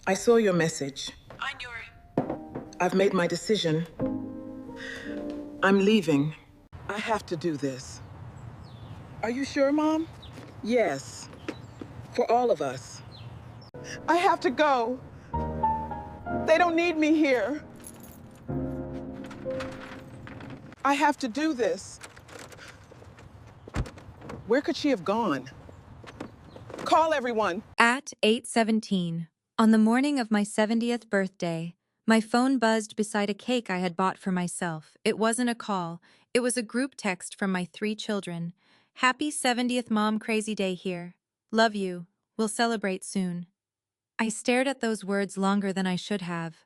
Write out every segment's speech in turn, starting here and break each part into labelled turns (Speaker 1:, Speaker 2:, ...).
Speaker 1: I saw your message.
Speaker 2: I knew
Speaker 1: I've made my decision. I'm leaving. I have to do this. Are you sure, Mom? Yes. For all of us. I have to go. They don't need me here. I have to do this. Where could she have gone? Call everyone.
Speaker 3: At 8:17, on the morning of my 70th birthday, my phone buzzed beside a cake I had bought for myself. It wasn't a call, it was a group text from my 3 children. Happy 70th Mom, crazy day here. Love you. We'll celebrate soon. I stared at those words longer than I should have.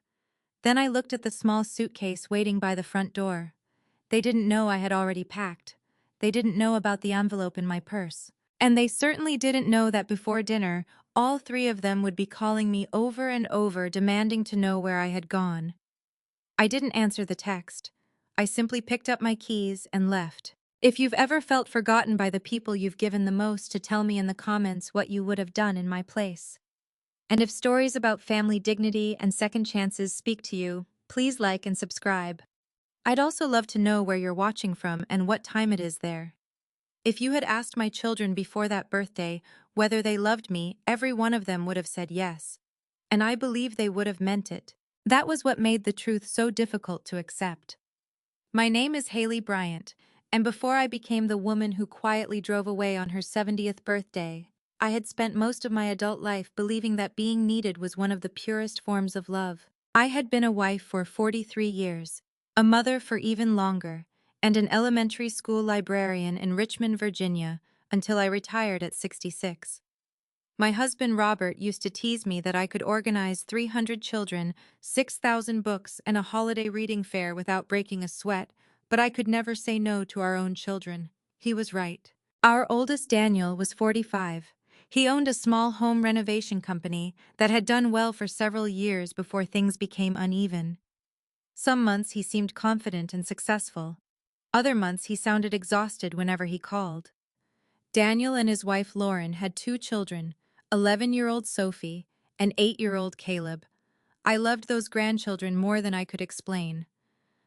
Speaker 3: Then I looked at the small suitcase waiting by the front door. They didn't know I had already packed. They didn't know about the envelope in my purse. And they certainly didn't know that before dinner, all 3 of them would be calling me over and over, demanding to know where I had gone. I didn't answer the text. I simply picked up my keys and left. If you've ever felt forgotten by the people you've given the most, to tell me in the comments what you would have done in my place. And if stories about family dignity and second chances speak to you, please like and subscribe. I'd also love to know where you're watching from and what time it is there. If you had asked my children before that birthday whether they loved me, every one of them would have said yes. And I believe they would have meant it. That was what made the truth so difficult to accept. My name is Hailey Bryant, and before I became the woman who quietly drove away on her 70th birthday, I had spent most of my adult life believing that being needed was one of the purest forms of love. I had been a wife for 43 years, a mother for even longer, and an elementary school librarian in Richmond, Virginia, until I retired at 66. My husband Robert used to tease me that I could organize 300 children, 6,000 books, and a holiday reading fair without breaking a sweat, but I could never say no to our own children. He was right. Our oldest Daniel was 45. He owned a small home renovation company that had done well for several years before things became uneven. Some months he seemed confident and successful. Other months he sounded exhausted whenever he called. Daniel and his wife Lauren had 2 children, 11-year-old Sophie and 8-year-old Caleb. I loved those grandchildren more than I could explain.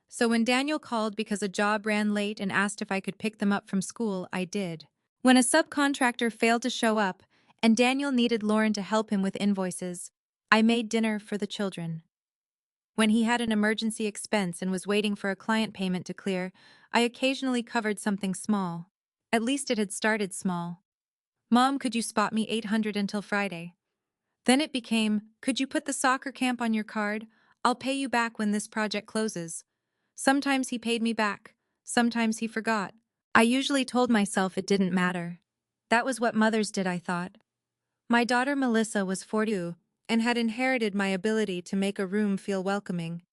Speaker 3: So when Daniel called because a job ran late and asked if I could pick them up from school, I did. When a subcontractor failed to show up and Daniel needed Lauren to help him with invoices, I made dinner for the children. When he had an emergency expense and was waiting for a client payment to clear, I occasionally covered something small. At least it had started small. Mom, could you spot me 800 until Friday? Then it became, could you put the soccer camp on your card? I'll pay you back when this project closes. Sometimes he paid me back. Sometimes he forgot. I usually told myself it didn't matter. That was what mothers did, I thought. My daughter Melissa was 42 and had inherited my ability to make a room feel welcoming.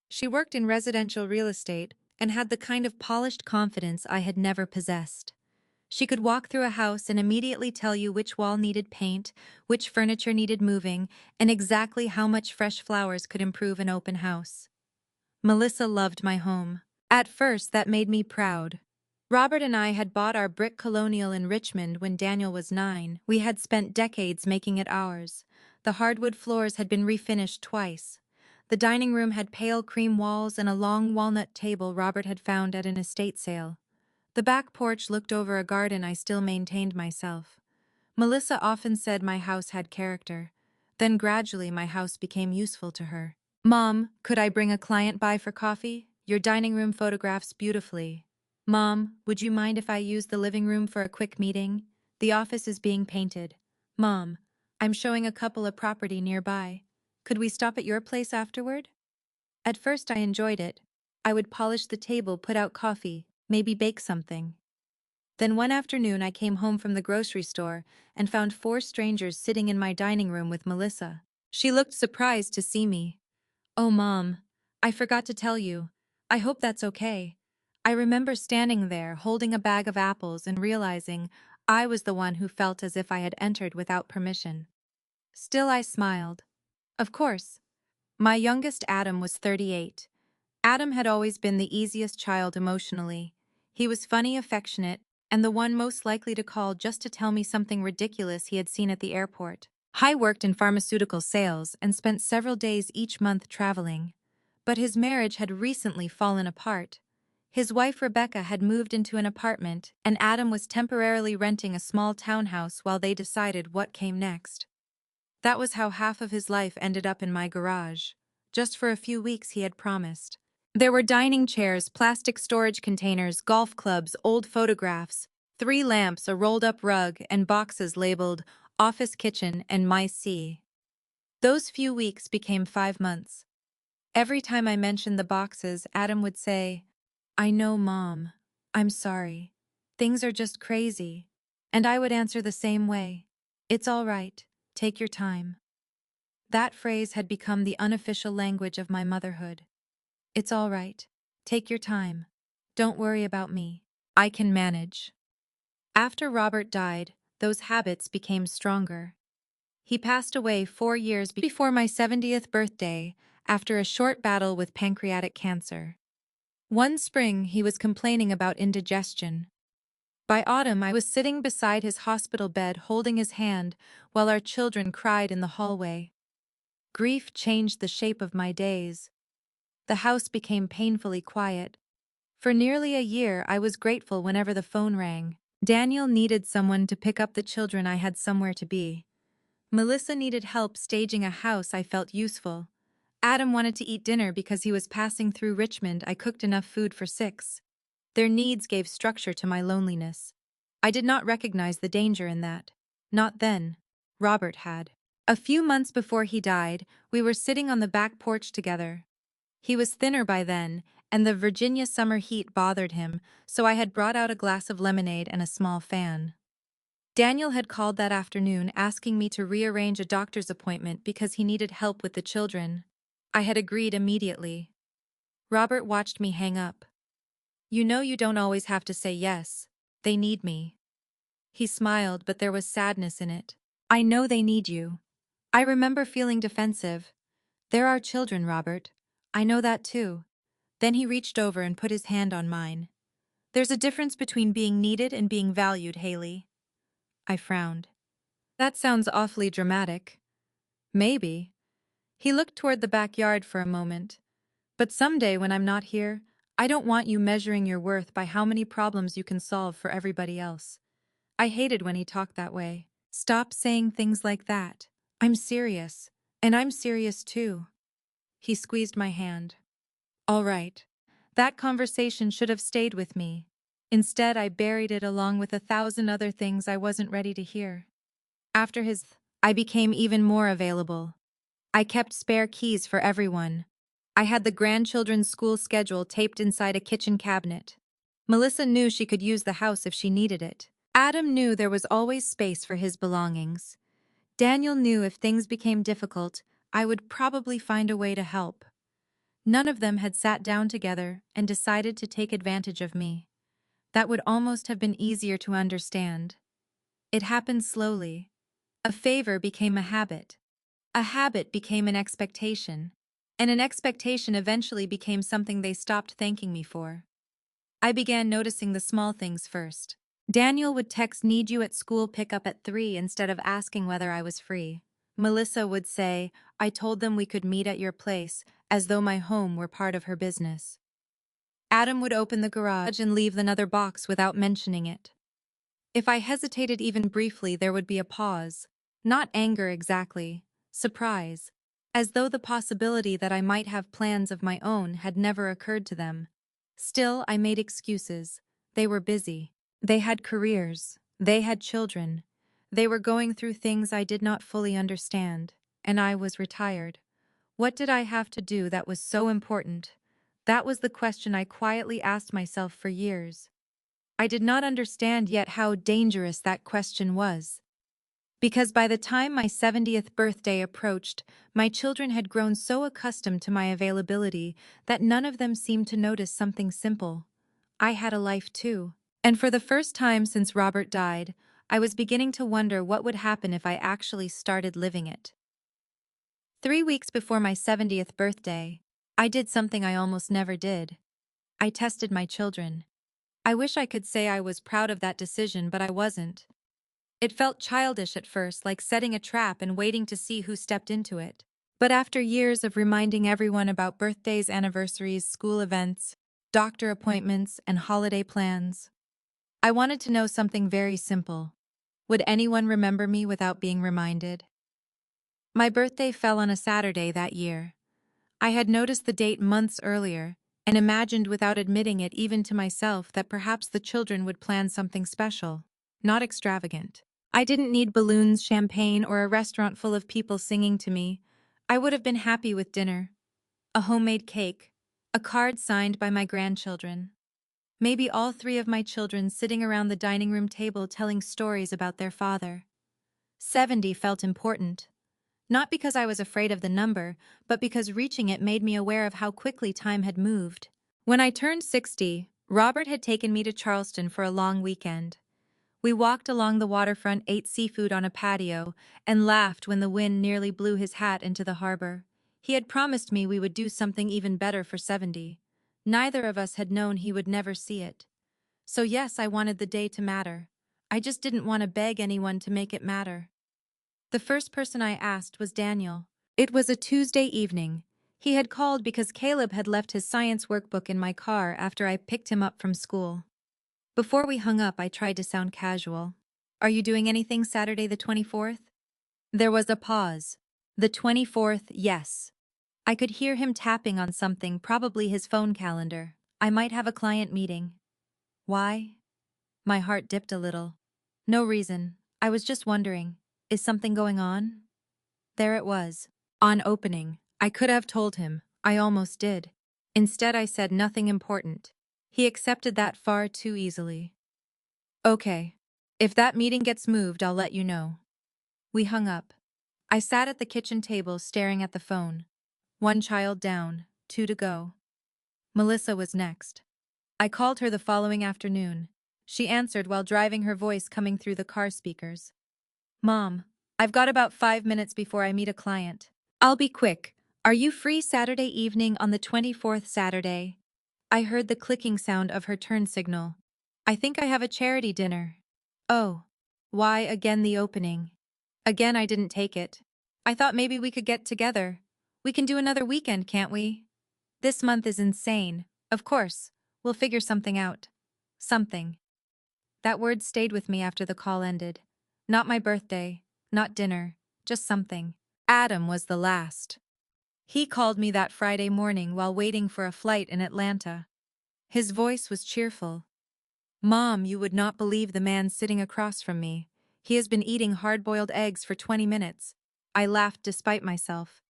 Speaker 3: She worked in residential real estate and had the kind of polished confidence I had never possessed. She could walk through a house and immediately tell you which wall needed paint, which furniture needed moving, and exactly how much fresh flowers could improve an open house. Melissa loved my home. At first, that made me proud. Robert and I had bought our brick colonial in Richmond when Daniel was 9. We had spent decades making it ours. The hardwood floors had been refinished twice. The dining room had pale cream walls and a long walnut table Robert had found at an estate sale. The back porch looked over a garden I still maintained myself. Melissa often said my house had character. Then gradually my house became useful to her. Mom, could I bring a client by for coffee? Your dining room photographs beautifully. Mom, would you mind if I use the living room for a quick meeting? The office is being painted. Mom, I'm showing a couple a property nearby. Could we stop at your place afterward? At first I enjoyed it. I would polish the table, put out coffee, maybe bake something. Then one afternoon I came home from the grocery store and found 4 strangers sitting in my dining room with Melissa. She looked surprised to see me. Oh, Mom, I forgot to tell you. I hope that's okay. I remember standing there holding a bag of apples and realizing I was the one who felt as if I had entered without permission. Still I smiled. Of course. My youngest Adam was 38. Adam had always been the easiest child emotionally. He was funny, affectionate, and the one most likely to call just to tell me something ridiculous he had seen at the airport. Hai worked in pharmaceutical sales and spent several days each month traveling. But his marriage had recently fallen apart. His wife Rebecca had moved into an apartment, and Adam was temporarily renting a small townhouse while they decided what came next. That was how half of his life ended up in my garage. Just for a few weeks, he had promised. There were dining chairs, plastic storage containers, golf clubs, old photographs, 3 lamps, a rolled-up rug, and boxes labeled Office Kitchen and My C. Those few weeks became 5 months. Every time I mentioned the boxes, Adam would say, "I know, Mom. I'm sorry. Things are just crazy." And I would answer the same way. "It's all right. Take your time." That phrase had become the unofficial language of my motherhood. It's all right. Take your time. Don't worry about me. I can manage. After Robert died, those habits became stronger. He passed away 4 years before my 70th birthday after a short battle with pancreatic cancer. One spring, he was complaining about indigestion. By autumn, I was sitting beside his hospital bed holding his hand while our children cried in the hallway. Grief changed the shape of my days. The house became painfully quiet. For nearly a year, I was grateful whenever the phone rang. Daniel needed someone to pick up the children. I had somewhere to be. Melissa needed help staging a house. I felt useful. Adam wanted to eat dinner because he was passing through Richmond. I cooked enough food for 6. Their needs gave structure to my loneliness. I did not recognize the danger in that. Not then. Robert had. A few months before he died, we were sitting on the back porch together. He was thinner by then, and the Virginia summer heat bothered him, so I had brought out a glass of lemonade and a small fan. Daniel had called that afternoon asking me to rearrange a doctor's appointment because he needed help with the children. I had agreed immediately. Robert watched me hang up. "You know you don't always have to say yes. They need me." He smiled, but there was sadness in it. "I know they need you." I remember feeling defensive. "There are children, Robert. I know that too." Then he reached over and put his hand on mine. "There's a difference between being needed and being valued, Hailey." I frowned. "That sounds awfully dramatic." "Maybe." He looked toward the backyard for a moment. "But someday when I'm not here, I don't want you measuring your worth by how many problems you can solve for everybody else." I hated when he talked that way. "Stop saying things like that. I'm serious. And I'm serious too." He squeezed my hand. "All right." That conversation should have stayed with me. Instead, I buried it along with 1,000 other things I wasn't ready to hear. After his, I became even more available. I kept spare keys for everyone. I had the grandchildren's school schedule taped inside a kitchen cabinet. Melissa knew she could use the house if she needed it. Adam knew there was always space for his belongings. Daniel knew if things became difficult, I would probably find a way to help. None of them had sat down together and decided to take advantage of me. That would almost have been easier to understand. It happened slowly. A favor became a habit. A habit became an expectation. And an expectation eventually became something they stopped thanking me for. I began noticing the small things first. Daniel would text "Need you at school, pick up at 3" instead of asking whether I was free. Melissa would say, "I told them we could meet at your place," as though my home were part of her business. Adam would open the garage and leave another box without mentioning it. If I hesitated even briefly, there would be a pause. Not anger exactly, surprise, as though the possibility that I might have plans of my own had never occurred to them. Still, I made excuses. They were busy. They had careers. They had children. They were going through things I did not fully understand, and I was retired. What did I have to do that was so important? That was the question I quietly asked myself for years. I did not understand yet how dangerous that question was. Because by the time my 70th birthday approached, my children had grown so accustomed to my availability that none of them seemed to notice something simple. I had a life too. And for the first time since Robert died, I was beginning to wonder what would happen if I actually started living it. 3 weeks before my 70th birthday, I did something I almost never did. I tested my children. I wish I could say I was proud of that decision, but I wasn't. It felt childish at first, like setting a trap and waiting to see who stepped into it. But after years of reminding everyone about birthdays, anniversaries, school events, doctor appointments, and holiday plans, I wanted to know something very simple. Would anyone remember me without being reminded? My birthday fell on a Saturday that year. I had noticed the date months earlier and imagined without admitting it even to myself that perhaps the children would plan something special, not extravagant. I didn't need balloons, champagne, or a restaurant full of people singing to me. I would have been happy with dinner, a homemade cake, a card signed by my grandchildren. Maybe all three of my children sitting around the dining room table telling stories about their father. 70 felt important. Not because I was afraid of the number, but because reaching it made me aware of how quickly time had moved. When I turned 60, Robert had taken me to Charleston for a long weekend. We walked along the waterfront, ate seafood on a patio, and laughed when the wind nearly blew his hat into the harbor. He had promised me we would do something even better for 70. Neither of us had known he would never see it. So yes, I wanted the day to matter. I just didn't want to beg anyone to make it matter. The first person I asked was Daniel. It was a Tuesday evening. He had called because Caleb had left his science workbook in my car after I picked him up from school. Before we hung up, I tried to sound casual. Are you doing anything Saturday the 24th? There was a pause. The 24th, yes. I could hear him tapping on something, probably his phone calendar. I might have a client meeting. Why? My heart dipped a little. No reason. I was just wondering. Is something going on? There it was. On opening. I could have told him. I almost did. Instead, I said nothing important. He accepted that far too easily. Okay. If that meeting gets moved, I'll let you know. We hung up. I sat at the kitchen table staring at the phone. One child down, two to go. Melissa was next. I called her the following afternoon. She answered while driving, her voice coming through the car speakers. Mom, I've got about 5 minutes before I meet a client. I'll be quick. Are you free Saturday evening on the 24th Saturday? I heard the clicking sound of her turn signal. I think I have a charity dinner. Oh. Why again the opening? Again I didn't take it. I thought maybe we could get together. We can do another weekend, can't we? This month is insane. Of course. We'll figure something out. Something. That word stayed with me after the call ended. Not my birthday, not dinner, just something. Adam was the last. He called me that Friday morning while waiting for a flight in Atlanta. His voice was cheerful. Mom, you would not believe the man sitting across from me. He has been eating hard-boiled eggs for 20 minutes. I laughed despite myself.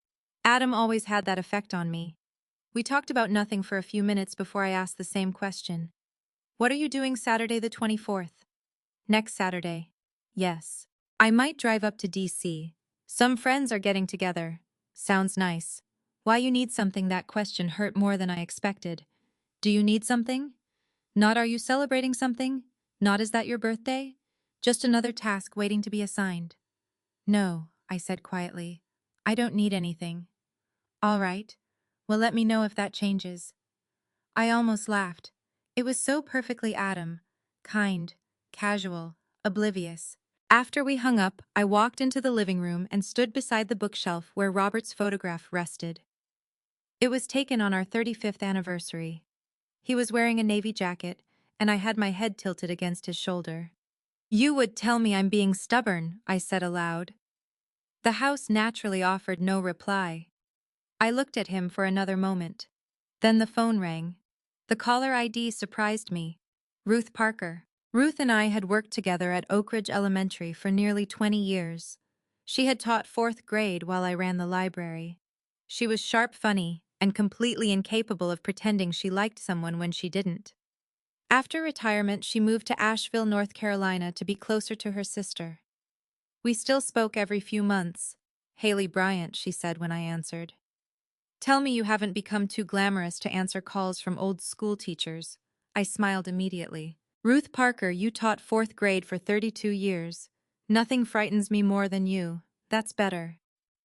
Speaker 3: Adam always had that effect on me. We talked about nothing for a few minutes before I asked the same question. What are you doing Saturday the 24th? Next Saturday. Yes. I might drive up to DC. Some friends are getting together. Sounds nice. Why you need something? That question hurt more than I expected. Do you need something? Not are you celebrating something? Not is that your birthday? Just another task waiting to be assigned. No, I said quietly. I don't need anything. All right. Well, let me know if that changes. I almost laughed. It was so perfectly Adam. Kind, casual, oblivious. After we hung up, I walked into the living room and stood beside the bookshelf where Robert's photograph rested. It was taken on our 35th anniversary. He was wearing a navy jacket, and I had my head tilted against his shoulder. You would tell me I'm being stubborn, I said aloud. The house naturally offered no reply. I looked at him for another moment. Then the phone rang. The caller ID surprised me. Ruth Parker. Ruth and I had worked together at Oak Ridge Elementary for nearly 20 years. She had taught 4th grade while I ran the library. She was sharp, funny, and completely incapable of pretending she liked someone when she didn't. After retirement, she moved to Asheville, North Carolina to be closer to her sister. We still spoke every few months. Hailey Bryant, she said when I answered. Tell me you haven't become too glamorous to answer calls from old school teachers. I smiled immediately. Ruth Parker, you taught 4th grade for 32 years. Nothing frightens me more than you. That's better.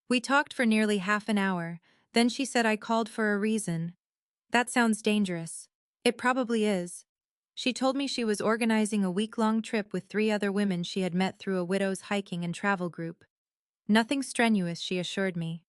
Speaker 3: We talked for nearly half an hour. Then she said I called for a reason. That sounds dangerous. It probably is. She told me she was organizing a week-long trip with 3 other women she had met through a widow's hiking and travel group. Nothing strenuous, she assured me.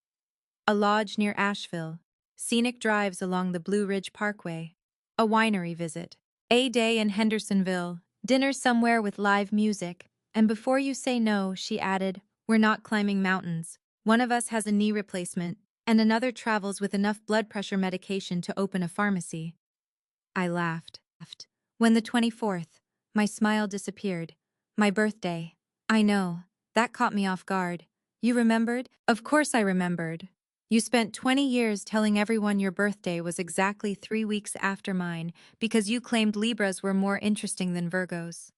Speaker 3: A lodge near Asheville, scenic drives along the Blue Ridge Parkway, a winery visit, a day in Hendersonville, dinner somewhere with live music, and before you say no, she added, we're not climbing mountains. One of us has a knee replacement, and another travels with enough blood pressure medication to open a pharmacy. I laughed. When the 24th, my smile disappeared. My birthday. I know. That caught me off guard. You remembered? Of course I remembered. You spent 20 years telling everyone your birthday was exactly 3 weeks after mine because you claimed Libras were more interesting than Virgos.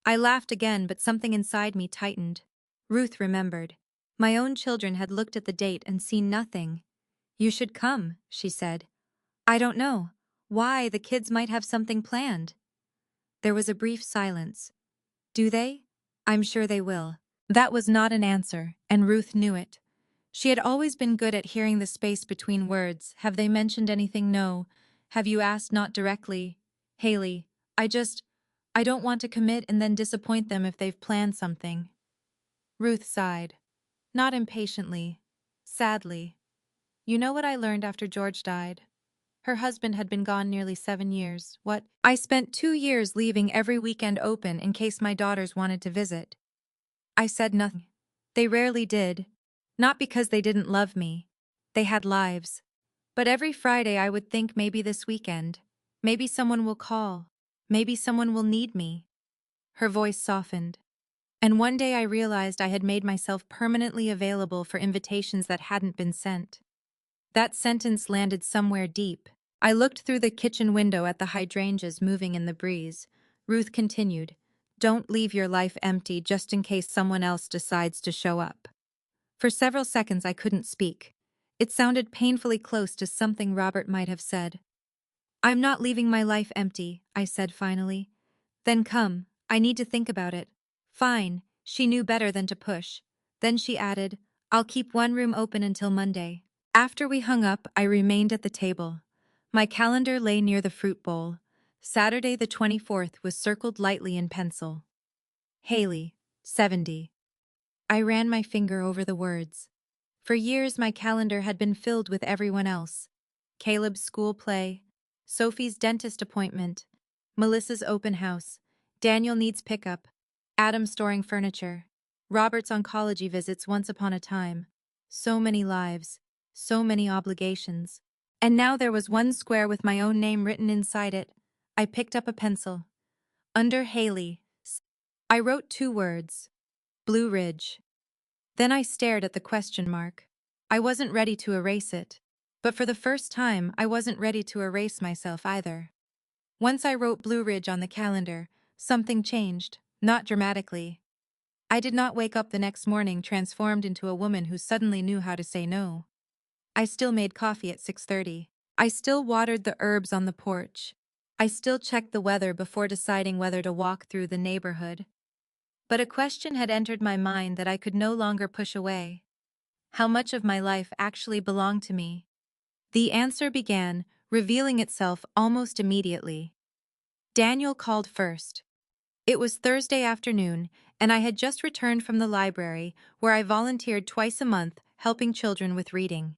Speaker 3: I laughed again, but something inside me tightened. Ruth remembered. My own children had looked at the date and seen nothing. You should come, she said. I don't know. Why, the kids might have something planned. There was a brief silence. Do they? I'm sure they will. That was not an answer, and Ruth knew it. She had always been good at hearing the space between words. Have they mentioned anything? No. Have you asked? Not directly. Hailey, I don't want to commit and then disappoint them if they've planned something. Ruth sighed. Not impatiently. Sadly. You know what I learned after George died? Her husband had been gone nearly 7 years. What? I spent 2 years leaving every weekend open in case my daughters wanted to visit. I said nothing. They rarely did. Not because they didn't love me. They had lives. But every Friday I would think maybe this weekend. Maybe someone will call. Maybe someone will need me. Her voice softened. And one day I realized I had made myself permanently available for invitations that hadn't been sent. That sentence landed somewhere deep. I looked through the kitchen window at the hydrangeas moving in the breeze. Ruth continued, don't leave your life empty just in case someone else decides to show up. For several seconds I couldn't speak. It sounded painfully close to something Robert might have said. I'm not leaving my life empty, I said finally. Then come, I need to think about it. Fine, she knew better than to push. Then she added, I'll keep one room open until Monday. After we hung up, I remained at the table. My calendar lay near the fruit bowl. Saturday the 24th was circled lightly in pencil. Hailey, 70. I ran my finger over the words. For years my calendar had been filled with everyone else. Caleb's school play, Sophie's dentist appointment, Melissa's open house, Daniel needs pickup, Adam storing furniture, Robert's oncology visits once upon a time. So many lives, so many obligations. And now there was one square with my own name written inside it. I picked up a pencil. Under Hailey, I wrote 2 words. Blue Ridge. Then I stared at the question mark. I wasn't ready to erase it. But for the first time, I wasn't ready to erase myself either. Once I wrote Blue Ridge on the calendar, something changed, not dramatically. I did not wake up the next morning transformed into a woman who suddenly knew how to say no. I still made coffee at 6:30. I still watered the herbs on the porch. I still checked the weather before deciding whether to walk through the neighborhood. But a question had entered my mind that I could no longer push away. How much of my life actually belonged to me? The answer began, revealing itself almost immediately. Daniel called first. It was Thursday afternoon, and I had just returned from the library, where I volunteered twice a month, helping children with reading.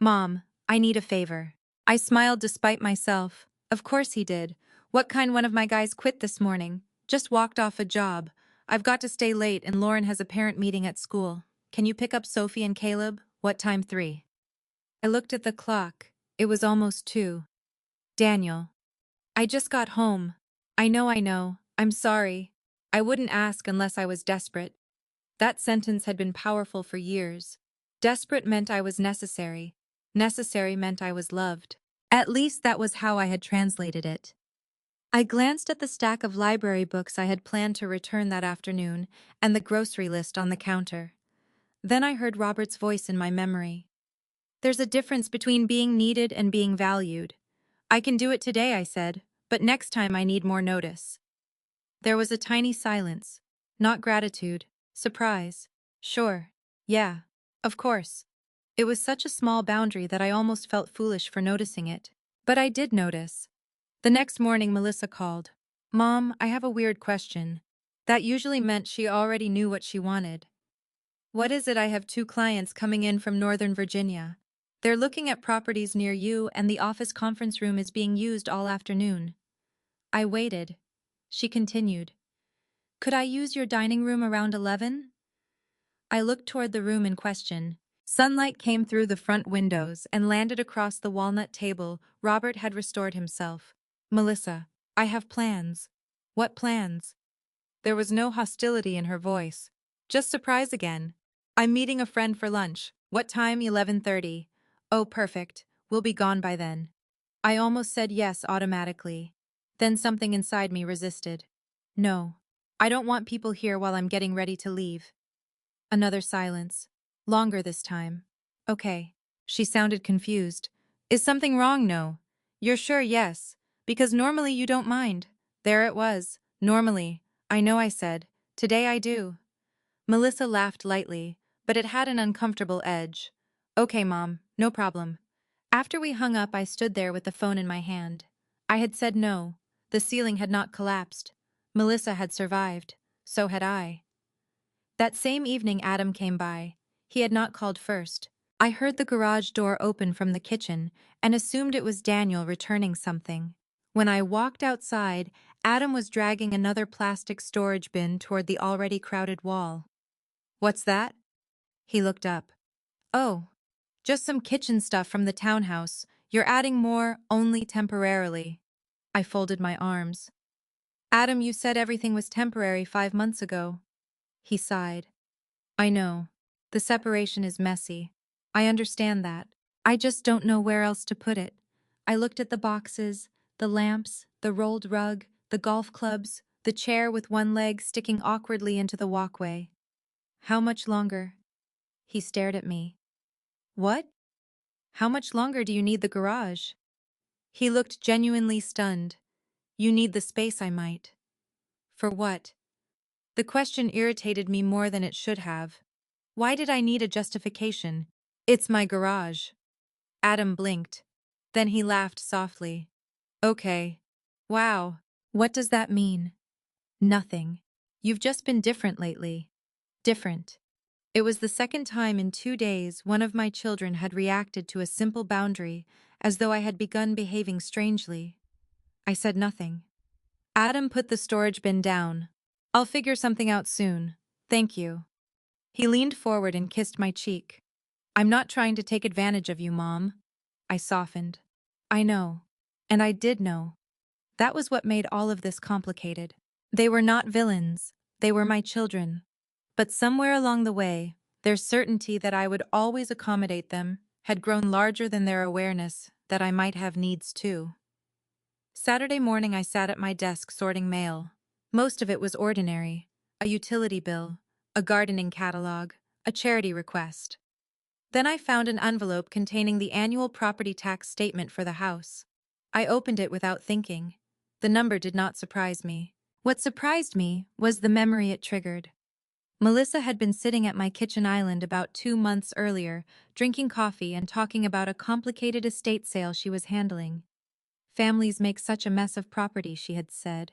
Speaker 3: Mom, I need a favor. I smiled despite myself. Of course he did. What kind? One of my guys quit this morning. Just walked off a job. I've got to stay late and Lauren has a parent meeting at school. Can you pick up Sophie and Caleb? What time? 3. I looked at the clock. It was almost 2. Daniel. I just got home. I know. I'm sorry. I wouldn't ask unless I was desperate. That sentence had been powerful for years. Desperate meant I was necessary. Necessary meant I was loved. At least that was how I had translated it. I glanced at the stack of library books I had planned to return that afternoon and the grocery list on the counter. Then I heard Robert's voice in my memory. There's a difference between being needed and being valued. I can do it today, I said, but next time I need more notice. There was a tiny silence. Not gratitude. Surprise. Sure. Yeah. Of course. It was such a small boundary that I almost felt foolish for noticing it. But I did notice. The next morning Melissa called. Mom, I have a weird question. That usually meant she already knew what she wanted. What is it? I have two clients coming in from Northern Virginia. They're looking at properties near you, and the office conference room is being used all afternoon. I waited. She continued. Could I use your dining room around 11? I looked toward the room in question. Sunlight came through the front windows and landed across the walnut table. Robert had restored himself. Melissa, I have plans. What plans? There was no hostility in her voice. Just surprise again. I'm meeting a friend for lunch. What time? 11:30. Oh, perfect. We'll be gone by then. I almost said yes automatically. Then something inside me resisted. No. I don't want people here while I'm getting ready to leave. Another silence. Longer this time. Okay. She sounded confused. Is something wrong? No. You're sure? Yes. Because normally you don't mind. There it was. Normally. I know, I said. Today I do. Melissa laughed lightly, but it had an uncomfortable edge. Okay, Mom. No problem. After we hung up, I stood there with the phone in my hand. I had said no. The ceiling had not collapsed. Melissa had survived. So had I. That same evening Adam came by. He had not called first. I heard the garage door open from the kitchen and assumed it was Daniel returning something. When I walked outside, Adam was dragging another plastic storage bin toward the already crowded wall. What's that? He looked up. Oh, just some kitchen stuff from the townhouse. You're adding more, only temporarily. I folded my arms. Adam, you said everything was temporary 5 months ago. He sighed. I know. The separation is messy. I understand that. I just don't know where else to put it. I looked at the boxes, the lamps, the rolled rug, the golf clubs, the chair with one leg sticking awkwardly into the walkway. How much longer? He stared at me. What? How much longer do you need the garage? He looked genuinely stunned. You need the space, I might. For what? The question irritated me more than it should have. Why did I need a justification? It's my garage. Adam blinked. Then he laughed softly. Okay. Wow. What does that mean? Nothing. You've just been different lately. Different. It was the second time in 2 days one of my children had reacted to a simple boundary as though I had begun behaving strangely. I said nothing. Adam put the storage bin down. I'll figure something out soon. Thank you. He leaned forward and kissed my cheek. I'm not trying to take advantage of you, Mom. I softened. I know. And I did know. That was what made all of this complicated. They were not villains. They were my children. But somewhere along the way, their certainty that I would always accommodate them had grown larger than their awareness that I might have needs too. Saturday morning I sat at my desk sorting mail. Most of it was ordinary. A utility bill, a gardening catalog, a charity request. Then I found an envelope containing the annual property tax statement for the house. I opened it without thinking. The number did not surprise me. What surprised me was the memory it triggered. Melissa had been sitting at my kitchen island about 2 months earlier, drinking coffee and talking about a complicated estate sale she was handling. Families make such a mess of property, she had said.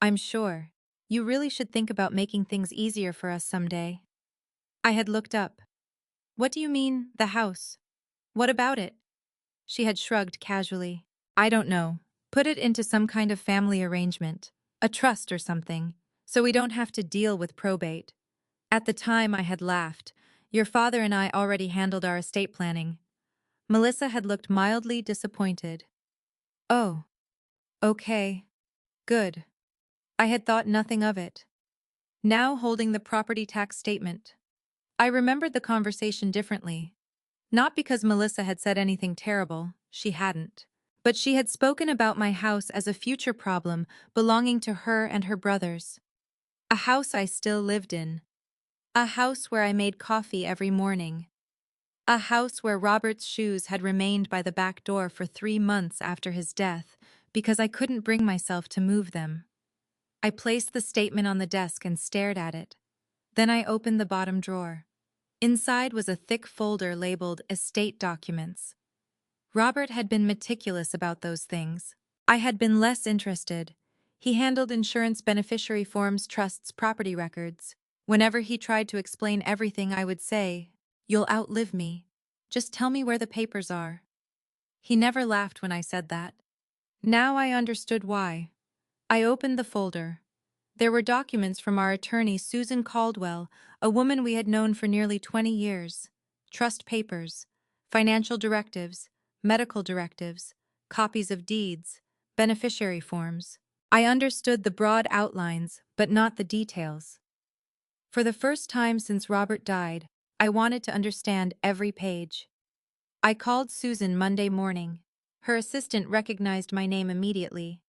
Speaker 3: I'm sure. You really should think about making things easier for us someday. I had looked up. What do you mean, the house? What about it? She had shrugged casually. I don't know. Put it into some kind of family arrangement, a trust or something, so we don't have to deal with probate. At the time I had laughed. Your father and I already handled our estate planning. Melissa had looked mildly disappointed. Oh, okay. Good. I had thought nothing of it. Now holding the property tax statement. I remembered the conversation differently. Not because Melissa had said anything terrible, she hadn't. But she had spoken about my house as a future problem belonging to her and her brothers. A house I still lived in. A house where I made coffee every morning. A house where Robert's shoes had remained by the back door for 3 months after his death because I couldn't bring myself to move them. I placed the statement on the desk and stared at it. Then I opened the bottom drawer. Inside was a thick folder labeled Estate Documents. Robert had been meticulous about those things. I had been less interested. He handled insurance beneficiary forms, trusts, property records. Whenever he tried to explain everything, I would say, "You'll outlive me. Just tell me where the papers are." He never laughed when I said that. Now I understood why. I opened the folder. There were documents from our attorney, Susan Caldwell, a woman we had known for nearly 20 years. Trust papers, financial directives, medical directives, copies of deeds, beneficiary forms. I understood the broad outlines, but not the details. For the first time since Robert died, I wanted to understand every page. I called Susan Monday morning. Her assistant recognized my name immediately.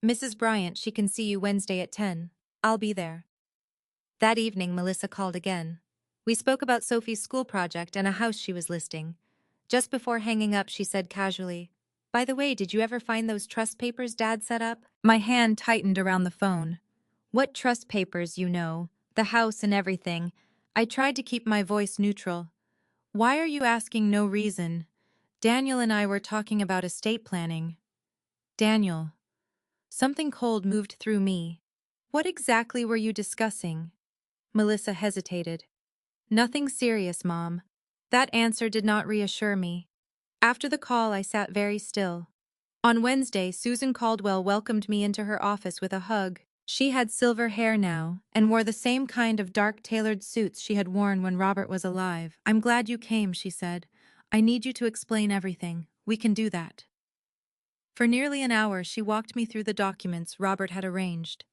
Speaker 3: "Mrs. Bryant, she can see you Wednesday at 10. I'll be there." That evening, Melissa called again. We spoke about Sophie's school project and a house she was listing. Just before hanging up, she said casually, "By the way, did you ever find those trust papers Dad set up?" My hand tightened around the phone. "What trust papers, you know? The house and everything." I tried to keep my voice neutral. "Why are you asking? No reason. Daniel and I were talking about estate planning." "Daniel." Something cold moved through me. "What exactly were you discussing?" Melissa hesitated. "Nothing serious, Mom." That answer did not reassure me. After the call, I sat very still. On Wednesday, Susan Caldwell welcomed me into her office with a hug. She had silver hair now, and wore the same kind of dark tailored suits she had worn when Robert was alive. "I'm glad you came," she said. "I need you to explain everything. We can do that." For nearly an hour, she walked me through the documents Robert had arranged.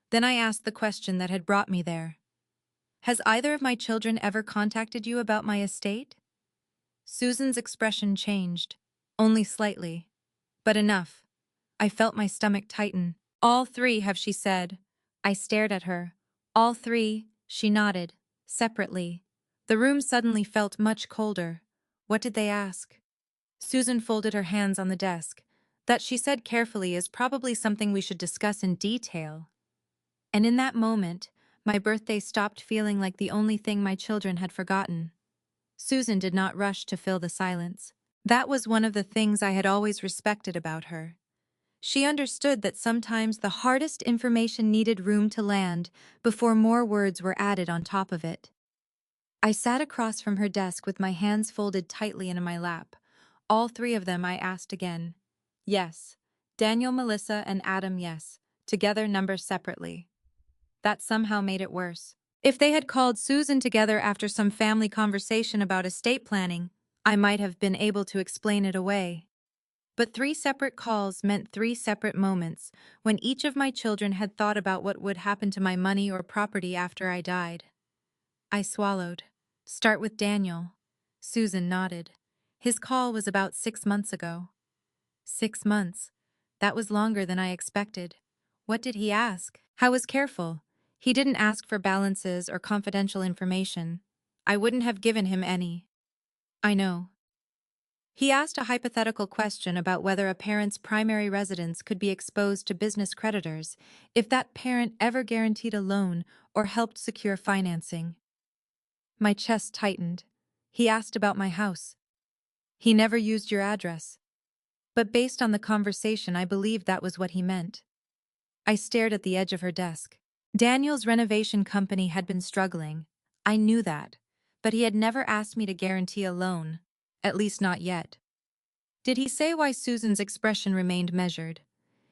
Speaker 3: Then I asked the question that had brought me there. "Has either of my children ever contacted you about my estate?" Susan's expression changed, only slightly, but enough. I felt my stomach tighten. "All three have," she said. I stared at her. "All three," she nodded, separately. The room suddenly felt much colder. "What did they ask?" Susan folded her hands on the desk. "That," she said carefully, "is probably something we should discuss in detail." And in that moment, my birthday stopped feeling like the only thing my children had forgotten. Susan did not rush to fill the silence. That was one of the things I had always respected about her. She understood that sometimes the hardest information needed room to land before more words were added on top of it. I sat across from her desk with my hands folded tightly in my lap. "All three of them?" I asked again. "Yes. Daniel, Melissa, and Adam, yes. Together, numbers separately." That somehow made it worse. If they had called Susan together after some family conversation about estate planning, I might have been able to explain it away. But 3 separate calls meant 3 separate moments, when each of my children had thought about what would happen to my money or property after I died. I swallowed. "Start with Daniel." Susan nodded. "His call was about 6 months ago." 6 months. That was longer than I expected. What did he ask? I was careful. He didn't ask for balances or confidential information. I wouldn't have given him any. I know. He asked a hypothetical question about whether a parent's primary residence could be exposed to business creditors if that parent ever guaranteed a loan or helped secure financing. My chest tightened. He asked about my house. "He never used your address." But based on the conversation, I believed that was what he meant. I stared at the edge of her desk. Daniel's renovation company had been struggling. I knew that. But he had never asked me to guarantee a loan. At least not yet. Did he say why? Susan's expression remained measured.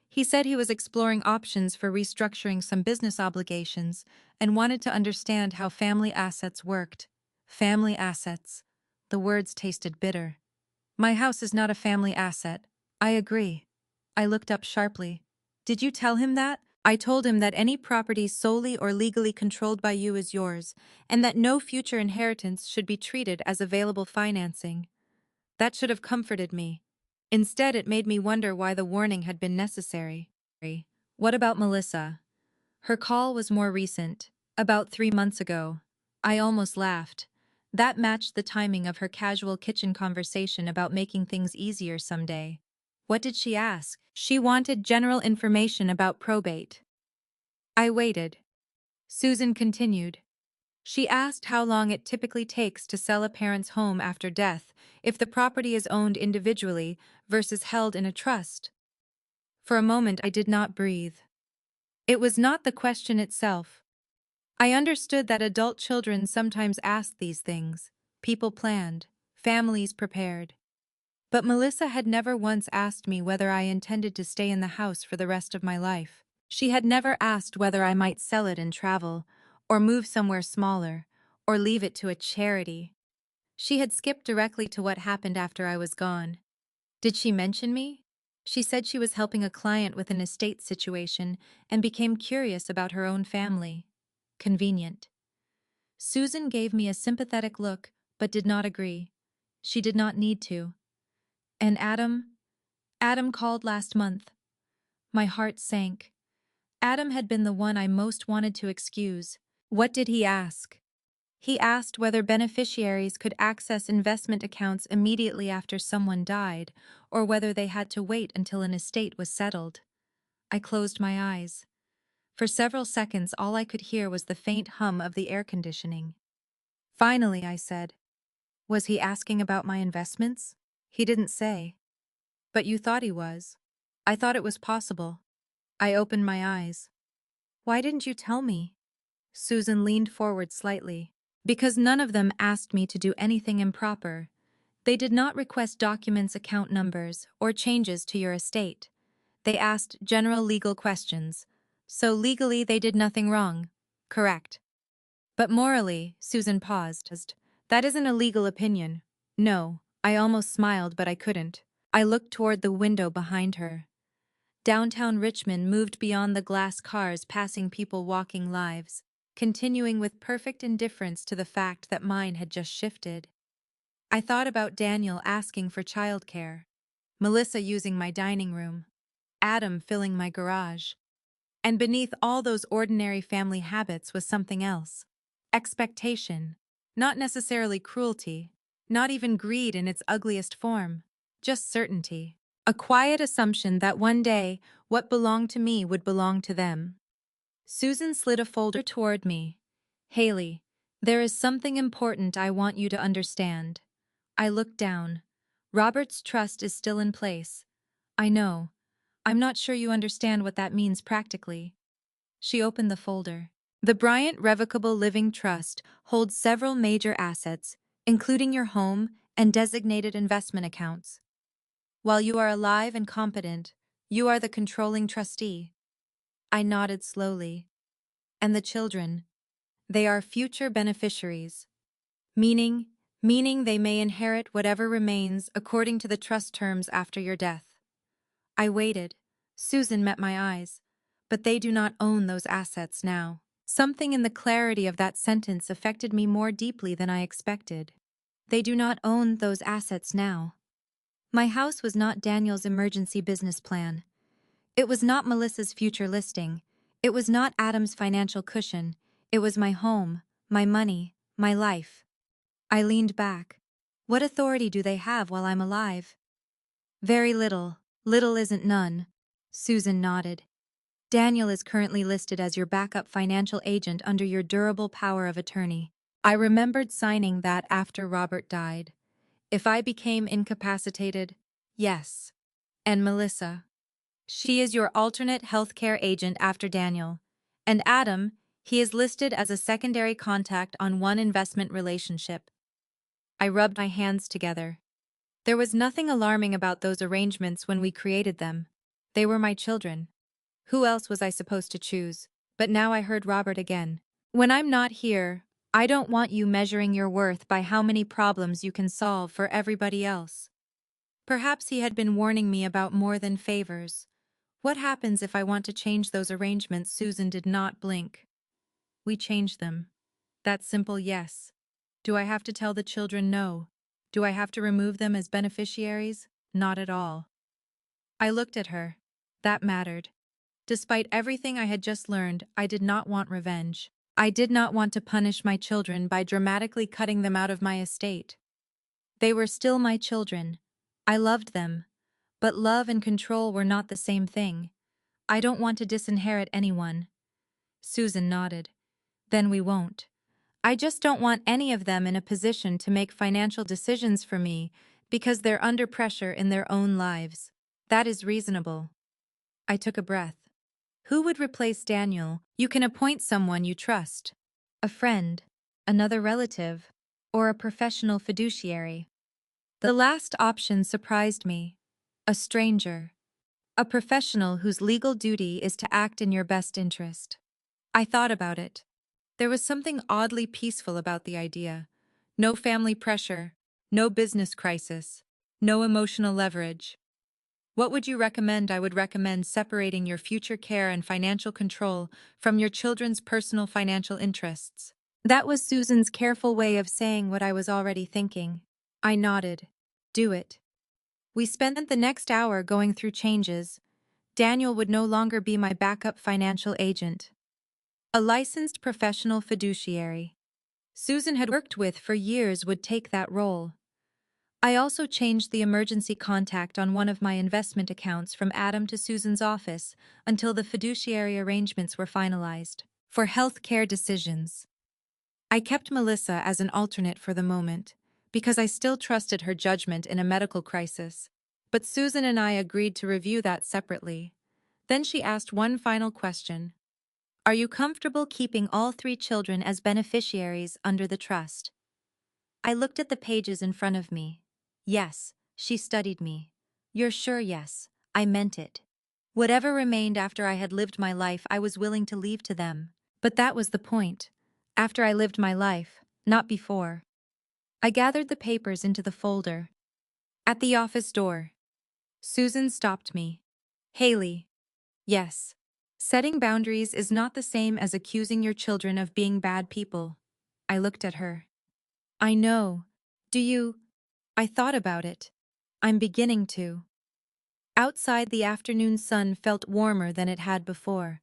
Speaker 3: He said he was exploring options for restructuring some business obligations and wanted to understand how family assets worked. Family assets. The words tasted bitter. "My house is not a family asset." "I agree." I looked up sharply. "Did you tell him that?" "I told him that any property solely or legally controlled by you is yours, and that no future inheritance should be treated as available financing." That should have comforted me. Instead, it made me wonder why the warning had been necessary. What about Melissa? Her call was more recent, about 3 months ago. I almost laughed. That matched the timing of her casual kitchen conversation about making things easier someday. What did she ask? She wanted general information about probate. I waited. Susan continued. She asked how long it typically takes to sell a parent's home after death if the property is owned individually versus held in a trust. For a moment, I did not breathe. It was not the question itself. I understood that adult children sometimes asked these things. People planned, families prepared. But Melissa had never once asked me whether I intended to stay in the house for the rest of my life. She had never asked whether I might sell it and travel, or move somewhere smaller, or leave it to a charity. She had skipped directly to what happened after I was gone. Did she mention me? She said she was helping a client with an estate situation and became curious about her own family. Convenient. Susan gave me a sympathetic look, but did not agree. She did not need to. And Adam? Adam called last month. My heart sank. Adam had been the one I most wanted to excuse. What did he ask? He asked whether beneficiaries could access investment accounts immediately after someone died, or whether they had to wait until an estate was settled. I closed my eyes. For several seconds, all I could hear was the faint hum of the air conditioning. Finally, I said, "Was he asking about my investments?" He didn't say. "But you thought he was." "I thought it was possible." I opened my eyes. "Why didn't you tell me?" Susan leaned forward slightly. "Because none of them asked me to do anything improper. They did not request documents, account numbers, or changes to your estate. They asked general legal questions. So legally they did nothing wrong. Correct. But morally," Susan paused. "That isn't a legal opinion." "No." I almost smiled, but I couldn't. I looked toward the window behind her. Downtown Richmond moved beyond the glass cars, passing people walking lives, continuing with perfect indifference to the fact that mine had just shifted. I thought about Daniel asking for childcare, Melissa using my dining room, Adam filling my garage. And beneath all those ordinary family habits was something else. Expectation. Not necessarily cruelty, not even greed in its ugliest form, just certainty. A quiet assumption that one day, what belonged to me would belong to them. Susan slid a folder toward me. "Hailey, there is something important I want you to understand." I looked down. "Robert's trust is still in place." "I know. I'm not sure you understand what that means practically." She opened the folder. "The Bryant Revocable Living Trust holds several major assets, including your home and designated investment accounts. While you are alive and competent, you are the controlling trustee." I nodded slowly. "And the children? They are future beneficiaries. Meaning, meaning they may inherit whatever remains according to the trust terms after your death." I waited. Susan met my eyes. "But they do not own those assets now." Something in the clarity of that sentence affected me more deeply than I expected. They do not own those assets now. My house was not Daniel's emergency business plan. It was not Melissa's future listing. It was not Adam's financial cushion. It was my home, my money, my life. I leaned back. "What authority do they have while I'm alive?" "Very little. Little isn't none." Susan nodded. "Daniel is currently listed as your backup financial agent under your durable power of attorney." I remembered signing that after Robert died. If I became incapacitated, yes. "And Melissa? She is your alternate healthcare agent after Daniel. And Adam, he is listed as a secondary contact on one investment relationship." I rubbed my hands together. There was nothing alarming about those arrangements when we created them. They were my children. Who else was I supposed to choose? But now I heard Robert again. "When I'm not here, I don't want you measuring your worth by how many problems you can solve for everybody else." Perhaps he had been warning me about more than favors. What happens if I want to change those arrangements? Susan did not blink. "We change them." That simple, yes. Do I have to tell the children no? Do I have to remove them as beneficiaries? Not at all. I looked at her. That mattered. Despite everything I had just learned, I did not want revenge. I did not want to punish my children by dramatically cutting them out of my estate. They were still my children. I loved them. But love and control were not the same thing. I don't want to disinherit anyone. Susan nodded. "Then we won't. I just don't want any of them in a position to make financial decisions for me because they're under pressure in their own lives." "That is reasonable." I took a breath. Who would replace Daniel? You can appoint someone you trust. A friend, another relative, or a professional fiduciary. The last option surprised me. A stranger. A professional whose legal duty is to act in your best interest. I thought about it. There was something oddly peaceful about the idea. No family pressure, no business crisis, no emotional leverage. What would you recommend? I would recommend separating your future care and financial control from your children's personal financial interests. That was Susan's careful way of saying what I was already thinking. I nodded. Do it. We spent the next hour going through changes. Daniel would no longer be my backup financial agent. A licensed professional fiduciary Susan had worked with for years would take that role. I also changed the emergency contact on one of my investment accounts from Adam to Susan's office until the fiduciary arrangements were finalized. For health care decisions, I kept Melissa as an alternate for the moment, because I still trusted her judgment in a medical crisis. But Susan and I agreed to review that separately. Then she asked one final question. Are you comfortable keeping all 3 children as beneficiaries under the trust? I looked at the pages in front of me. Yes, she studied me. You're sure? Yes, I meant it. Whatever remained after I had lived my life, I was willing to leave to them. But that was the point. After I lived my life, not before. I gathered the papers into the folder. At the office door, Susan stopped me. Hailey. Yes. Setting boundaries is not the same as accusing your children of being bad people. I looked at her. I know. Do you? I thought about it. I'm beginning to. Outside, the afternoon sun felt warmer than it had before.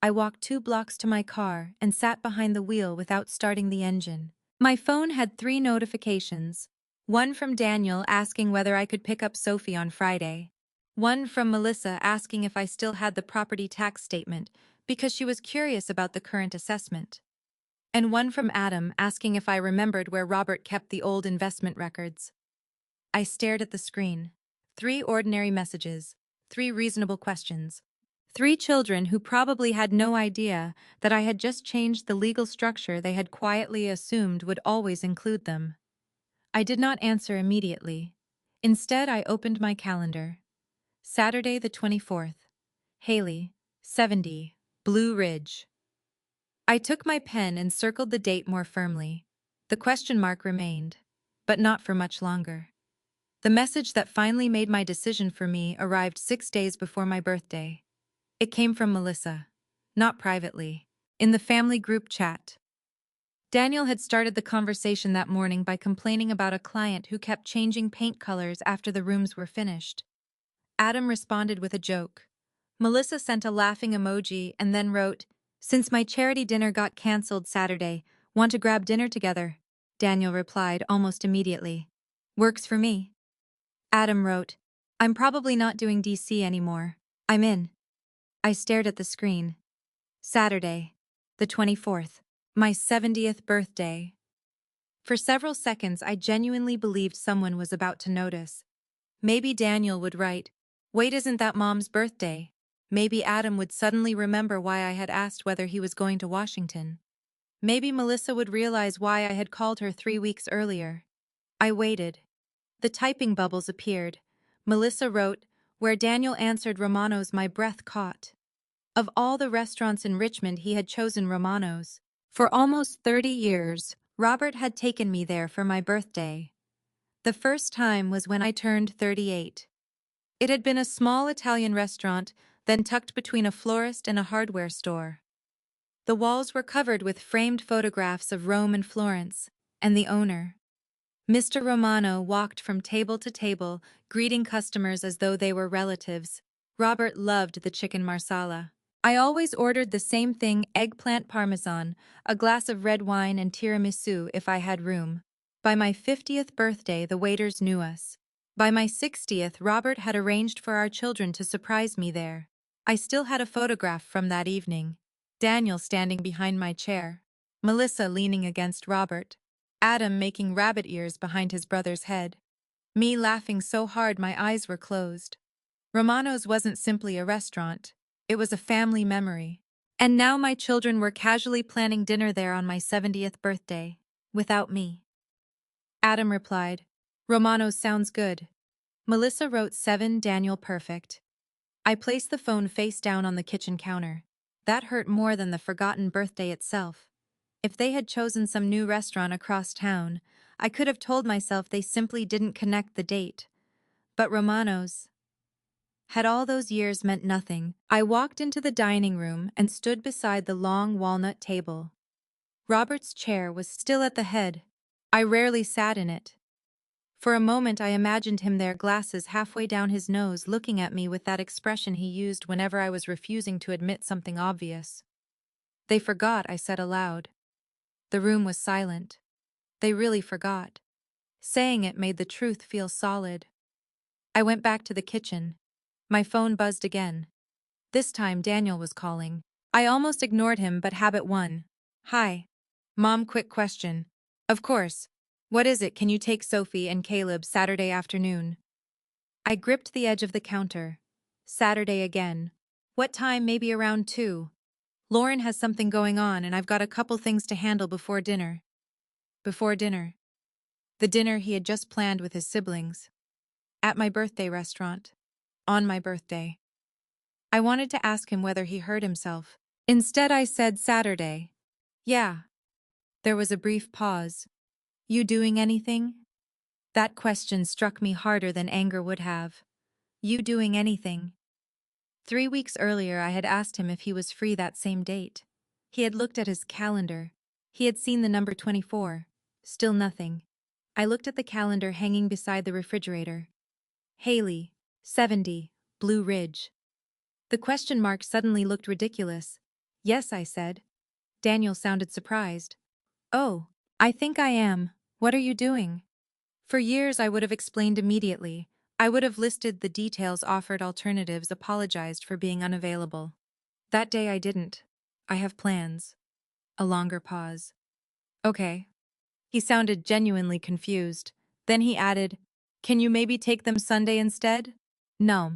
Speaker 3: I walked 2 blocks to my car and sat behind the wheel without starting the engine. My phone had 3 notifications. One from Daniel asking whether I could pick up Sophie on Friday. One from Melissa asking if I still had the property tax statement because she was curious about the current assessment. And one from Adam asking if I remembered where Robert kept the old investment records. I stared at the screen. 3 ordinary messages, 3 reasonable questions. 3 children who probably had no idea that I had just changed the legal structure they had quietly assumed would always include them. I did not answer immediately. Instead, I opened my calendar. Saturday the 24th. Hailey, 70, Blue Ridge. I took my pen and circled the date more firmly. The question mark remained, but not for much longer. The message that finally made my decision for me arrived 6 days before my birthday. It came from Melissa, not privately, in the family group chat. Daniel had started the conversation that morning by complaining about a client who kept changing paint colors after the rooms were finished. Adam responded with a joke. Melissa sent a laughing emoji and then wrote, "Since my charity dinner got canceled Saturday, want to grab dinner together?" Daniel replied almost immediately. "Works for me." Adam wrote, "I'm probably not doing DC anymore. I'm in." I stared at the screen. Saturday, the 24th, my 70th birthday. For several seconds, I genuinely believed someone was about to notice. Maybe Daniel would write, "Wait, isn't that Mom's birthday?" Maybe Adam would suddenly remember why I had asked whether he was going to Washington. Maybe Melissa would realize why I had called her 3 weeks earlier. I waited. The typing bubbles appeared. Melissa wrote, where Daniel answered Romano's. My breath caught. Of all the restaurants in Richmond, he had chosen Romano's. For almost 30 years, Robert had taken me there for my birthday. The first time was when I turned 38. It had been a small Italian restaurant, then tucked between a florist and a hardware store. The walls were covered with framed photographs of Rome and Florence, and the owner, Mr. Romano, walked from table to table, greeting customers as though they were relatives. Robert loved the chicken marsala. I always ordered the same thing: eggplant parmesan, a glass of red wine, and tiramisu if I had room. By my 50th birthday, the waiters knew us. By my 60th, Robert had arranged for our children to surprise me there. I still had a photograph from that evening. Daniel standing behind my chair. Melissa leaning against Robert. Adam making rabbit ears behind his brother's head. Me laughing so hard my eyes were closed. Romano's wasn't simply a restaurant. It was a family memory. And now my children were casually planning dinner there on my 70th birthday, without me. Adam replied, Romano's sounds good. Melissa wrote 7 Daniel perfect. I placed the phone face down on the kitchen counter. That hurt more than the forgotten birthday itself. If they had chosen some new restaurant across town, I could have told myself they simply didn't connect the date. But Romano's had all those years meant nothing. I walked into the dining room and stood beside the long walnut table. Robert's chair was still at the head. I rarely sat in it. For a moment I imagined him there, glasses halfway down his nose, looking at me with that expression he used whenever I was refusing to admit something obvious. They forgot, I said aloud. The room was silent. They really forgot. Saying it made the truth feel solid. I went back to the kitchen. My phone buzzed again. This time Daniel was calling. I almost ignored him, but habit won. Hi. Mom, quick question. Of course. What is it? Can you take Sophie and Caleb Saturday afternoon? I gripped the edge of the counter. Saturday again. What time? Maybe around 2. Lauren has something going on and I've got a couple things to handle before dinner. Before dinner. The dinner he had just planned with his siblings. At my birthday restaurant. On my birthday. I wanted to ask him whether he heard himself. Instead I said Saturday. Yeah. There was a brief pause. You doing anything? That question struck me harder than anger would have. You doing anything? 3 weeks earlier I had asked him if he was free that same date. He had looked at his calendar. He had seen the number 24. Still nothing. I looked at the calendar hanging beside the refrigerator. Hailey, 70, Blue Ridge. The question mark suddenly looked ridiculous. Yes, I said. Daniel sounded surprised. Oh, I think I am. What are you doing? For years I would have explained immediately. I would have listed the details, offered alternatives, apologized for being unavailable. That day I didn't. I have plans. A longer pause. Okay. He sounded genuinely confused. Then he added, Can you maybe take them Sunday instead? No.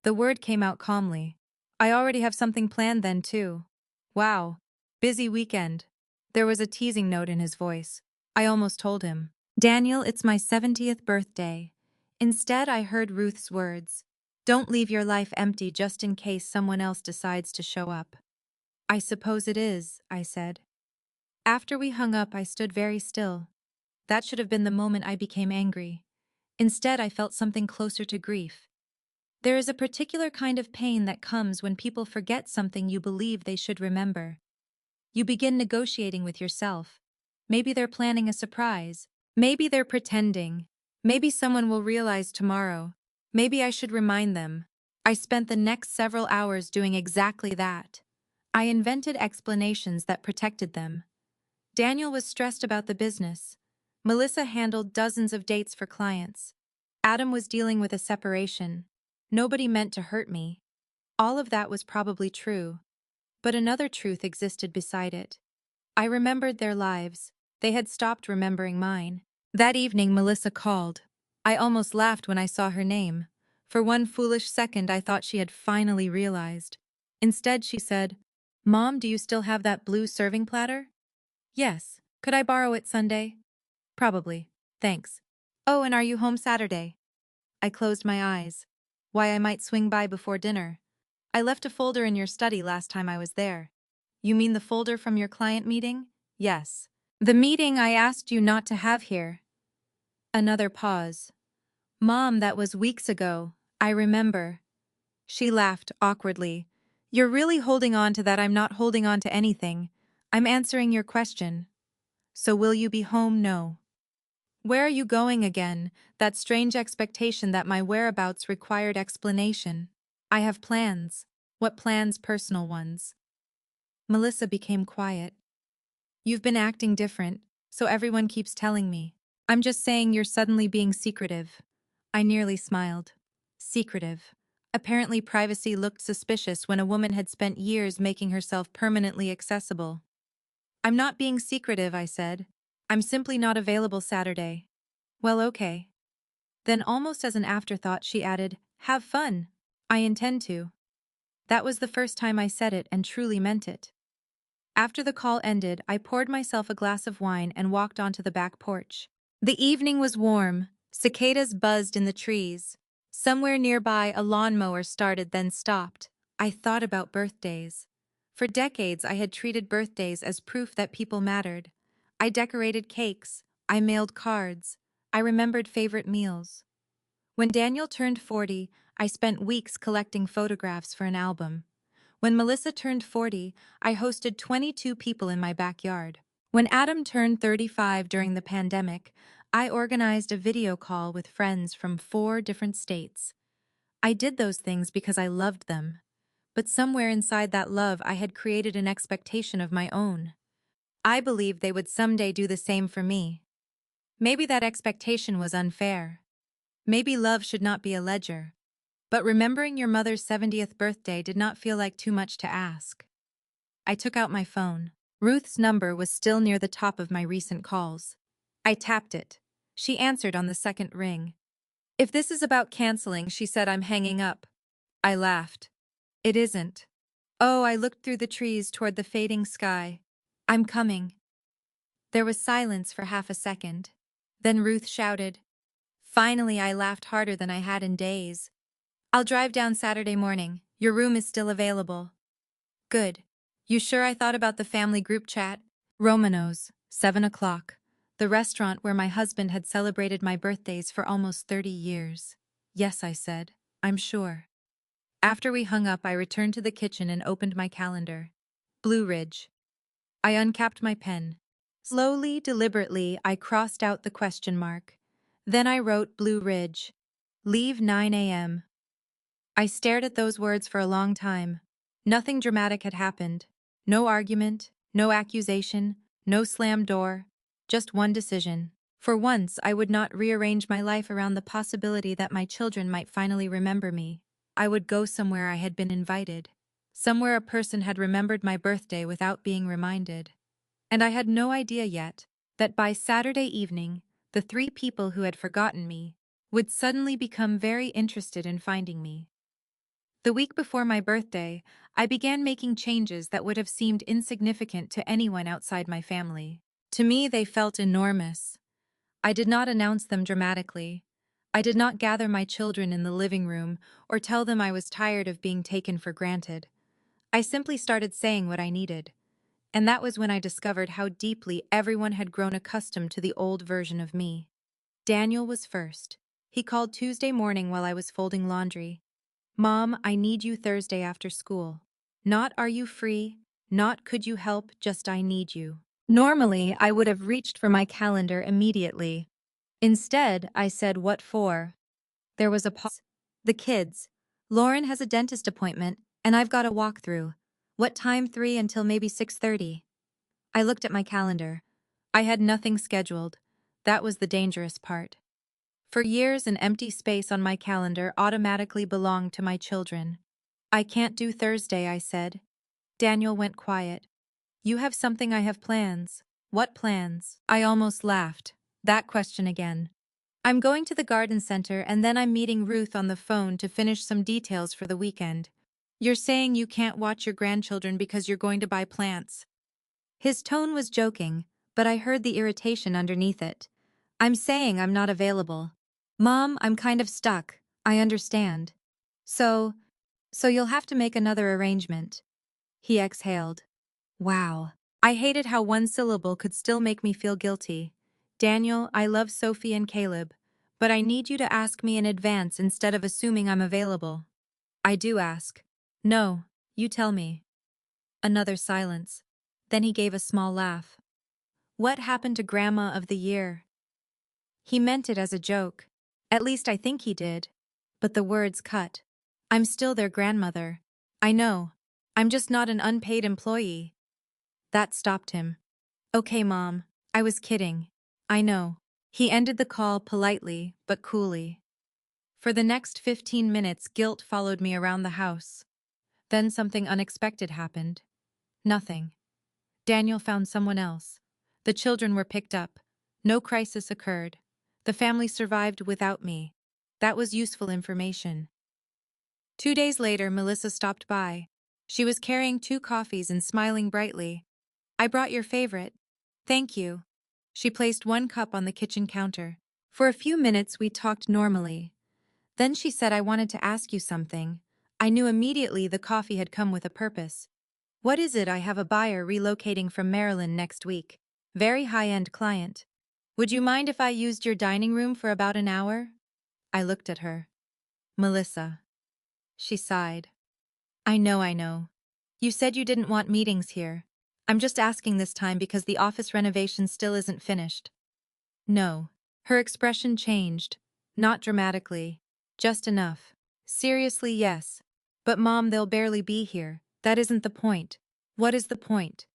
Speaker 3: The word came out calmly. I already have something planned then too. Wow. Busy weekend. There was a teasing note in his voice. I almost told him, Daniel, it's my 70th birthday. Instead, I heard Ruth's words. Don't leave your life empty just in case someone else decides to show up. I suppose it is, I said. After we hung up, I stood very still. That should have been the moment I became angry. Instead, I felt something closer to grief. There is a particular kind of pain that comes when people forget something you believe they should remember. You begin negotiating with yourself. Maybe they're planning a surprise. Maybe they're pretending. Maybe someone will realize tomorrow. Maybe I should remind them. I spent the next several hours doing exactly that. I invented explanations that protected them. Daniel was stressed about the business. Melissa handled dozens of dates for clients. Adam was dealing with a separation. Nobody meant to hurt me. All of that was probably true. But another truth existed beside it. I remembered their lives. They had stopped remembering mine. That evening, Melissa called. I almost laughed when I saw her name. For one foolish second, I thought she had finally realized. Instead, she said, Mom, do you still have that blue serving platter? Yes. Could I borrow it Sunday? Probably. Thanks. Oh, and are you home Saturday? I closed my eyes. Why, I might swing by before dinner. I left a folder in your study last time I was there. You mean the folder from your client meeting? Yes. The meeting I asked you not to have here. Another pause. Mom, that was weeks ago. I remember. She laughed awkwardly. You're really holding on to that. I'm not holding on to anything. I'm answering your question. So will you be home? No. Where are you going again? That strange expectation that my whereabouts required explanation. I have plans. What plans? Personal ones. Melissa became quiet. You've been acting different, so everyone keeps telling me. I'm just saying you're suddenly being secretive. I nearly smiled. Secretive. Apparently privacy looked suspicious when a woman had spent years making herself permanently accessible. I'm not being secretive, I said. I'm simply not available Saturday. Well, okay. Then almost as an afterthought she added, have fun. I intend to. That was the first time I said it and truly meant it. After the call ended, I poured myself a glass of wine and walked onto the back porch. The evening was warm, cicadas buzzed in the trees. Somewhere nearby, a lawnmower started then stopped. I thought about birthdays. For decades, I had treated birthdays as proof that people mattered. I decorated cakes. I mailed cards. I remembered favorite meals. When Daniel turned 40, I spent weeks collecting photographs for an album. When Melissa turned 40, I hosted 22 people in my backyard. When Adam turned 35 during the pandemic, I organized a video call with friends from 4 different states. I did those things because I loved them. But somewhere inside that love, I had created an expectation of my own. I believed they would someday do the same for me. Maybe that expectation was unfair. Maybe love should not be a ledger. But remembering your mother's 70th birthday did not feel like too much to ask. I took out my phone. Ruth's number was still near the top of my recent calls. I tapped it. She answered on the second ring. If this is about canceling, she said, I'm hanging up. I laughed. It isn't. Oh, I looked through the trees toward the fading sky. I'm coming. There was silence for half a second. Then Ruth shouted. Finally, I laughed harder than I had in days. I'll drive down Saturday morning. Your room is still available. Good. You sure I thought about the family group chat? Romano's, 7 o'clock. The restaurant where my husband had celebrated my birthdays for almost 30 years. Yes, I said. I'm sure. After we hung up, I returned to the kitchen and opened my calendar. Blue Ridge. I uncapped my pen. Slowly, deliberately, I crossed out the question mark. Then I wrote Blue Ridge. Leave 9 a.m. I stared at those words for a long time. Nothing dramatic had happened. No argument, no accusation, no slammed door. Just one decision. For once, I would not rearrange my life around the possibility that my children might finally remember me. I would go somewhere I had been invited. Somewhere a person had remembered my birthday without being reminded. And I had no idea yet that by Saturday evening, the 3 people who had forgotten me would suddenly become very interested in finding me. The week before my birthday, I began making changes that would have seemed insignificant to anyone outside my family. To me, they felt enormous. I did not announce them dramatically. I did not gather my children in the living room or tell them I was tired of being taken for granted. I simply started saying what I needed. And that was when I discovered how deeply everyone had grown accustomed to the old version of me. Daniel was first. He called Tuesday morning while I was folding laundry. Mom, I need you Thursday after school. Not are you free, not could you help, just I need you. Normally, I would have reached for my calendar immediately. Instead, I said, what for? There was a pause. The kids. Lauren has a dentist appointment, and I've got a walkthrough. What time? 3 until maybe 6:30. I looked at my calendar. I had nothing scheduled. That was the dangerous part. For years, an empty space on my calendar automatically belonged to my children. I can't do Thursday, I said. Daniel went quiet. You have something, I have plans. What plans? I almost laughed. That question again. I'm going to the garden center and then I'm meeting Ruth on the phone to finish some details for the weekend. You're saying you can't watch your grandchildren because you're going to buy plants. His tone was joking, but I heard the irritation underneath it. I'm saying I'm not available. Mom, I'm kind of stuck. I understand. So you'll have to make another arrangement. He exhaled. Wow. I hated how one syllable could still make me feel guilty. Daniel, I love Sophie and Caleb, but I need you to ask me in advance instead of assuming I'm available. I do ask. No, you tell me. Another silence. Then he gave a small laugh. What happened to Grandma of the Year? He meant it as a joke. At least I think he did. But the words cut. I'm still their grandmother. I know. I'm just not an unpaid employee. That stopped him. Okay, Mom. I was kidding. I know. He ended the call politely, but coolly. For the next 15 minutes, guilt followed me around the house. Then something unexpected happened. Nothing. Daniel found someone else. The children were picked up. No crisis occurred. The family survived without me. That was useful information. 2 days later, Melissa stopped by. She was carrying 2 coffees and smiling brightly. I brought your favorite. Thank you. She placed 1 cup on the kitchen counter. For a few minutes, we talked normally. Then she said, I wanted to ask you something. I knew immediately the coffee had come with a purpose. What is it? I have a buyer relocating from Maryland next week. Very high-end client. Would you mind if I used your dining room for about an hour? I looked at her. Melissa. She sighed. I know. You said you didn't want meetings here. I'm just asking this time because the office renovation still isn't finished. No. Her expression changed. Not dramatically. Just enough. Seriously, yes. But Mom, they'll barely be here. That isn't the point. What is the point?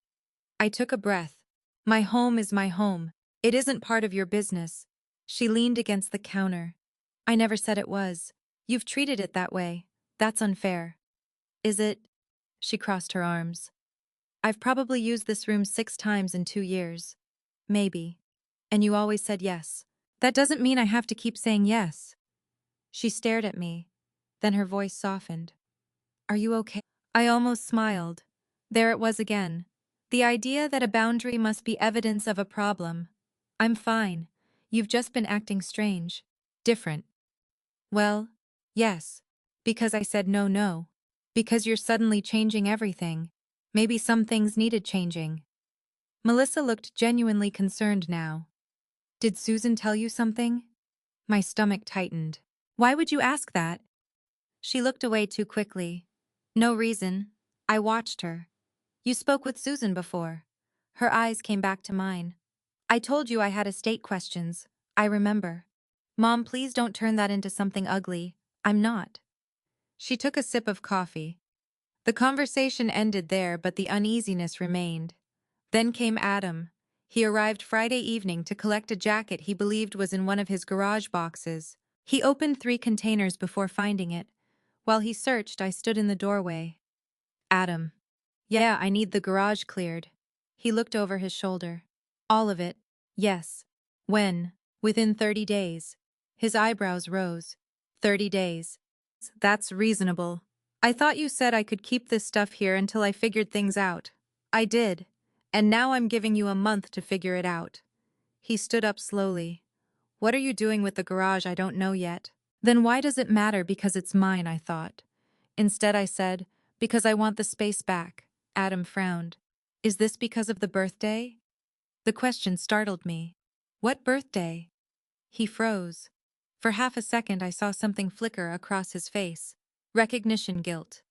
Speaker 3: I took a breath. My home is my home. It isn't part of your business. She leaned against the counter. I never said it was. You've treated it that way. That's unfair. Is it? She crossed her arms. I've probably used this room 6 times in 2 years. Maybe. And you always said yes. That doesn't mean I have to keep saying yes. She stared at me. Then her voice softened. Are you okay? I almost smiled. There it was again. The idea that a boundary must be evidence of a problem. I'm fine. You've just been acting strange. Different. Well, yes. Because I said no. Because you're suddenly changing everything. Maybe some things needed changing. Melissa looked genuinely concerned now. Did Susan tell you something? My stomach tightened. Why would you ask that? She looked away too quickly. No reason. I watched her. You spoke with Susan before. Her eyes came back to mine. I told you I had estate questions. I remember. Mom, please don't turn that into something ugly. I'm not. She took a sip of coffee. The conversation ended there, but the uneasiness remained. Then came Adam. He arrived Friday evening to collect a jacket he believed was in one of his garage boxes. He opened 3 containers before finding it. While he searched, I stood in the doorway. Adam. Yeah, I need the garage cleared. He looked over his shoulder. All of it. Yes. When? Within 30 days. His eyebrows rose. 30 days. That's reasonable. I thought you said I could keep this stuff here until I figured things out. I did. And now I'm giving you a month to figure it out. He stood up slowly. What are you doing with the garage? I don't know yet. Then why does it matter? Because it's mine, I thought. Instead I said, because I want the space back. Adam frowned. Is this because of the birthday? The question startled me. What birthday? He froze. For half a second I saw something flicker across his face. Recognition guilt.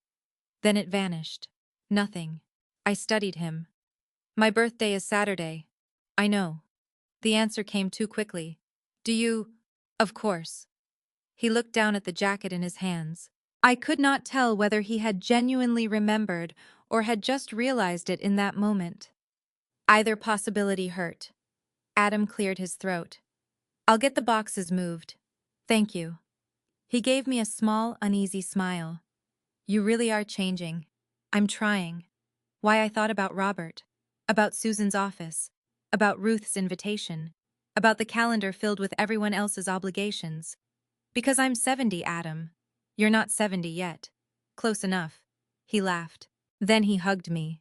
Speaker 3: Then it vanished. Nothing. I studied him. My birthday is Saturday. I know. The answer came too quickly. Do you? Of course. He looked down at the jacket in his hands. I could not tell whether he had genuinely remembered or had just realized it in that moment. Either possibility hurt. Adam cleared his throat. I'll get the boxes moved. Thank you. He gave me a small, uneasy smile. You really are changing. I'm trying. Why I thought about Robert. About Susan's office. About Ruth's invitation. About the calendar filled with everyone else's obligations. Because I'm 70, Adam. You're not 70 yet. Close enough. He laughed. Then he hugged me.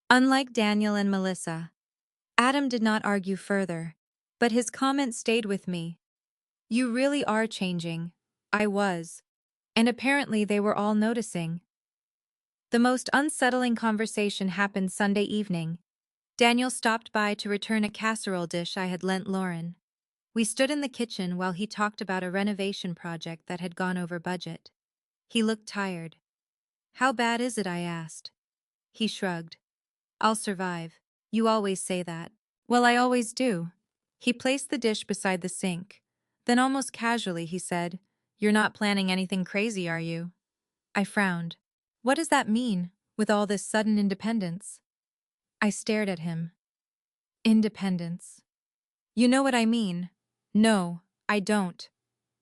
Speaker 3: Unlike Daniel and Melissa, Adam did not argue further, but his comment stayed with me. You really are changing. I was. And apparently they were all noticing. The most unsettling conversation happened Sunday evening. Daniel stopped by to return a casserole dish I had lent Lauren. We stood in the kitchen while he talked about a renovation project that had gone over budget. He looked tired. How bad is it? I asked. He shrugged. I'll survive. You always say that. Well, I always do. He placed the dish beside the sink. Then almost casually he said, You're not planning anything crazy, are you? I frowned. What does that mean, with all this sudden independence? I stared at him. Independence. You know what I mean. No, I don't.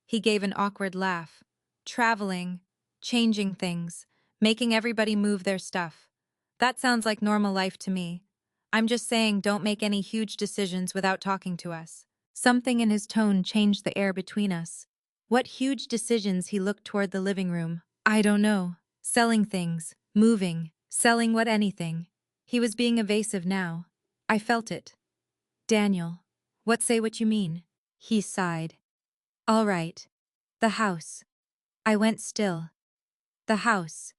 Speaker 3: He gave an awkward laugh. Traveling, changing things, making everybody move their stuff. That sounds like normal life to me. I'm just saying don't make any huge decisions without talking to us. Something in his tone changed the air between us. What huge decisions? He looked toward the living room. I don't know. Selling things, moving, selling what anything. He was being evasive now. I felt it. Daniel. Say what you mean. He sighed. All right. The house. I went still. The house.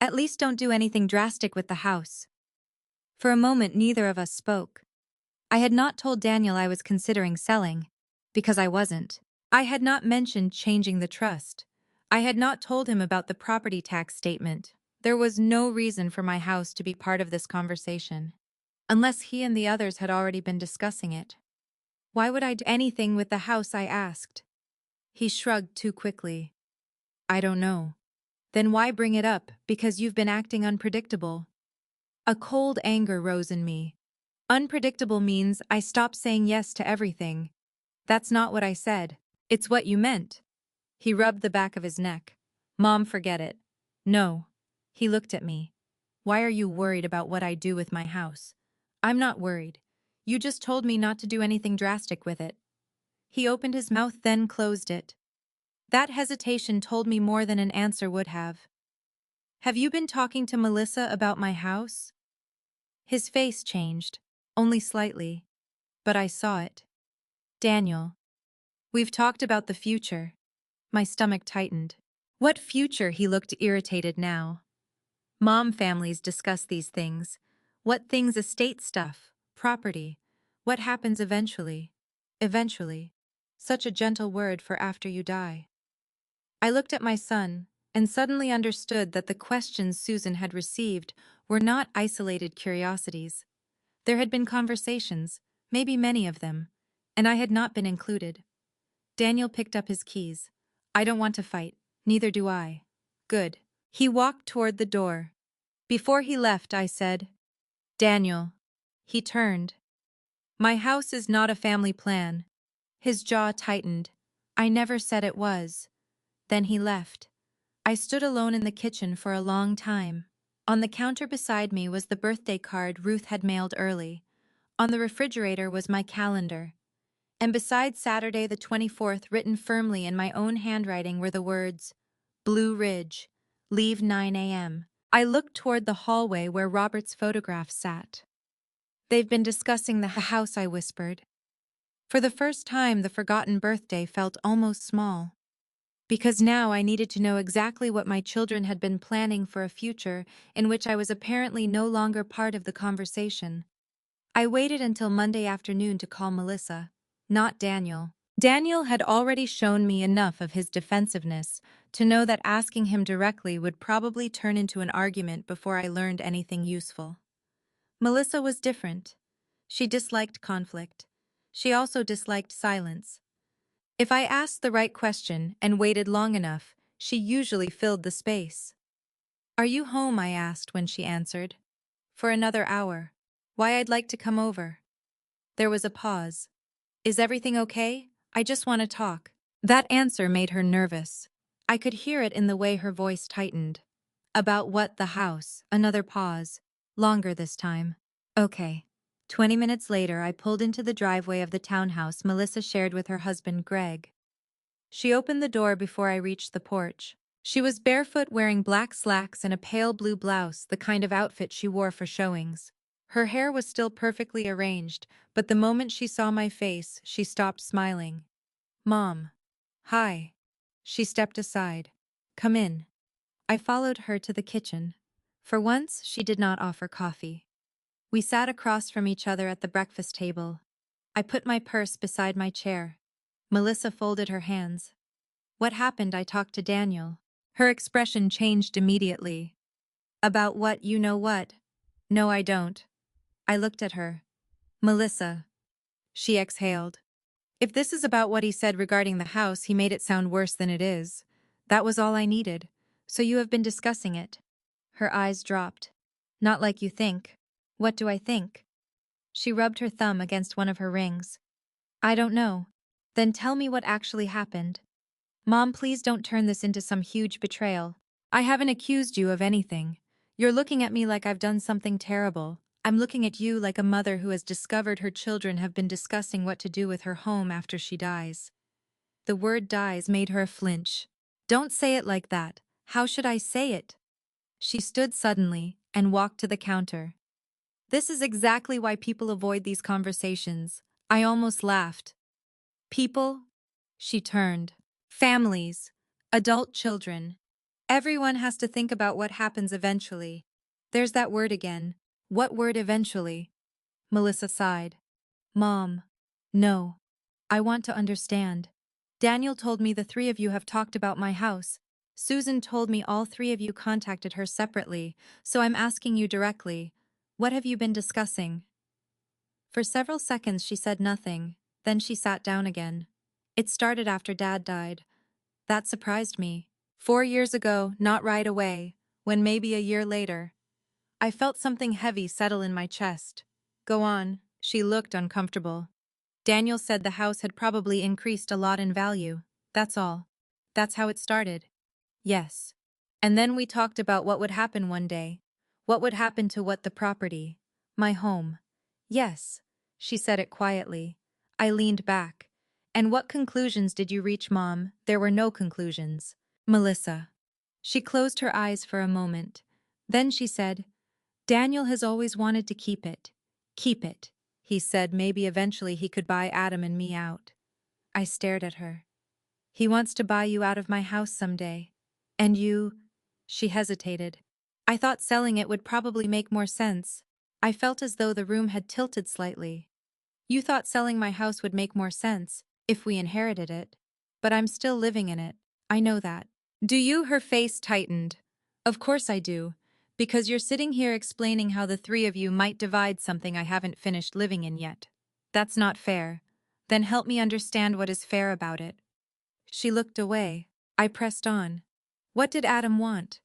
Speaker 3: At least don't do anything drastic with the house. For a moment neither of us spoke. I had not told Daniel I was considering selling, because I wasn't. I had not mentioned changing the trust. I had not told him about the property tax statement. There was no reason for my house to be part of this conversation. Unless he and the others had already been discussing it. Why would I do anything with the house, I asked. He shrugged too quickly. I don't know. Then why bring it up? Because you've been acting unpredictable. A cold anger rose in me. Unpredictable means I stopped saying yes to everything. That's not what I said. It's what you meant. He rubbed the back of his neck. Mom, forget it. No. He looked at me. Why are you worried about what I do with my house? I'm not worried. You just told me not to do anything drastic with it. He opened his mouth, then closed it. That hesitation told me more than an answer would have. Have you been talking to Melissa about my house? His face changed, only slightly, but I saw it. Daniel. We've talked about the future. My stomach tightened. What future? He looked irritated now. Mom families discuss these things. What things? Estate stuff, property. What happens eventually? Eventually. Such a gentle word for after you die. I looked at my son and suddenly understood that the questions Susan had received were not isolated curiosities. There had been conversations, maybe many of them, and I had not been included. Daniel picked up his keys. I don't want to fight, neither do I. Good. He walked toward the door. Before he left, I said, Daniel. He turned. My house is not a family plan. His jaw tightened. I never said it was. Then he left. I stood alone in the kitchen for a long time. On the counter beside me was the birthday card Ruth had mailed early. On the refrigerator was my calendar. And beside Saturday the 24th, written firmly in my own handwriting, were the words, Blue Ridge, leave 9 a.m. I looked toward the hallway where Robert's photograph sat. They've been discussing the house, I whispered. For the first time, the forgotten birthday felt almost small. Because now I needed to know exactly what my children had been planning for a future in which I was apparently no longer part of the conversation. I waited until Monday afternoon to call Melissa, not Daniel. Daniel had already shown me enough of his defensiveness to know that asking him directly would probably turn into an argument before I learned anything useful. Melissa was different. She disliked conflict. She also disliked silence. If I asked the right question and waited long enough, she usually filled the space. Are you home? I asked when she answered. For another hour. Why? I'd like to come over. There was a pause. Is everything okay? I just want to talk. That answer made her nervous. I could hear it in the way her voice tightened. About what? The house. Another pause. Longer this time. Okay. 20 minutes later, I pulled into the driveway of the townhouse Melissa shared with her husband, Greg. She opened the door before I reached the porch. She was barefoot, wearing black slacks and a pale blue blouse, the kind of outfit she wore for showings. Her hair was still perfectly arranged, but the moment she saw my face, she stopped smiling. Mom. Hi. She stepped aside. Come in. I followed her to the kitchen. For once, she did not offer coffee. We sat across from each other at the breakfast table. I put my purse beside my chair. Melissa folded her hands. What happened? I talked to Daniel. Her expression changed immediately. About what? You know what? No, I don't. I looked at her. Melissa. She exhaled. If this is about what he said regarding the house, he made it sound worse than it is. That was all I needed. So you have been discussing it. Her eyes dropped. Not like you think. What do I think? She rubbed her thumb against one of her rings. I don't know. Then tell me what actually happened. Mom, please don't turn this into some huge betrayal. I haven't accused you of anything. You're looking at me like I've done something terrible. I'm looking at you like a mother who has discovered her children have been discussing what to do with her home after she dies. The word dies made her flinch. Don't say it like that. How should I say it? She stood suddenly and walked to the counter. This is exactly why people avoid these conversations. I almost laughed. People? She turned. Families. Adult children. Everyone has to think about what happens eventually. There's that word again. What word eventually? Melissa sighed. Mom. No. I want to understand. Daniel told me the three of you have talked about my house. Susan told me all three of you contacted her separately, so I'm asking you directly. What have you been discussing? For several seconds she said nothing, then she sat down again. It started after Dad died. That surprised me. 4 years ago, not right away, when maybe a year later. I felt something heavy settle in my chest. Go on. She looked uncomfortable. Daniel said the house had probably increased a lot in value. That's all. That's how it started. Yes. And then we talked about what would happen one day. What would happen to what the property? My home. Yes. She said it quietly. I leaned back. And what conclusions did you reach, Mom? There were no conclusions. Melissa. She closed her eyes for a moment. Then she said, Daniel has always wanted to keep it. Keep it. He said maybe eventually he could buy Adam and me out. I stared at her. He wants to buy you out of my house someday. And you… She hesitated. I thought selling it would probably make more sense. I felt as though the room had tilted slightly. You thought selling my house would make more sense, if we inherited it. But I'm still living in it. I know that. Do you? Her face tightened. Of course I do. Because you're sitting here explaining how the three of you might divide something I haven't finished living in yet. That's not fair. Then help me understand what is fair about it. She looked away. I pressed on. What did Adam want?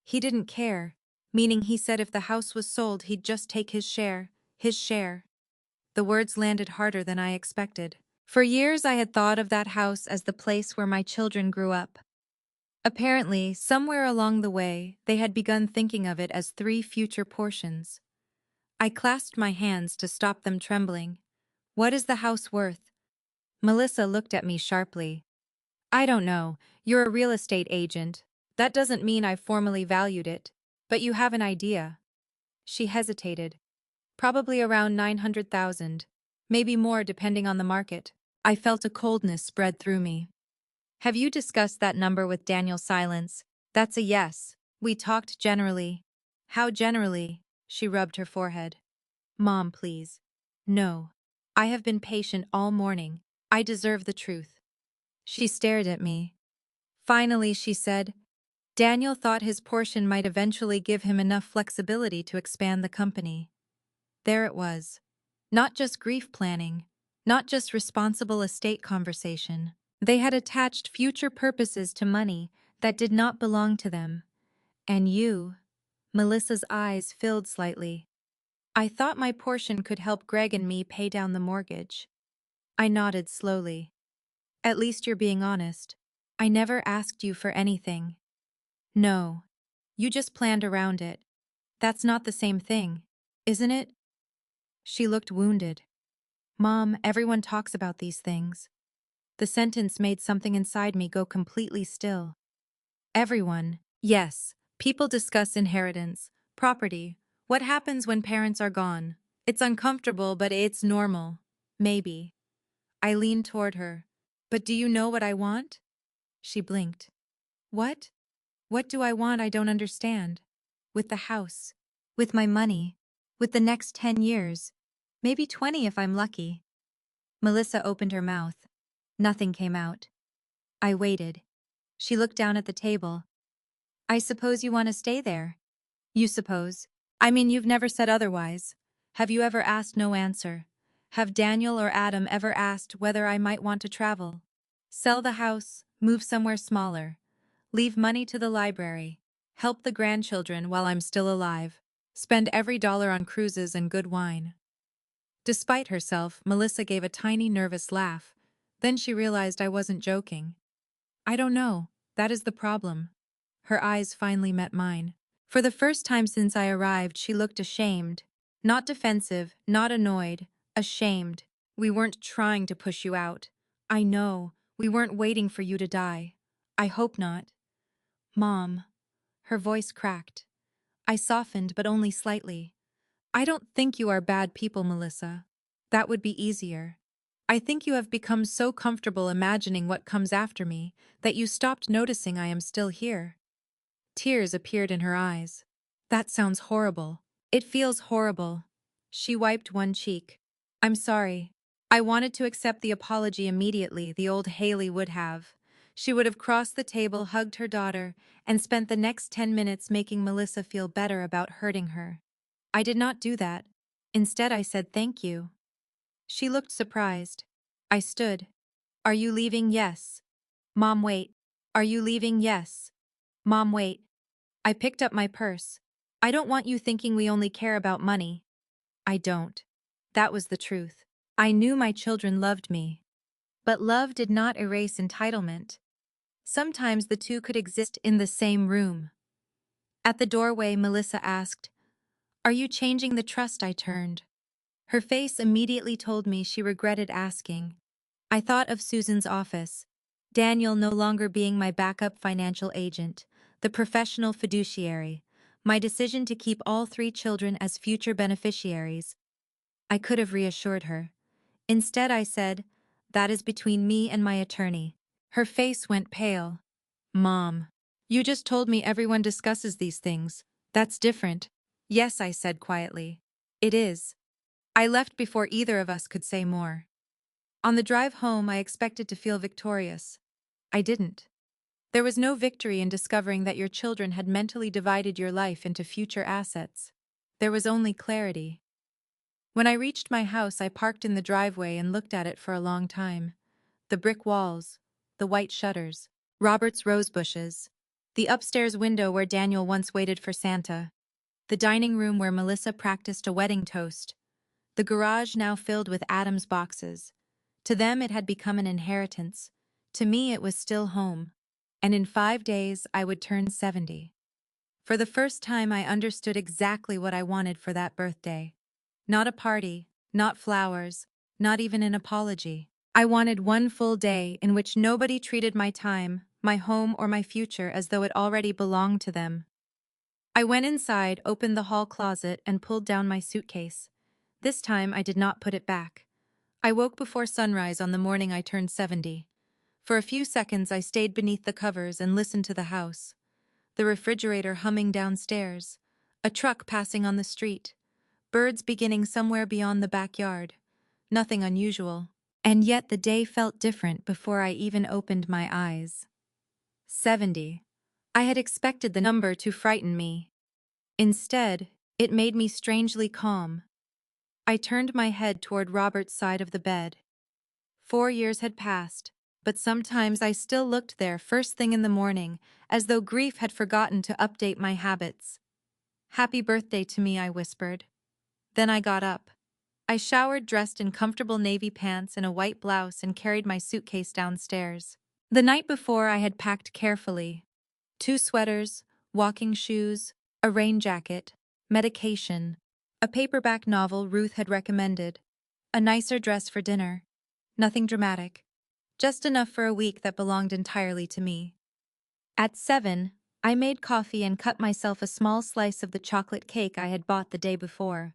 Speaker 3: He didn't care, meaning he said if the house was sold he'd just take his share. His share. The words landed harder than I expected. For years I had thought of that house as the place where my children grew up. Apparently, somewhere along the way, they had begun thinking of it as 3 future portions. I clasped my hands to stop them trembling. What is the house worth? Melissa looked at me sharply. I don't know. You're a real estate agent. That doesn't mean I've formally valued it. But you have an idea. She hesitated. Probably around 900,000. Maybe more depending on the market. I felt a coldness spread through me. Have you discussed that number with Daniel? Silence. That's a yes. We talked generally. How generally? She rubbed her forehead. Mom, please. No. I have been patient all morning. I deserve the truth. She stared at me. Finally, she said, Daniel thought his portion might eventually give him enough flexibility to expand the company. There it was. Not just grief planning, not just responsible estate conversation. They had attached future purposes to money that did not belong to them. And you… Melissa's eyes filled slightly. I thought my portion could help Greg and me pay down the mortgage. I nodded slowly. At least you're being honest. I never asked you for anything. No. You just planned around it. That's not the same thing, isn't it? She looked wounded. Mom, everyone talks about these things. The sentence made something inside me go completely still. Everyone. Yes. People discuss inheritance, property, what happens when parents are gone. It's uncomfortable, but it's normal. Maybe. I leaned toward her. But do you know what I want? She blinked. What? What do I want? I don't understand. With the house. With my money. With the next 10 years. Maybe 20 if I'm lucky. Melissa opened her mouth. Nothing came out. I waited. She looked down at the table. I suppose you want to stay there. You suppose. I mean, you've never said otherwise. Have you ever asked? No answer. Have Daniel or Adam ever asked whether I might want to travel? Sell the house, move somewhere smaller. Leave money to the library. Help the grandchildren while I'm still alive. Spend every dollar on cruises and good wine. Despite herself, Melissa gave a tiny nervous laugh. Then she realized I wasn't joking. I don't know. That is the problem. Her eyes finally met mine. For the first time since I arrived, she looked ashamed. Not defensive, not annoyed. Ashamed. We weren't trying to push you out. I know. We weren't waiting for you to die. I hope not. Mom. Her voice cracked. I softened, but only slightly. I don't think you are bad people, Melissa. That would be easier. I think you have become so comfortable imagining what comes after me that you stopped noticing I am still here. Tears appeared in her eyes. That sounds horrible. It feels horrible. She wiped one cheek. I'm sorry. I wanted to accept the apology immediately, the old Hailey would have. She would have crossed the table, hugged her daughter, and spent the next 10 minutes making Melissa feel better about hurting her. I did not do that. Instead, I said thank you. She looked surprised. I stood. Are you leaving? Yes. Mom, wait. Are you leaving? Yes. Mom, wait. I picked up my purse. I don't want you thinking we only care about money. I don't. That was the truth. I knew my children loved me. But love did not erase entitlement. Sometimes the two could exist in the same room. At the doorway, Melissa asked, "Are you changing the trust?" I turned. Her face immediately told me she regretted asking. I thought of Susan's office. Daniel no longer being my backup financial agent, the professional fiduciary, my decision to keep all 3 children as future beneficiaries. I could have reassured her. Instead, I said, "That is between me and my attorney." Her face went pale. Mom, you just told me everyone discusses these things. That's different. Yes, I said quietly. It is. I left before either of us could say more. On the drive home, I expected to feel victorious. I didn't. There was no victory in discovering that your children had mentally divided your life into future assets. There was only clarity. When I reached my house, I parked in the driveway and looked at it for a long time. The brick walls, the white shutters, Robert's rose bushes, the upstairs window where Daniel once waited for Santa, the dining room where Melissa practiced a wedding toast, the garage now filled with Adam's boxes. To them it had become an inheritance. To me it was still home. And in 5 days I would turn 70. For the first time I understood exactly what I wanted for that birthday. Not a party, not flowers, not even an apology. I wanted one full day in which nobody treated my time, my home, or my future as though it already belonged to them. I went inside, opened the hall closet, and pulled down my suitcase. This time I did not put it back. I woke before sunrise on the morning I turned 70. For a few seconds I stayed beneath the covers and listened to the house. The refrigerator humming downstairs, a truck passing on the street, birds beginning somewhere beyond the backyard. Nothing unusual. And yet the day felt different before I even opened my eyes. 70. I had expected the number to frighten me. Instead, it made me strangely calm. I turned my head toward Robert's side of the bed. 4 years had passed, but sometimes I still looked there first thing in the morning, as though grief had forgotten to update my habits. "Happy birthday to me," I whispered. Then I got up. I showered, dressed in comfortable navy pants and a white blouse, and carried my suitcase downstairs. The night before I had packed carefully. 2 sweaters, walking shoes, a rain jacket, medication, a paperback novel Ruth had recommended, a nicer dress for dinner. Nothing dramatic. Just enough for a week that belonged entirely to me. At 7, I made coffee and cut myself a small slice of the chocolate cake I had bought the day before.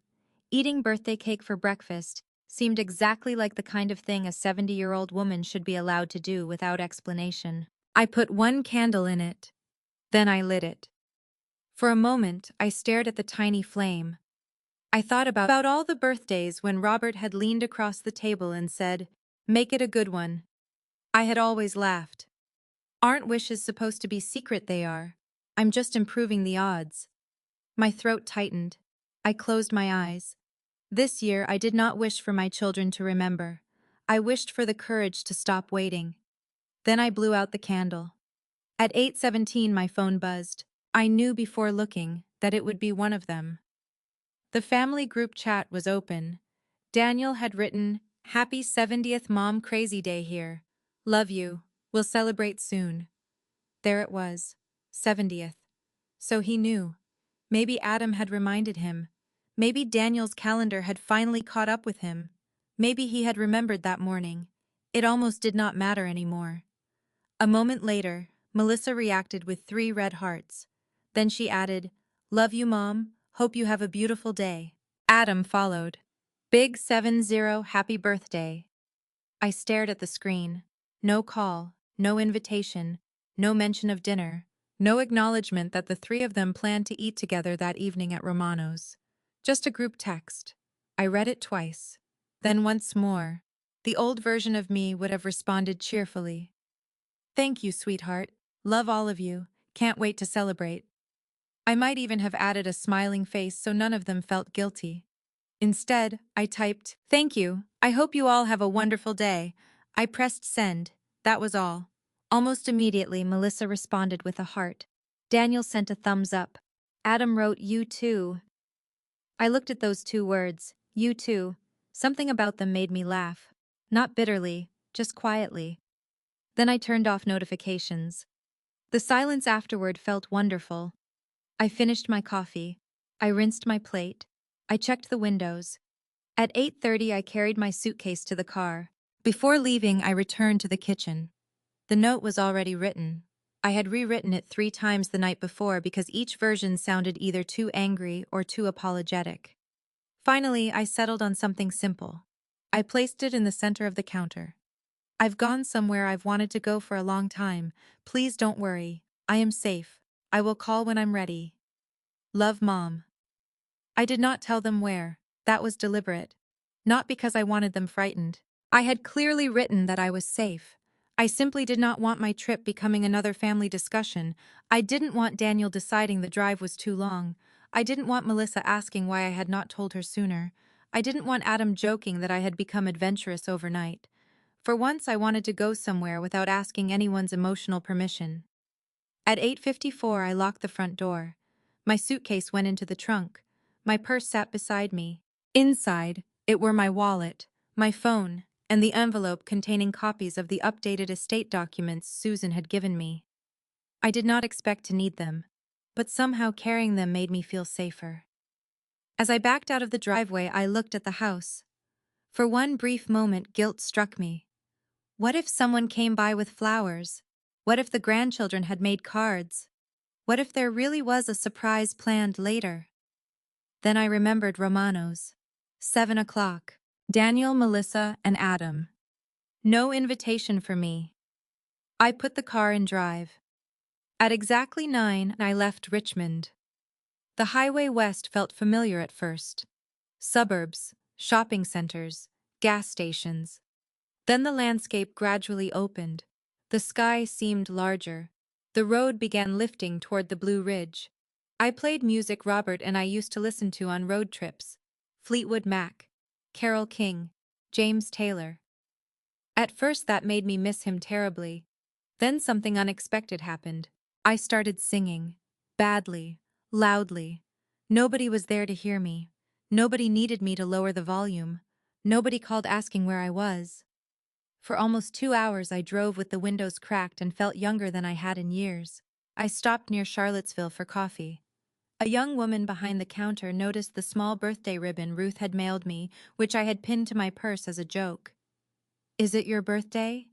Speaker 3: Eating birthday cake for breakfast seemed exactly like the kind of thing a 70-year-old woman should be allowed to do without explanation. I put 1 candle in it. Then I lit it. For a moment, I stared at the tiny flame. I thought about all the birthdays when Robert had leaned across the table and said, "Make it a good one." I had always laughed. Aren't wishes supposed to be secret? They are. I'm just improving the odds. My throat tightened. I closed my eyes. This year, I did not wish for my children to remember. I wished for the courage to stop waiting. Then I blew out the candle. At 8:17, my phone buzzed. I knew before looking that it would be one of them. The family group chat was open. Daniel had written, "Happy 70th Mom, crazy day here. Love you. We'll celebrate soon." There it was. 70th. So he knew. Maybe Adam had reminded him. Maybe Daniel's calendar had finally caught up with him. Maybe he had remembered that morning. It almost did not matter anymore. A moment later, Melissa reacted with 3 red hearts. Then she added, "Love you, Mom. Hope you have a beautiful day." Adam followed. Big 70 happy birthday. I stared at the screen. No call, no invitation, no mention of dinner, no acknowledgement that the 3 of them planned to eat together that evening at Romano's. Just a group text. I read it twice. Then once more. The old version of me would have responded cheerfully. "Thank you, sweetheart. Love all of you. Can't wait to celebrate." I might even have added a smiling face so none of them felt guilty. Instead, I typed, "Thank you. I hope you all have a wonderful day." I pressed send. That was all. Almost immediately, Melissa responded with a heart. Daniel sent a thumbs up. Adam wrote, "You too." I looked at those 2 words, "you too." Something about them made me laugh. Not bitterly, just quietly. Then I turned off notifications. The silence afterward felt wonderful. I finished my coffee. I rinsed my plate. I checked the windows. At 8:30 I carried my suitcase to the car. Before leaving, I returned to the kitchen. The note was already written. I had rewritten it 3 times the night before because each version sounded either too angry or too apologetic. Finally, I settled on something simple. I placed it in the center of the counter. "I've gone somewhere I've wanted to go for a long time. Please don't worry. I am safe. I will call when I'm ready. Love, Mom." I did not tell them where. That was deliberate. Not because I wanted them frightened. I had clearly written that I was safe. I simply did not want my trip becoming another family discussion. I didn't want Daniel deciding the drive was too long. I didn't want Melissa asking why I had not told her sooner. I didn't want Adam joking that I had become adventurous overnight. For once, I wanted to go somewhere without asking anyone's emotional permission. At 8:54, I locked the front door. My suitcase went into the trunk. My purse sat beside me. Inside, it were my wallet, my phone, and the envelope containing copies of the updated estate documents Susan had given me. I did not expect to need them, but somehow carrying them made me feel safer. As I backed out of the driveway, I looked at the house. For one brief moment, guilt struck me. What if someone came by with flowers? What if the grandchildren had made cards? What if there really was a surprise planned later? Then I remembered Romano's. 7 o'clock. Daniel, Melissa, and Adam. No invitation for me. I put the car in drive. At exactly 9, I left Richmond. The highway west felt familiar at first. Suburbs, shopping centers, gas stations. Then the landscape gradually opened. The sky seemed larger. The road began lifting toward the Blue Ridge. I played music Robert and I used to listen to on road trips. Fleetwood Mac, Carole King, James Taylor. At first that made me miss him terribly. Then something unexpected happened. I started singing. Badly. Loudly. Nobody was there to hear me. Nobody needed me to lower the volume. Nobody called asking where I was. For almost 2 hours I drove with the windows cracked and felt younger than I had in years. I stopped near Charlottesville for coffee. A young woman behind the counter noticed the small birthday ribbon Ruth had mailed me, which I had pinned to my purse as a joke. "Is it your birthday?"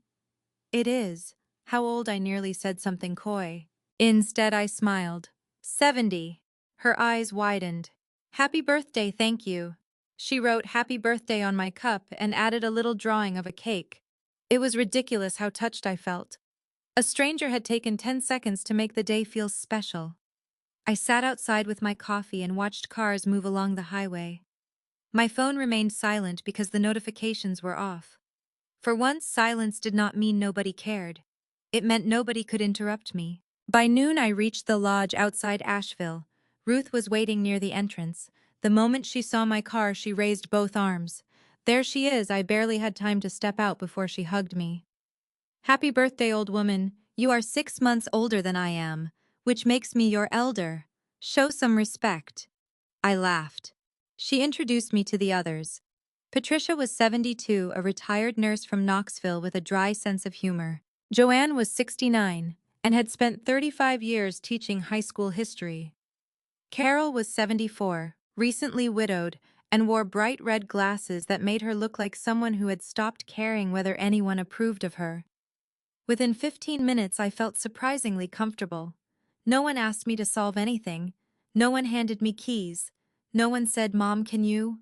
Speaker 3: "It is." How old? I nearly said something coy. Instead I smiled. 70. Her eyes widened. "Happy birthday, thank you." She wrote "Happy birthday" on my cup and added a little drawing of a cake. It was ridiculous how touched I felt. A stranger had taken 10 seconds to make the day feel special. I sat outside with my coffee and watched cars move along the highway. My phone remained silent because the notifications were off. For once, silence did not mean nobody cared. It meant nobody could interrupt me. By noon, I reached the lodge outside Asheville. Ruth was waiting near the entrance. The moment she saw my car, she raised both arms. "There she is." I barely had time to step out before she hugged me. "Happy birthday, old woman. You are 6 months older than I am, which makes me your elder. Show some respect." I laughed. She introduced me to the others. Patricia was 72, a retired nurse from Knoxville with a dry sense of humor. Joanne was 69 and had spent 35 years teaching high school history. Carol was 74, recently widowed, and wore bright red glasses that made her look like someone who had stopped caring whether anyone approved of her. Within 15 minutes, I felt surprisingly comfortable. No one asked me to solve anything. No one handed me keys. No one said, "Mom, can you?"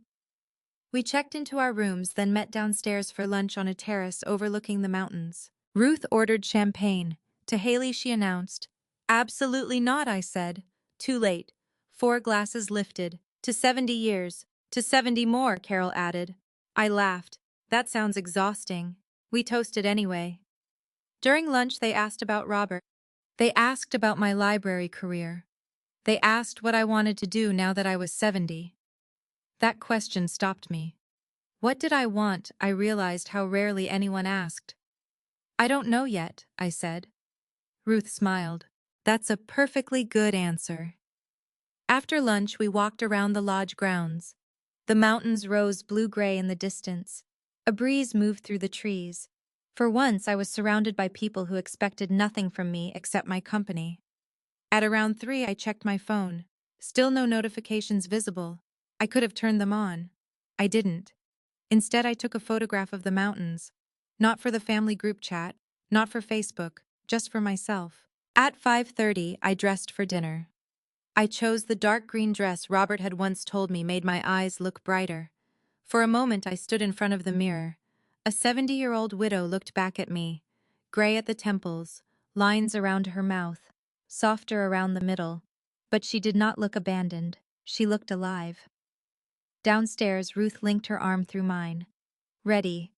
Speaker 3: We checked into our rooms, then met downstairs for lunch on a terrace overlooking the mountains. Ruth ordered champagne. To Hailey, she announced. "Absolutely not," I said. Too late. 4 glasses lifted. "To 70 years. To 70 more," Carol added. I laughed. "That sounds exhausting." We toasted anyway. During lunch, they asked about Robert. They asked about my library career. They asked what I wanted to do now that I was 70. That question stopped me. What did I want? I realized how rarely anyone asked. "I don't know yet," I said. Ruth smiled. "That's a perfectly good answer." After lunch, we walked around the lodge grounds. The mountains rose blue-gray in the distance. A breeze moved through the trees. For once, I was surrounded by people who expected nothing from me except my company. At around 3, I checked my phone. Still no notifications visible. I could have turned them on. I didn't. Instead, I took a photograph of the mountains. Not for the family group chat, not for Facebook, just for myself. At 5:30, I dressed for dinner. I chose the dark green dress Robert had once told me made my eyes look brighter. For a moment, I stood in front of the mirror. A 70-year-old widow looked back at me. Gray at the temples, lines around her mouth, softer around the middle. But she did not look abandoned. She looked alive. Downstairs, Ruth linked her arm through mine. "Ready?"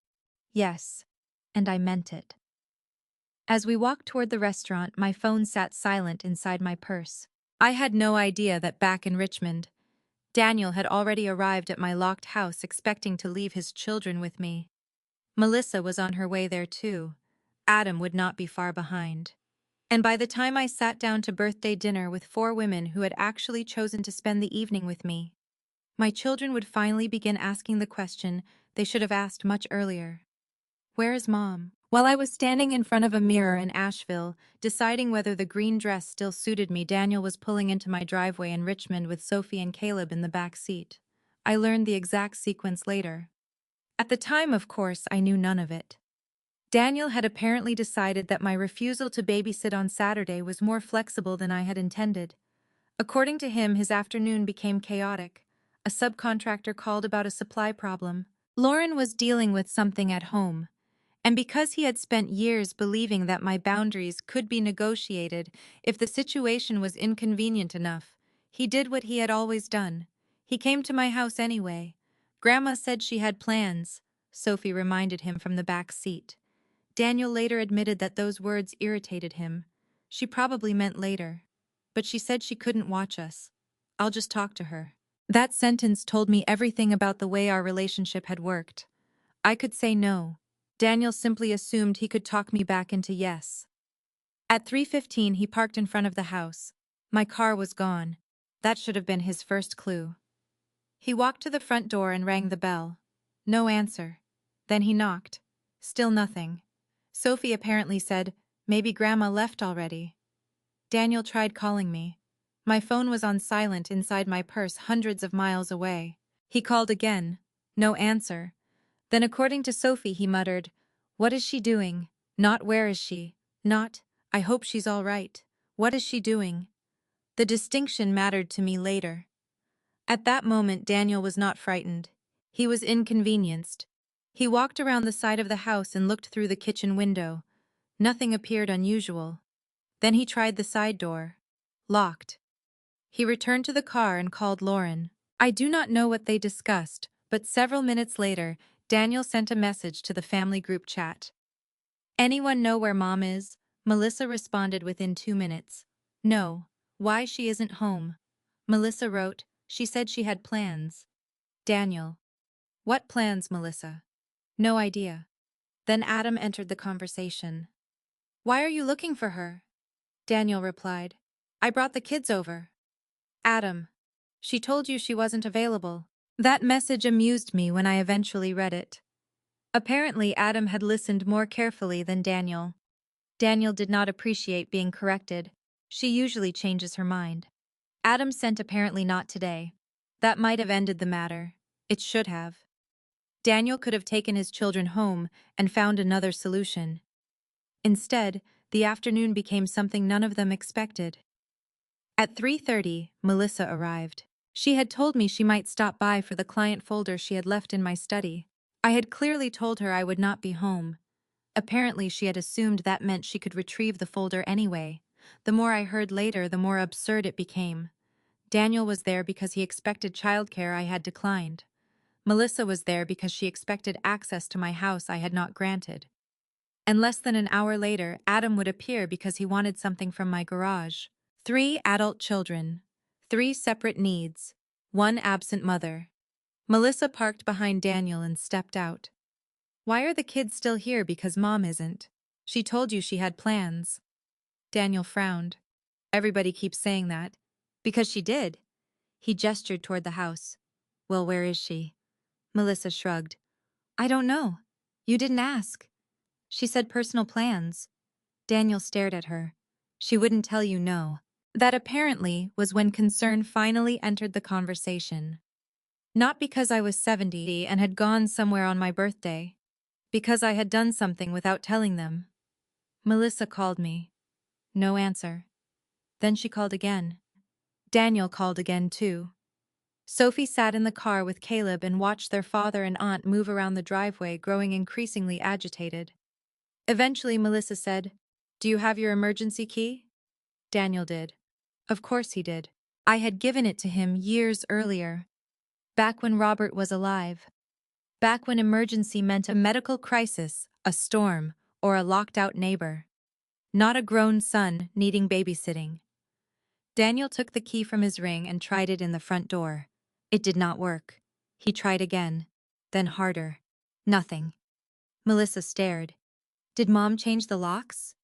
Speaker 3: "Yes." And I meant it. As we walked toward the restaurant, my phone sat silent inside my purse. I had no idea that back in Richmond, Daniel had already arrived at my locked house expecting to leave his children with me. Melissa was on her way there too. Adam would not be far behind. And by the time I sat down to birthday dinner with 4 women who had actually chosen to spend the evening with me, my children would finally begin asking the question they should have asked much earlier. "Where is Mom?" While I was standing in front of a mirror in Asheville, deciding whether the green dress still suited me, Daniel was pulling into my driveway in Richmond with Sophie and Caleb in the back seat. I learned the exact sequence later. At the time, of course, I knew none of it. Daniel had apparently decided that my refusal to babysit on Saturday was more flexible than I had intended. According to him, his afternoon became chaotic. A subcontractor called about a supply problem. Lauren was dealing with something at home. And because he had spent years believing that my boundaries could be negotiated if the situation was inconvenient enough, he did what he had always done. He came to my house anyway. "Grandma said she had plans," Sophie reminded him from the back seat. Daniel later admitted that those words irritated him. She probably meant later. But she said she couldn't watch us. "I'll just talk to her." That sentence told me everything about the way our relationship had worked. I could say no. Daniel simply assumed he could talk me back into yes. At 3:15, he parked in front of the house. My car was gone. That should have been his first clue. He walked to the front door and rang the bell. No answer. Then he knocked. Still nothing. Sophie apparently said, "Maybe Grandma left already." Daniel tried calling me. My phone was on silent inside my purse hundreds of miles away. He called again. No answer. Then, according to Sophie, he muttered, "What is she doing?" Not "where is she?" Not "I hope she's all right." What is she doing? The distinction mattered to me later. At that moment, Daniel was not frightened. He was inconvenienced. He walked around the side of the house and looked through the kitchen window. Nothing appeared unusual. Then he tried the side door. Locked. He returned to the car and called Lauren. I do not know what they discussed, but several minutes later, Daniel sent a message to the family group chat. "Anyone know where Mom is?" Melissa responded within 2 minutes. "No. Why, she isn't home." Melissa wrote, "She said she had plans." Daniel. "What plans, Melissa?" "No idea." Then Adam entered the conversation. "Why are you looking for her?" Daniel replied, "I brought the kids over." Adam. "She told you she wasn't available." That message amused me when I eventually read it. Apparently, Adam had listened more carefully than Daniel. Daniel did not appreciate being corrected. She usually changes her mind. Adam sent apparently not today. That might have ended the matter. It should have. Daniel could have taken his children home and found another solution. Instead, the afternoon became something none of them expected. At 3:30, Melissa arrived. She had told me she might stop by for the client folder she had left in my study. I had clearly told her I would not be home. Apparently, she had assumed that meant she could retrieve the folder anyway. The more I heard later, the more absurd it became. Daniel was there because he expected childcare I had declined. Melissa was there because she expected access to my house I had not granted. And less than an hour later, Adam would appear because he wanted something from my garage. 3 adult children. 3 separate needs. 1 absent mother. Melissa parked behind Daniel and stepped out. Why are the kids still here because Mom isn't? She told you she had plans. Daniel frowned. Everybody keeps saying that. Because she did. He gestured toward the house. Well, where is she? Melissa shrugged. I don't know. You didn't ask. She said personal plans. Daniel stared at her. She wouldn't tell you no. That apparently was when concern finally entered the conversation. Not because I was 70 and had gone somewhere on my birthday. Because I had done something without telling them. Melissa called me. No answer. Then she called again. Daniel called again too. Sophie sat in the car with Caleb and watched their father and aunt move around the driveway, growing increasingly agitated. Eventually, Melissa said, Do you have your emergency key? Daniel did. Of course he did. I had given it to him years earlier. Back when Robert was alive. Back when emergency meant a medical crisis, a storm, or a locked-out neighbor. Not a grown son needing babysitting. Daniel took the key from his ring and tried it in the front door. It did not work. He tried again. Then harder. Nothing. Melissa stared. Did Mom change the locks?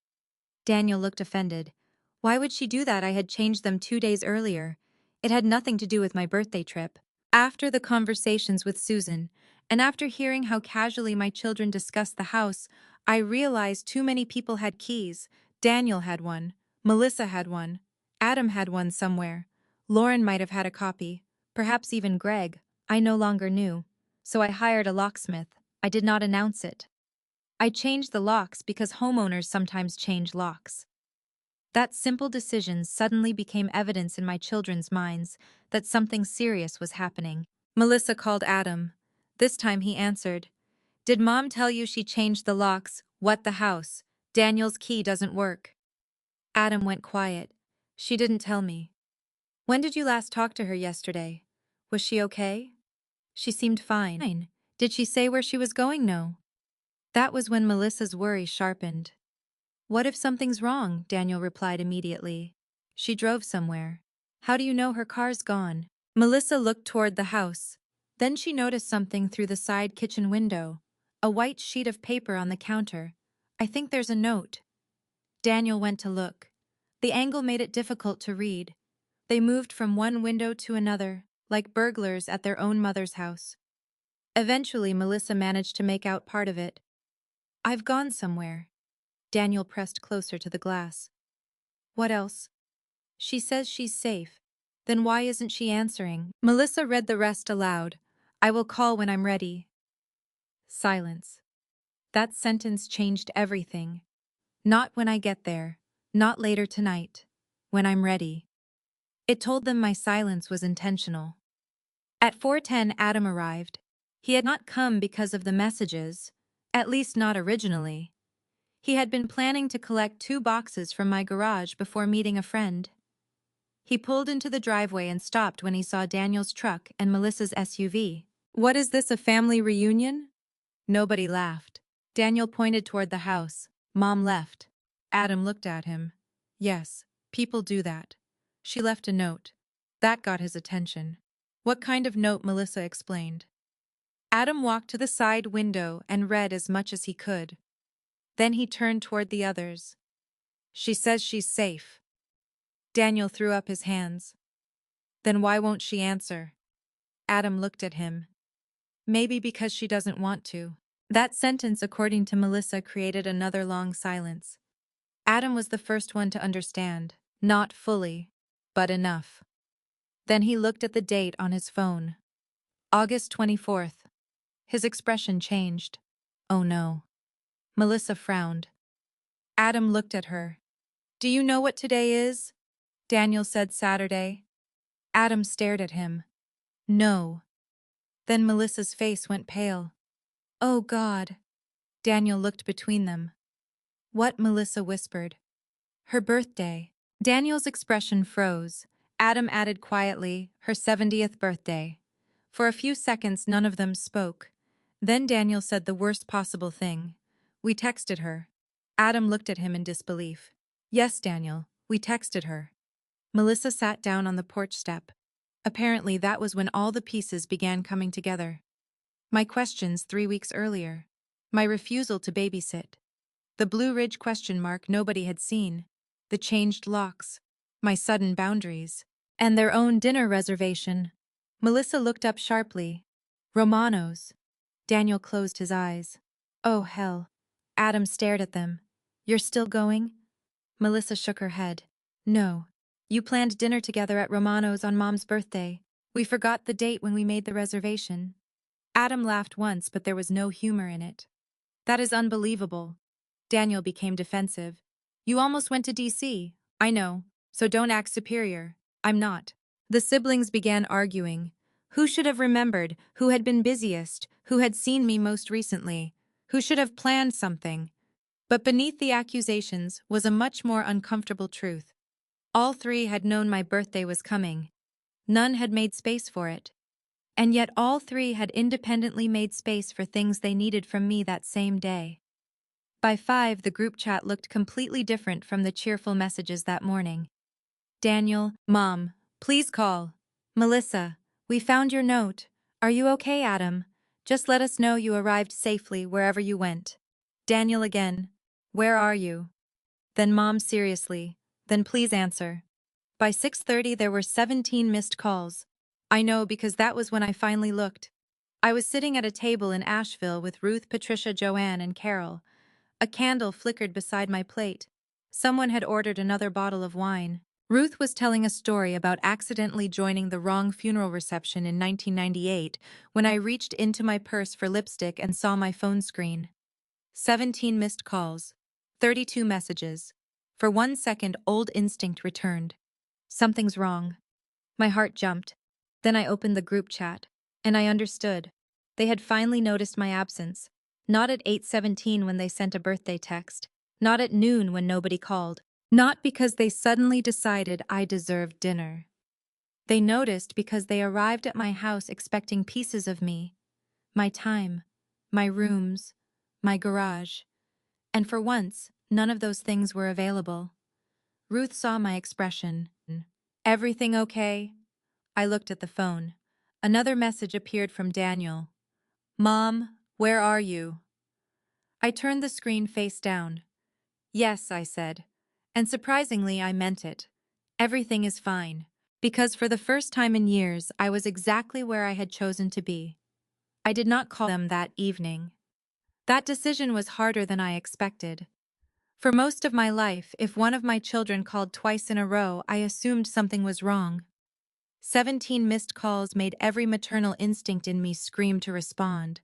Speaker 3: Daniel looked offended. Why would she do that? I had changed them 2 days earlier. It had nothing to do with my birthday trip. After the conversations with Susan, and after hearing how casually my children discussed the house, I realized too many people had keys. Daniel had one. Melissa had one. Adam had one somewhere. Lauren might have had a copy. Perhaps even Greg. I no longer knew. So I hired a locksmith. I did not announce it. I changed the locks because homeowners sometimes change locks. That simple decision suddenly became evidence in my children's minds that something serious was happening. Melissa called Adam. This time he answered. Did Mom tell you she changed the locks? What the house? Daniel's key doesn't work. Adam went quiet. She didn't tell me. When did you last talk to her yesterday? Was she okay? She seemed fine. Did she say where she was going? No. That was when Melissa's worry sharpened. What if something's wrong? Daniel replied immediately. She drove somewhere. How do you know her car's gone? Melissa looked toward the house. Then she noticed something through the side kitchen window. A white sheet of paper on the counter. I think there's a note. Daniel went to look. The angle made it difficult to read. They moved from one window to another, like burglars at their own mother's house. Eventually, Melissa managed to make out part of it. I've gone somewhere. Daniel pressed closer to the glass. What else? She says she's safe. Then why isn't she answering? Melissa read the rest aloud. I will call when I'm ready. Silence. That sentence changed everything. Not when I get there. Not later tonight. When I'm ready. It told them my silence was intentional. At 4:10, Adam arrived. He had not come because of the messages, at least not originally. He had been planning to collect 2 boxes from my garage before meeting a friend. He pulled into the driveway and stopped when he saw Daniel's truck and Melissa's SUV. What is this, a family reunion? Nobody laughed. Daniel pointed toward the house. Mom left. Adam looked at him. Yes, people do that. She left a note. That got his attention. What kind of note? Melissa explained. Adam walked to the side window and read as much as he could. Then he turned toward the others. She says she's safe. Daniel threw up his hands. Then why won't she answer? Adam looked at him. Maybe because she doesn't want to. That sentence, according to Melissa, created another long silence. Adam was the first one to understand. Not fully, but enough. Then he looked at the date on his phone. August 24th. His expression changed. Oh no. Melissa frowned. Adam looked at her. Do you know what today is? Daniel said Saturday. Adam stared at him. No. Then Melissa's face went pale. Oh God. Daniel looked between them. What? Melissa whispered. Her birthday. Daniel's expression froze. Adam added quietly, her 70th birthday. For a few seconds none of them spoke. Then Daniel said the worst possible thing. We texted her. Adam looked at him in disbelief. Yes, Daniel, we texted her. Melissa sat down on the porch step. Apparently that was when all the pieces began coming together. My questions 3 weeks earlier. My refusal to babysit. The Blue Ridge question mark nobody had seen. The changed locks. My sudden boundaries. And their own dinner reservation. Melissa looked up sharply. Romano's. Daniel closed his eyes. Oh, hell. Adam stared at them. You're still going? Melissa shook her head. No. You planned dinner together at Romano's on Mom's birthday. We forgot the date when we made the reservation. Adam laughed once, but there was no humor in it. That is unbelievable. Daniel became defensive. You almost went to DC. I know. So don't act superior. I'm not. The siblings began arguing. Who should have remembered? Who had been busiest? Who had seen me most recently? Who should have planned something? But beneath the accusations was a much more uncomfortable truth. All three had known my birthday was coming. None had made space for it. And yet all three had independently made space for things they needed from me that same day. By 5, the group chat looked completely different from the cheerful messages that morning. Daniel, Mom, please call. Melissa, we found your note. Are you okay, Adam? Just let us know you arrived safely wherever you went. Daniel again. Where are you? Then Mom seriously. Then please answer. By 6:30 there were 17 missed calls. I know because that was when I finally looked. I was sitting at a table in Asheville with Ruth, Patricia, Joanne, and Carol. A candle flickered beside my plate. Someone had ordered another bottle of wine. Ruth was telling a story about accidentally joining the wrong funeral reception in 1998 when I reached into my purse for lipstick and saw my phone screen. 17 missed calls. 32 messages. For 1 second, old instinct returned. Something's wrong. My heart jumped. Then I opened the group chat. And I understood. They had finally noticed my absence. Not at 8:17 when they sent a birthday text. Not at noon when nobody called. Not because they suddenly decided I deserved dinner. They noticed because they arrived at my house expecting pieces of me. My time. My rooms. My garage. And for once, none of those things were available. Ruth saw my expression. Everything okay? I looked at the phone. Another message appeared from Daniel. Mom, where are you? I turned the screen face down. Yes, I said. And surprisingly, I meant it. Everything is fine. Because for the first time in years, I was exactly where I had chosen to be. I did not call them that evening. That decision was harder than I expected. For most of my life, if one of my children called twice in a row, I assumed something was wrong. 17 missed calls made every maternal instinct in me scream to respond.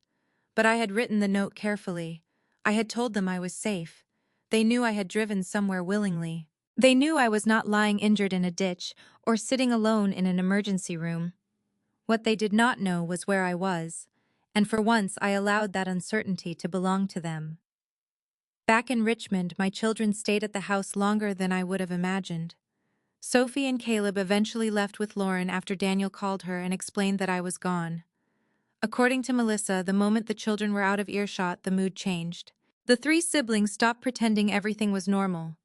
Speaker 3: But I had written the note carefully. I had told them I was safe. They knew I had driven somewhere willingly. They knew I was not lying injured in a ditch or sitting alone in an emergency room. What they did not know was where I was, and for once I allowed that uncertainty to belong to them. Back in Richmond, my children stayed at the house longer than I would have imagined. Sophie and Caleb eventually left with Lauren after Daniel called her and explained that I was gone. According to Melissa, the moment the children were out of earshot, the mood changed. The three siblings stopped pretending everything was normal.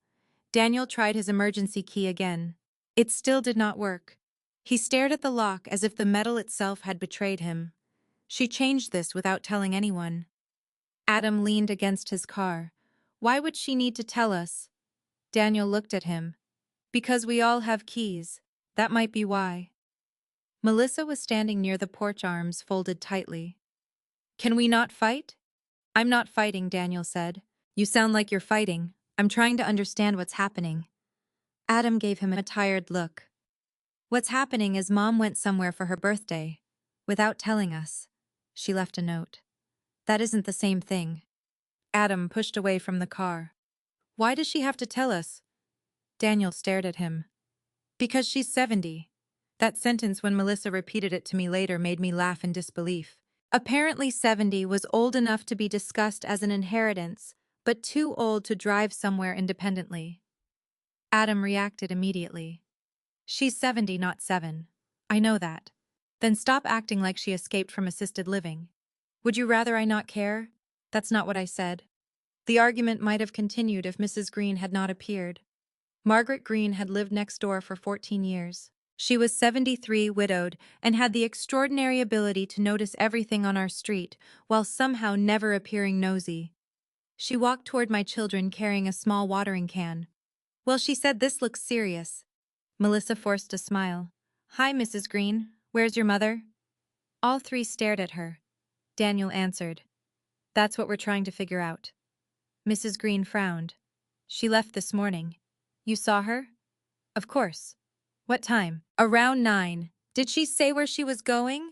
Speaker 3: Daniel tried his emergency key again. It still did not work. He stared at the lock as if the metal itself had betrayed him. She changed this without telling anyone. Adam leaned against his car. Why would she need to tell us? Daniel looked at him. Because we all have keys. That might be why. Melissa was standing near the porch, arms folded tightly. Can we not fight? I'm not fighting, Daniel said. You sound like you're fighting. I'm trying to understand what's happening. Adam gave him a tired look. What's happening is Mom went somewhere for her birthday. Without telling us. She left a note. That isn't the same thing. Adam pushed away from the car. Why does she have to tell us? Daniel stared at him. Because she's 70. That sentence, when Melissa repeated it to me later, made me laugh in disbelief. Apparently 70 was old enough to be discussed as an inheritance, but too old to drive somewhere independently. Adam reacted immediately. She's 70, not 7. I know that. Then stop acting like she escaped from assisted living. Would you rather I not care? That's not what I said. The argument might have continued if Mrs. Green had not appeared. Margaret Green had lived next door for 14 years. She was 73, widowed, and had the extraordinary ability to notice everything on our street, while somehow never appearing nosy. She walked toward my children carrying a small watering can. Well, she said, this looks serious. Melissa forced a smile. Hi, Mrs. Green. Where's your mother? All three stared at her. Daniel answered. That's what we're trying to figure out. Mrs. Green frowned. She left this morning. You saw her? Of course. What time? Around 9. Did she say where she was going?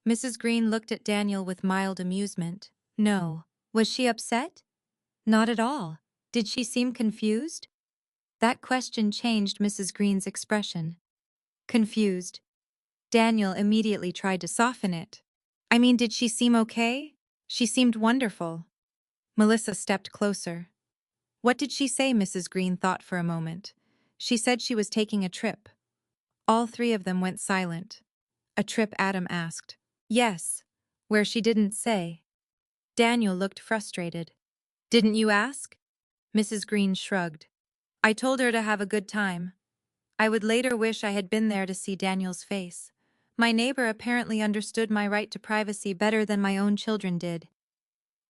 Speaker 3: Mrs. Green looked at Daniel with mild amusement. No. Was she upset? Not at all. Did she seem confused? That question changed Mrs. Green's expression. Confused. Daniel immediately tried to soften it. I mean, did she seem okay? She seemed wonderful. Melissa stepped closer. What did she say? Mrs. Green thought for a moment. She said she was taking a trip. All three of them went silent. A trip, Adam asked. Yes. Where she didn't say. Daniel looked frustrated. Didn't you ask? Mrs. Green shrugged. I told her to have a good time. I would later wish I had been there to see Daniel's face. My neighbor apparently understood my right to privacy better than my own children did.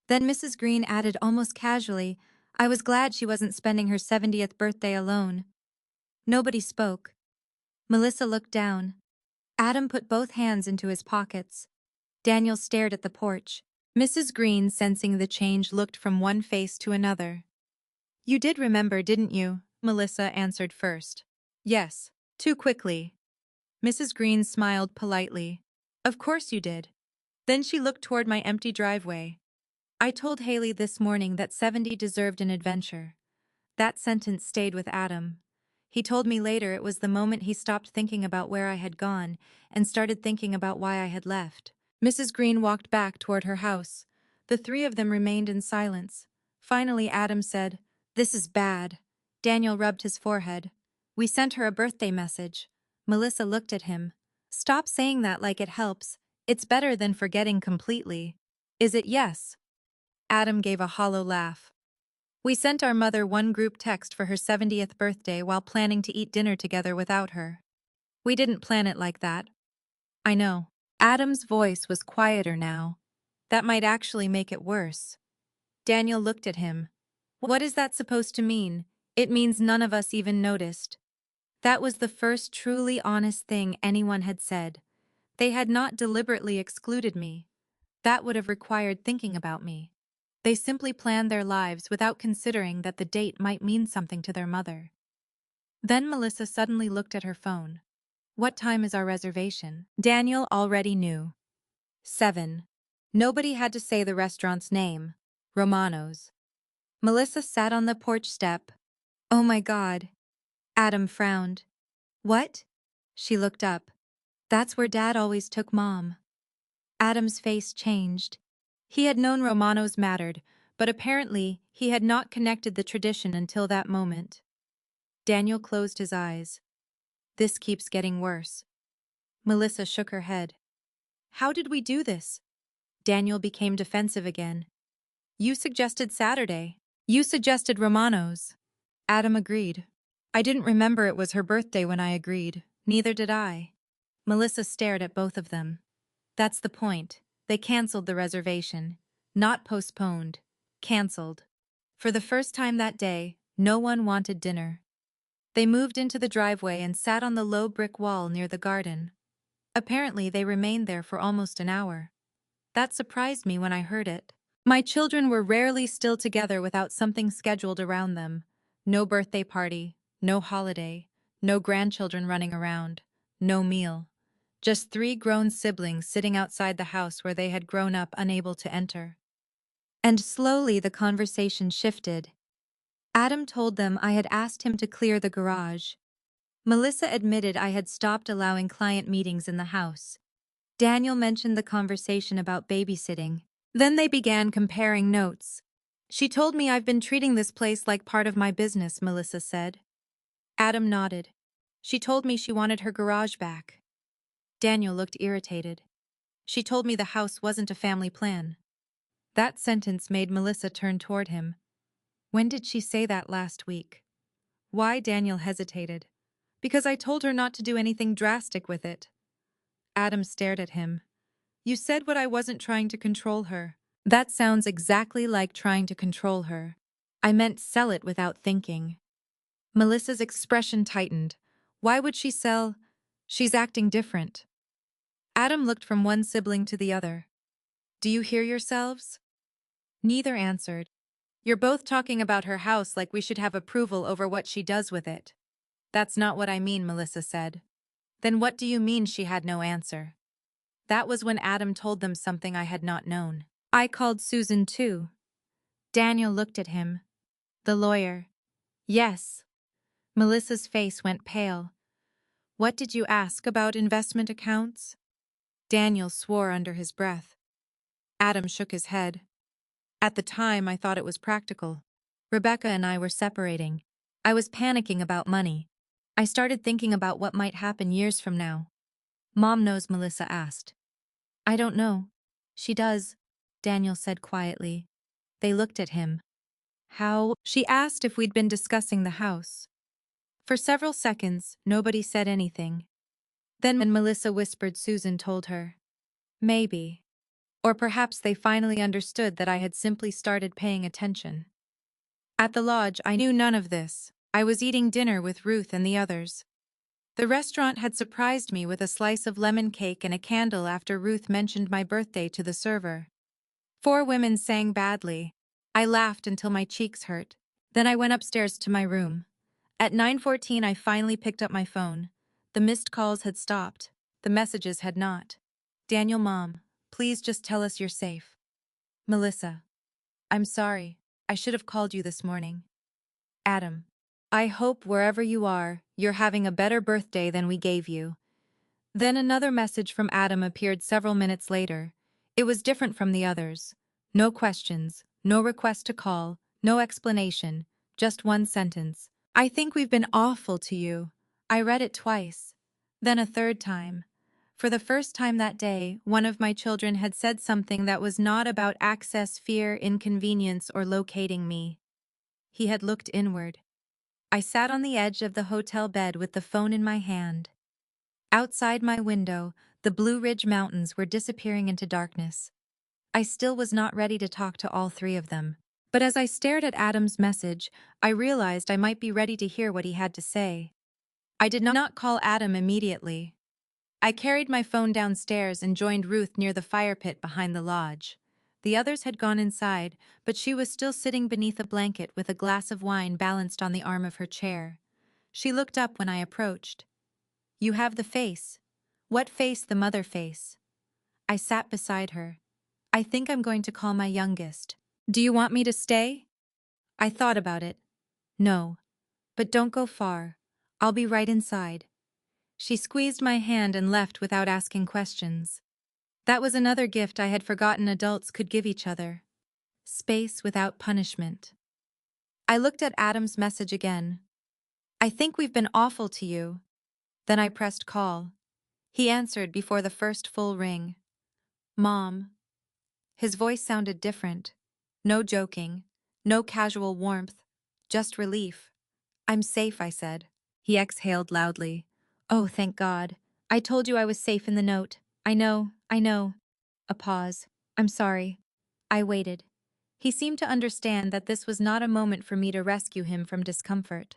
Speaker 3: Then Mrs. Green added almost casually, I was glad she wasn't spending her 70th birthday alone. Nobody spoke. Melissa looked down. Adam put both hands into his pockets. Daniel stared at the porch. Mrs. Green, sensing the change, looked from one face to another. You did remember, didn't you? Melissa answered first. Yes, too quickly. Mrs. Green smiled politely. Of course you did. Then she looked toward my empty driveway. I told Hailey this morning that 70 deserved an adventure. That sentence stayed with Adam. He told me later it was the moment he stopped thinking about where I had gone and started thinking about why I had left. Mrs. Green walked back toward her house. The three of them remained in silence. Finally, Adam said, This is bad. Daniel rubbed his forehead. We sent her a birthday message. Melissa looked at him. Stop saying that like it helps. It's better than forgetting completely. Is it? Yes. Adam gave a hollow laugh. We sent our mother one group text for her 70th birthday while planning to eat dinner together without her. We didn't plan it like that. I know. Adam's voice was quieter now. That might actually make it worse. Daniel looked at him. What is that supposed to mean? It means none of us even noticed. That was the first truly honest thing anyone had said. They had not deliberately excluded me. That would have required thinking about me. They simply planned their lives without considering that the date might mean something to their mother. Then Melissa suddenly looked at her phone. What time is our reservation? Daniel already knew. 7. Nobody had to say the restaurant's name. Romano's. Melissa sat on the porch step. Oh my God. Adam frowned. What? She looked up. That's where Dad always took Mom. Adam's face changed. He had known Romano's mattered, but apparently he had not connected the tradition until that moment. Daniel closed his eyes. This keeps getting worse. Melissa shook her head. How did we do this? Daniel became defensive again. You suggested Saturday. You suggested Romano's. Adam agreed. I didn't remember it was her birthday when I agreed. Neither did I. Melissa stared at both of them. That's the point. They canceled the reservation. Not postponed. Canceled. For the first time that day, no one wanted dinner. They moved into the driveway and sat on the low brick wall near the garden. Apparently, they remained there for almost an hour. That surprised me when I heard it. My children were rarely still together without something scheduled around them. No birthday party, no holiday, no grandchildren running around, no meal. Just 3 grown siblings sitting outside the house where they had grown up unable to enter. And slowly the conversation shifted. Adam told them I had asked him to clear the garage. Melissa admitted I had stopped allowing client meetings in the house. Daniel mentioned the conversation about babysitting. Then they began comparing notes. She told me I've been treating this place like part of my business, Melissa said. Adam nodded. She told me she wanted her garage back. Daniel looked irritated. She told me the house wasn't a family plan. That sentence made Melissa turn toward him. When did she say that last week? Why? Daniel hesitated. Because I told her not to do anything drastic with it. Adam stared at him. You said what I wasn't trying to control her. That sounds exactly like trying to control her. I meant sell it without thinking. Melissa's expression tightened. Why would she sell? She's acting different. Adam looked from one sibling to the other. Do you hear yourselves? Neither answered. You're both talking about her house like we should have approval over what she does with it. That's not what I mean, Melissa said. Then what do you mean? She had no answer. That was when Adam told them something I had not known. I called Susan too. Daniel looked at him. The lawyer. Yes. Melissa's face went pale. What did you ask about investment accounts? Daniel swore under his breath. Adam shook his head. At the time, I thought it was practical. Rebecca and I were separating. I was panicking about money. I started thinking about what might happen years from now. Mom knows, Melissa asked. I don't know. She does, Daniel said quietly. They looked at him. How? She asked if we'd been discussing the house. For several seconds, nobody said anything. Then when Melissa whispered, Susan told her. Maybe. Or perhaps they finally understood that I had simply started paying attention. At the lodge, I knew none of this. I was eating dinner with Ruth and the others. The restaurant had surprised me with a slice of lemon cake and a candle after Ruth mentioned my birthday to the server. 4 women sang badly. I laughed until my cheeks hurt. Then I went upstairs to my room. At 9:14, I finally picked up my phone. The missed calls had stopped. The messages had not. Daniel, Mom, please just tell us you're safe. Melissa. I'm sorry. I should have called you this morning. Adam. I hope wherever you are, you're having a better birthday than we gave you. Then another message from Adam appeared several minutes later. It was different from the others. No questions, no request to call, no explanation, just one sentence. I think we've been awful to you. I read it twice. Then a third time. For the first time that day, one of my children had said something that was not about access, fear, inconvenience, or locating me. He had looked inward. I sat on the edge of the hotel bed with the phone in my hand. Outside my window, the Blue Ridge Mountains were disappearing into darkness. I still was not ready to talk to all 3 of them. But as I stared at Adam's message, I realized I might be ready to hear what he had to say. I did not call Adam immediately. I carried my phone downstairs and joined Ruth near the fire pit behind the lodge. The others had gone inside, but she was still sitting beneath a blanket with a glass of wine balanced on the arm of her chair. She looked up when I approached. You have the face. What face? The mother face. I sat beside her. I think I'm going to call my youngest. Do you want me to stay? I thought about it. No. But don't go far. I'll be right inside. She squeezed my hand and left without asking questions. That was another gift I had forgotten adults could give each other. Space without punishment. I looked at Adam's message again. I think we've been awful to you. Then I pressed call. He answered before the first full ring. Mom. His voice sounded different. No joking, no casual warmth, just relief. I'm safe, I said. He exhaled loudly. Oh, thank God. I told you I was safe in the note. I know. A pause. I'm sorry. I waited. He seemed to understand that this was not a moment for me to rescue him from discomfort.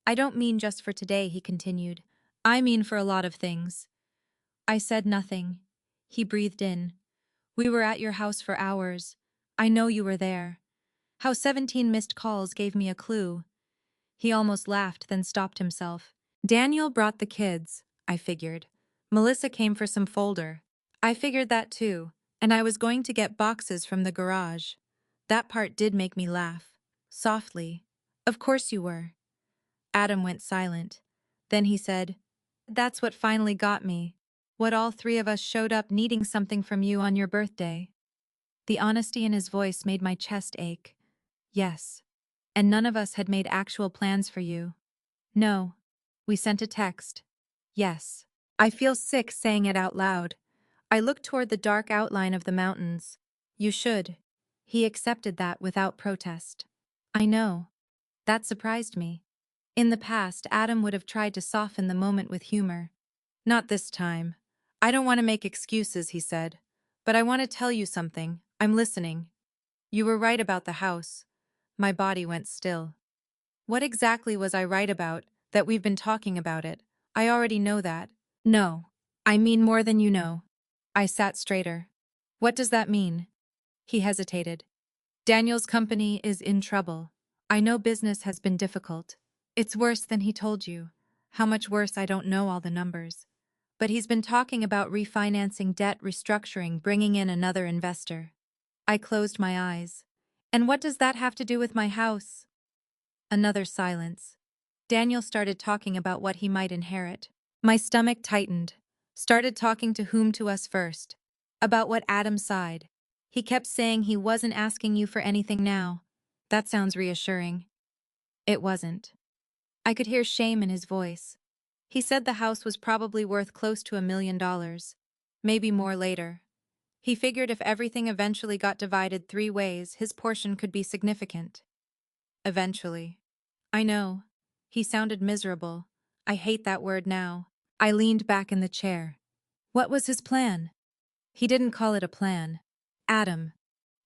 Speaker 3: I don't mean just for today, he continued. I mean for a lot of things. I said nothing. He breathed in. We were at your house for hours. I know you were there. How 17 missed calls gave me a clue. He almost laughed, then stopped himself. Daniel brought the kids, I figured. Melissa came for some folder. I figured that too, and I was going to get boxes from the garage. That part did make me laugh. Softly. Of course you were. Adam went silent. Then he said, "That's what finally got me. What all three of us showed up needing something from you on your birthday." The honesty in his voice made my chest ache. Yes. And none of us had made actual plans for you. No. We sent a text. Yes. I feel sick saying it out loud. I looked toward the dark outline of the mountains. You should. He accepted that without protest. I know. That surprised me. In the past, Adam would have tried to soften the moment with humor. Not this time. I don't want to make excuses, he said. But I want to tell you something. I'm listening. You were right about the house. My body went still. What exactly was I right about, that we've been talking about it? I already know that. No. I mean more than you know. I sat straighter. What does that mean? He hesitated. Daniel's company is in trouble. I know business has been difficult. It's worse than he told you. How much worse, I don't know all the numbers. But he's been talking about refinancing debt, restructuring, bringing in another investor. I closed my eyes. And what does that have to do with my house? Another silence. Daniel started talking about what he might inherit. My stomach tightened. Started talking to us first. About what Adam sighed. He kept saying he wasn't asking you for anything now. That sounds reassuring. It wasn't. I could hear shame in his voice. He said the house was probably worth close to $1 million. Maybe more later. He figured if everything eventually got divided 3 ways, his portion could be significant. Eventually. I know. He sounded miserable. I hate that word now. I leaned back in the chair. What was his plan? He didn't call it a plan. Adam.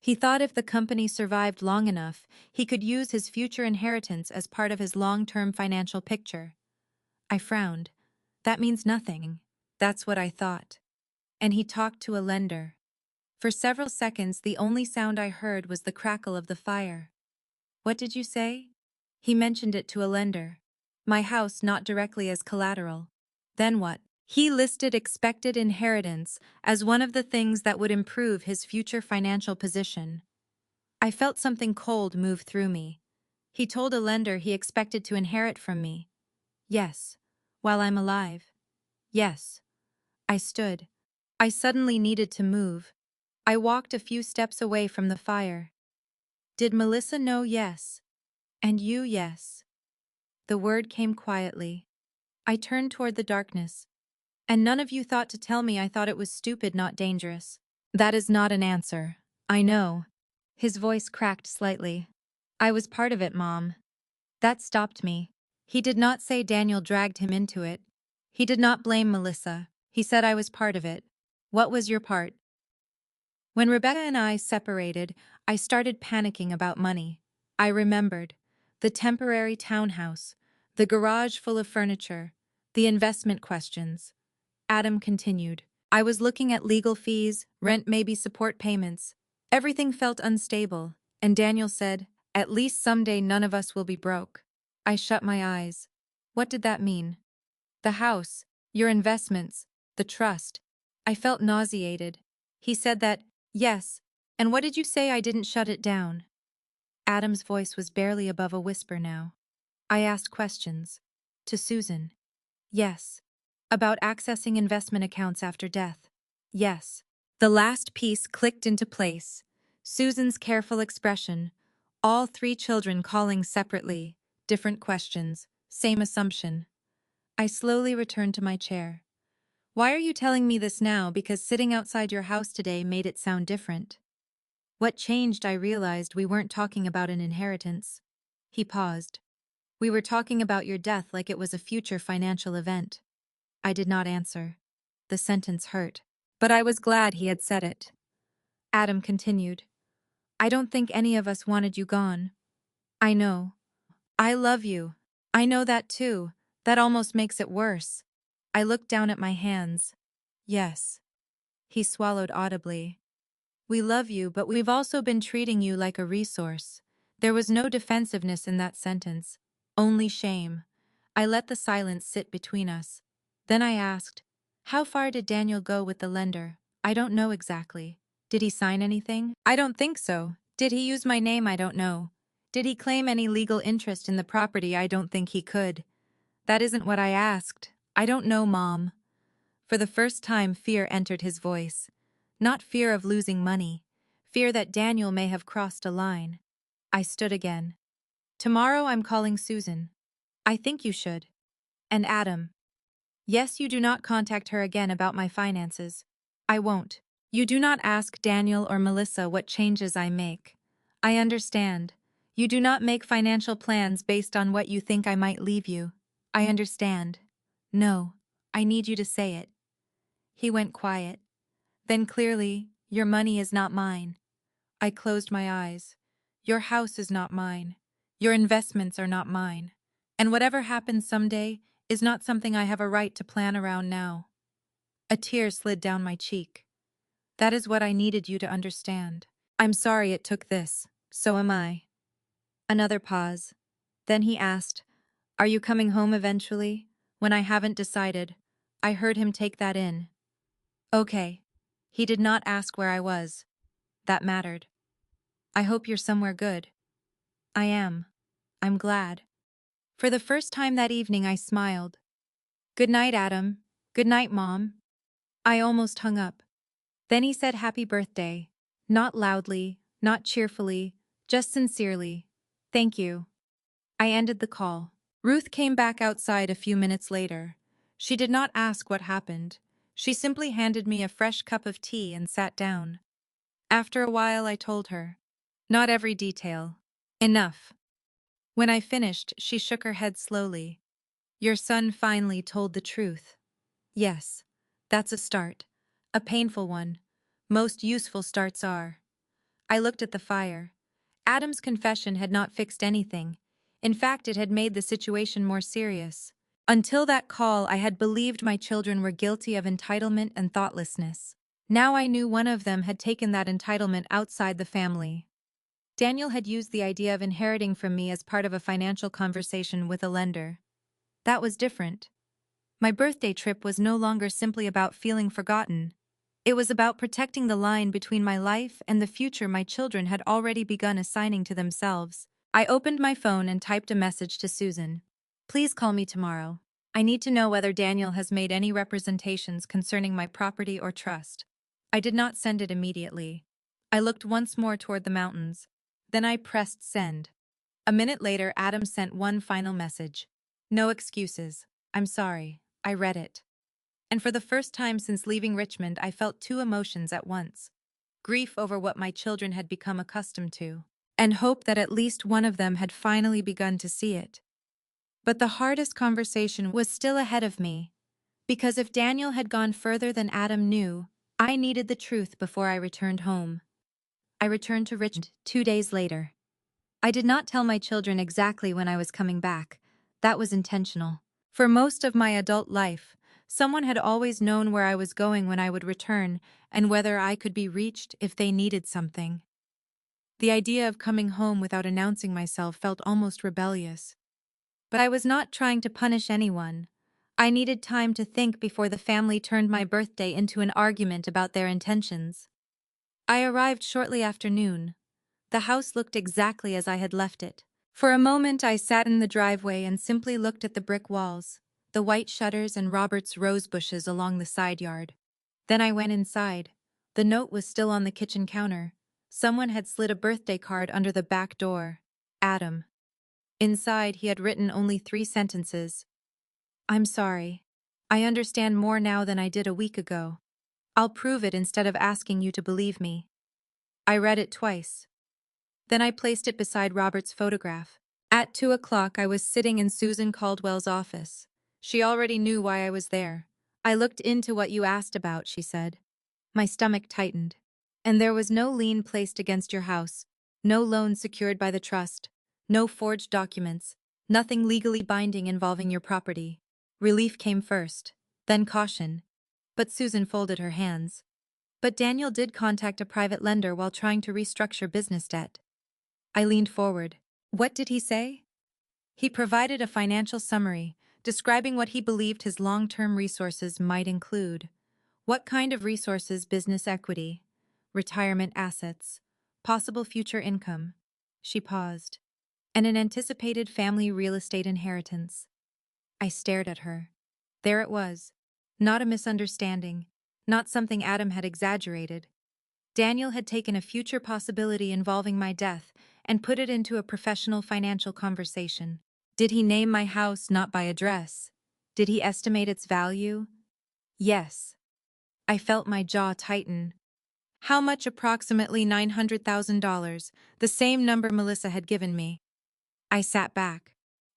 Speaker 3: He thought if the company survived long enough, he could use his future inheritance as part of his long-term financial picture. I frowned. That means nothing. That's what I thought. And he talked to a lender. For several seconds, the only sound I heard was the crackle of the fire. What did you say? He mentioned it to a lender. My house not directly as collateral. Then what? He listed expected inheritance as one of the things that would improve his future financial position. I felt something cold move through me. He told a lender he expected to inherit from me. Yes. While I'm alive. Yes. I stood. I suddenly needed to move. I walked a few steps away from the fire. Did Melissa know? Yes. And you? Yes. The word came quietly. I turned toward the darkness. And none of you thought to tell me I thought it was stupid, not dangerous. That is not an answer. I know. His voice cracked slightly. I was part of it, Mom. That stopped me. He did not say Daniel dragged him into it. He did not blame Melissa. He said I was part of it. What was your part? When Rebecca and I separated, I started panicking about money. I remembered. The temporary townhouse, the garage full of furniture, the investment questions. Adam continued. I was looking at legal fees, rent, maybe support payments. Everything felt unstable, and Daniel said, "At least someday none of us will be broke." I shut my eyes. What did that mean? The house, your investments, the trust. I felt nauseated. He said that, yes, and what did you say? I didn't shut it down. Adam's voice was barely above a whisper now. I asked questions. To Susan. Yes. About accessing investment accounts after death. Yes. The last piece clicked into place. Susan's careful expression. All 3 children calling separately. Different questions. Same assumption. I slowly returned to my chair. Why are you telling me this now? Because sitting outside your house today made it sound different. What changed? I realized we weren't talking about an inheritance. He paused. We were talking about your death like it was a future financial event. I did not answer. The sentence hurt. But I was glad he had said it. Adam continued. I don't think any of us wanted you gone. I know. I love you. I know that too. That almost makes it worse. I looked down at my hands. Yes. He swallowed audibly. We love you, but we've also been treating you like a resource. There was no defensiveness in that sentence. Only shame. I let the silence sit between us. Then I asked, how far did Daniel go with the lender? I don't know exactly. Did he sign anything? I don't think so. Did he use my name? I don't know. Did he claim any legal interest in the property? I don't think he could. That isn't what I asked. I don't know, Mom. For the first time, fear entered his voice. Not fear of losing money. Fear that Daniel may have crossed a line. I stood again. Tomorrow I'm calling Susan. I think you should. And Adam. Yes, you do not contact her again about my finances. I won't. You do not ask Daniel or Melissa what changes I make. I understand. You do not make financial plans based on what you think I might leave you. I understand. No, I need you to say it. He went quiet. Then clearly, your money is not mine. I closed my eyes. Your house is not mine. Your investments are not mine. And whatever happens someday is not something I have a right to plan around now. A tear slid down my cheek. That is what I needed you to understand. I'm sorry it took this. So am I. Another pause. Then he asked, "Are you coming home eventually?" When I haven't decided. I heard him take that in. Okay. He did not ask where I was. That mattered. I hope you're somewhere good. I am. I'm glad. For the first time that evening I smiled. Good night, Adam. Good night, Mom. I almost hung up. Then he said happy birthday. Not loudly, not cheerfully, just sincerely. Thank you. I ended the call. Ruth came back outside a few minutes later. She did not ask what happened. She simply handed me a fresh cup of tea and sat down. After a while I told her. Not every detail. Enough. When I finished, she shook her head slowly. Your son finally told the truth. Yes. That's a start. A painful one. Most useful starts are. I looked at the fire. Adam's confession had not fixed anything. In fact, it had made the situation more serious. Until that call, I had believed my children were guilty of entitlement and thoughtlessness. Now I knew one of them had taken that entitlement outside the family. Daniel had used the idea of inheriting from me as part of a financial conversation with a lender. That was different. My birthday trip was no longer simply about feeling forgotten. It was about protecting the line between my life and the future my children had already begun assigning to themselves. I opened my phone and typed a message to Susan. Please call me tomorrow. I need to know whether Daniel has made any representations concerning my property or trust. I did not send it immediately. I looked once more toward the mountains. Then I pressed send. A minute later, Adam sent one final message. No excuses. I'm sorry. I read it. And for the first time since leaving Richmond, I felt two emotions at once. Grief over what my children had become accustomed to, and hope that at least one of them had finally begun to see it. But the hardest conversation was still ahead of me, because if Daniel had gone further than Adam knew, I needed the truth before I returned home. I returned to Richmond 2 days later. I did not tell my children exactly when I was coming back. That was intentional. For most of my adult life, someone had always known where I was going when I would return and whether I could be reached if they needed something. The idea of coming home without announcing myself felt almost rebellious. But I was not trying to punish anyone. I needed time to think before the family turned my birthday into an argument about their intentions. I arrived shortly after noon. The house looked exactly as I had left it. For a moment I sat in the driveway and simply looked at the brick walls, the white shutters and Robert's rose bushes along the side yard. Then I went inside. The note was still on the kitchen counter. Someone had slid a birthday card under the back door. Adam. Inside, he had written only 3 sentences. I'm sorry. I understand more now than I did a week ago. I'll prove it instead of asking you to believe me. I read it twice. Then I placed it beside Robert's photograph. At 2 o'clock, I was sitting in Susan Caldwell's office. She already knew why I was there. I looked into what you asked about, she said. My stomach tightened. And there was no lien placed against your house, no loan secured by the trust, no forged documents, nothing legally binding involving your property. Relief came first, then caution. But Susan folded her hands. But Daniel did contact a private lender while trying to restructure business debt. I leaned forward. What did he say? He provided a financial summary, describing what he believed his long-term resources might include. What kind of resources? Business equity, retirement assets, possible future income. She paused. and an anticipated family real estate inheritance. I stared at her. There it was. Not a misunderstanding. Not something Adam had exaggerated. Daniel had taken a future possibility involving my death and put it into a professional financial conversation. Did he name my house not by address? Did he estimate its value? Yes. I felt my jaw tighten. How much? Approximately $900,000, the same number Melissa had given me. I sat back.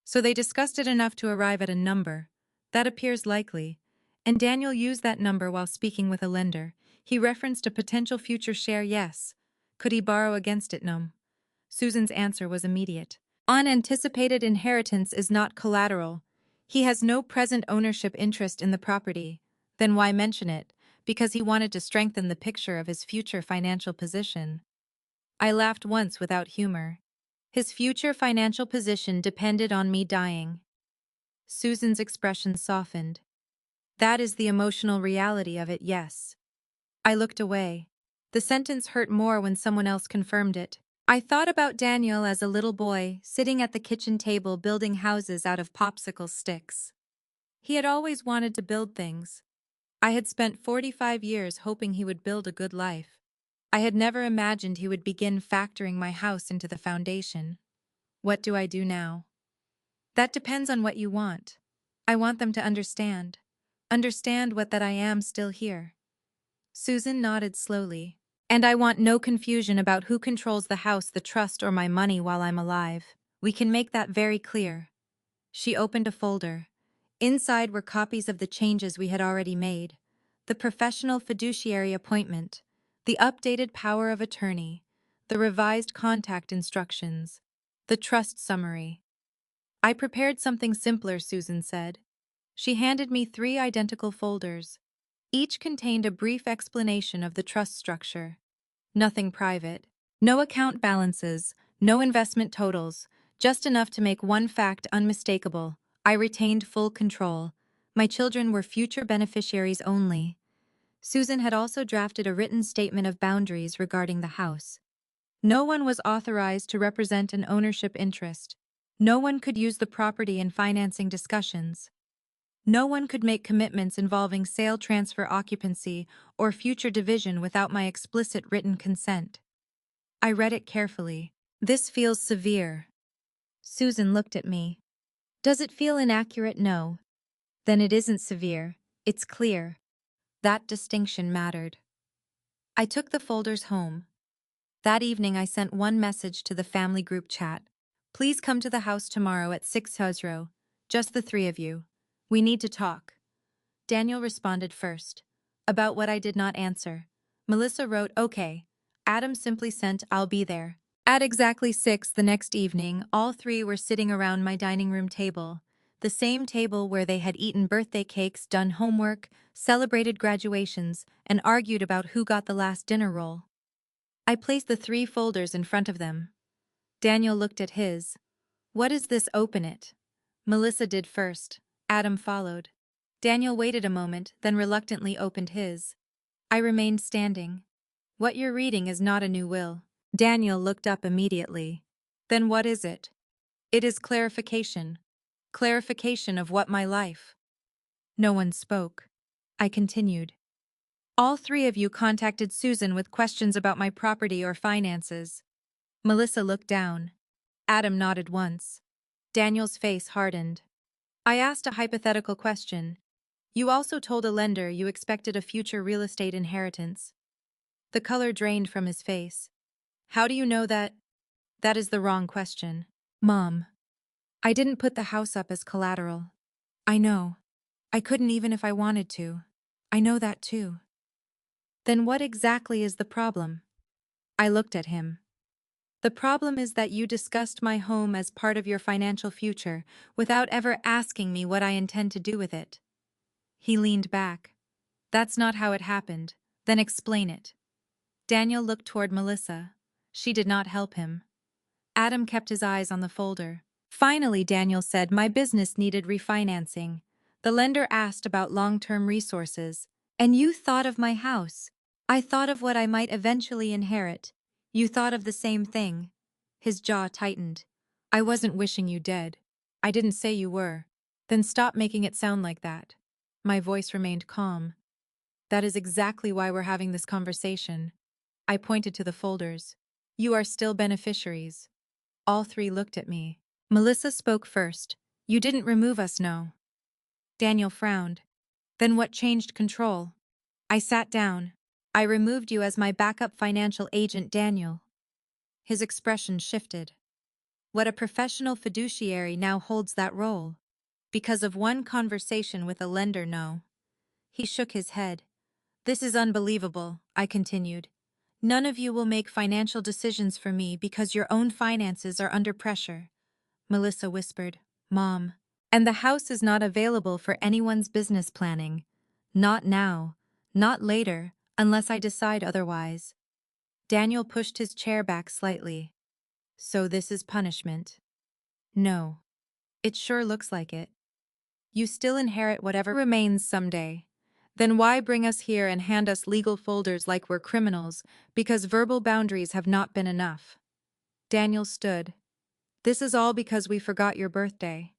Speaker 3: So they discussed it enough to arrive at a number. That appears likely. And Daniel used that number while speaking with a lender. He referenced a potential future share, yes. Could he borrow against it, no? Susan's answer was immediate. Unanticipated inheritance is not collateral. He has no present ownership interest in the property. Then why mention it? Because he wanted to strengthen the picture of his future financial position. I laughed once without humor. His future financial position depended on me dying. Susan's expression softened. That is the emotional reality of it, yes. I looked away. The sentence hurt more when someone else confirmed it. I thought about Daniel as a little boy, sitting at the kitchen table building houses out of popsicle sticks. He had always wanted to build things. I had spent 45 years hoping he would build a good life. I had never imagined he would begin factoring my house into the foundation. What do I do now? That depends on what you want. I want them to understand. Understand what that I am still here. Susan nodded slowly. And I want no confusion about who controls the house, the trust, or my money while I'm alive. We can make that very clear. She opened a folder. Inside were copies of the changes we had already made. The professional fiduciary appointment, the updated power of attorney, the revised contact instructions, the trust summary. I prepared something simpler, Susan said. She handed me 3 identical folders. Each contained a brief explanation of the trust structure. Nothing private. No account balances, no investment totals, just enough to make one fact unmistakable. I retained full control. My children were future beneficiaries only. Susan had also drafted a written statement of boundaries regarding the house. No one was authorized to represent an ownership interest. No one could use the property in financing discussions. No one could make commitments involving sale, transfer, occupancy, or future division without my explicit written consent. I read it carefully. This feels severe. Susan looked at me. Does it feel inaccurate? No. Then it isn't severe. It's clear. That distinction mattered. I took the folders home. That evening I sent one message to the family group chat. Please come to the house tomorrow at 6:00. Just the 3 of you. We need to talk. Daniel responded first. About what I did not answer. Melissa wrote, okay. Adam simply sent, I'll be there. At exactly 6 the next evening, all 3 were sitting around my dining room table. The same table where they had eaten birthday cakes, done homework, celebrated graduations, and argued about who got the last dinner roll. I placed the 3 folders in front of them. Daniel looked at his. What is this? Open it. Melissa did first. Adam followed. Daniel waited a moment, then reluctantly opened his. I remained standing. What you're reading is not a new will. Daniel looked up immediately. Then what is it? It is clarification. Clarification of what my life. No one spoke. I continued. All 3 of you contacted Susan with questions about my property or finances. Melissa looked down. Adam nodded once. Daniel's face hardened. I asked a hypothetical question. You also told a lender you expected a future real estate inheritance. The color drained from his face. How do you know that? That is the wrong question. Mom. I didn't put the house up as collateral. I know. I couldn't even if I wanted to. I know that too. Then what exactly is the problem? I looked at him. The problem is that you discussed my home as part of your financial future without ever asking me what I intend to do with it. He leaned back. That's not how it happened. Then explain it. Daniel looked toward Melissa. She did not help him. Adam kept his eyes on the folder. Finally, Daniel said, my business needed refinancing. The lender asked about long-term resources. And you thought of my house. I thought of what I might eventually inherit. You thought of the same thing. His jaw tightened. I wasn't wishing you dead. I didn't say you were. Then stop making it sound like that. My voice remained calm. That is exactly why we're having this conversation. I pointed to the folders. You are still beneficiaries. All three looked at me. Melissa spoke first. You didn't remove us, no. Daniel frowned. Then what changed control? I sat down. I removed you as my backup financial agent, Daniel. His expression shifted. What a professional fiduciary now holds that role. Because of one conversation with a lender, no. He shook his head. This is unbelievable, I continued. None of you will make financial decisions for me because your own finances are under pressure. Melissa whispered, Mom. And the house is not available for anyone's business planning. Not now. Not later, unless I decide otherwise. Daniel pushed his chair back slightly. So this is punishment? No. It sure looks like it. You still inherit whatever remains someday. Then why bring us here and hand us legal folders like we're criminals, because verbal boundaries have not been enough? Daniel stood. This is all because we forgot your birthday.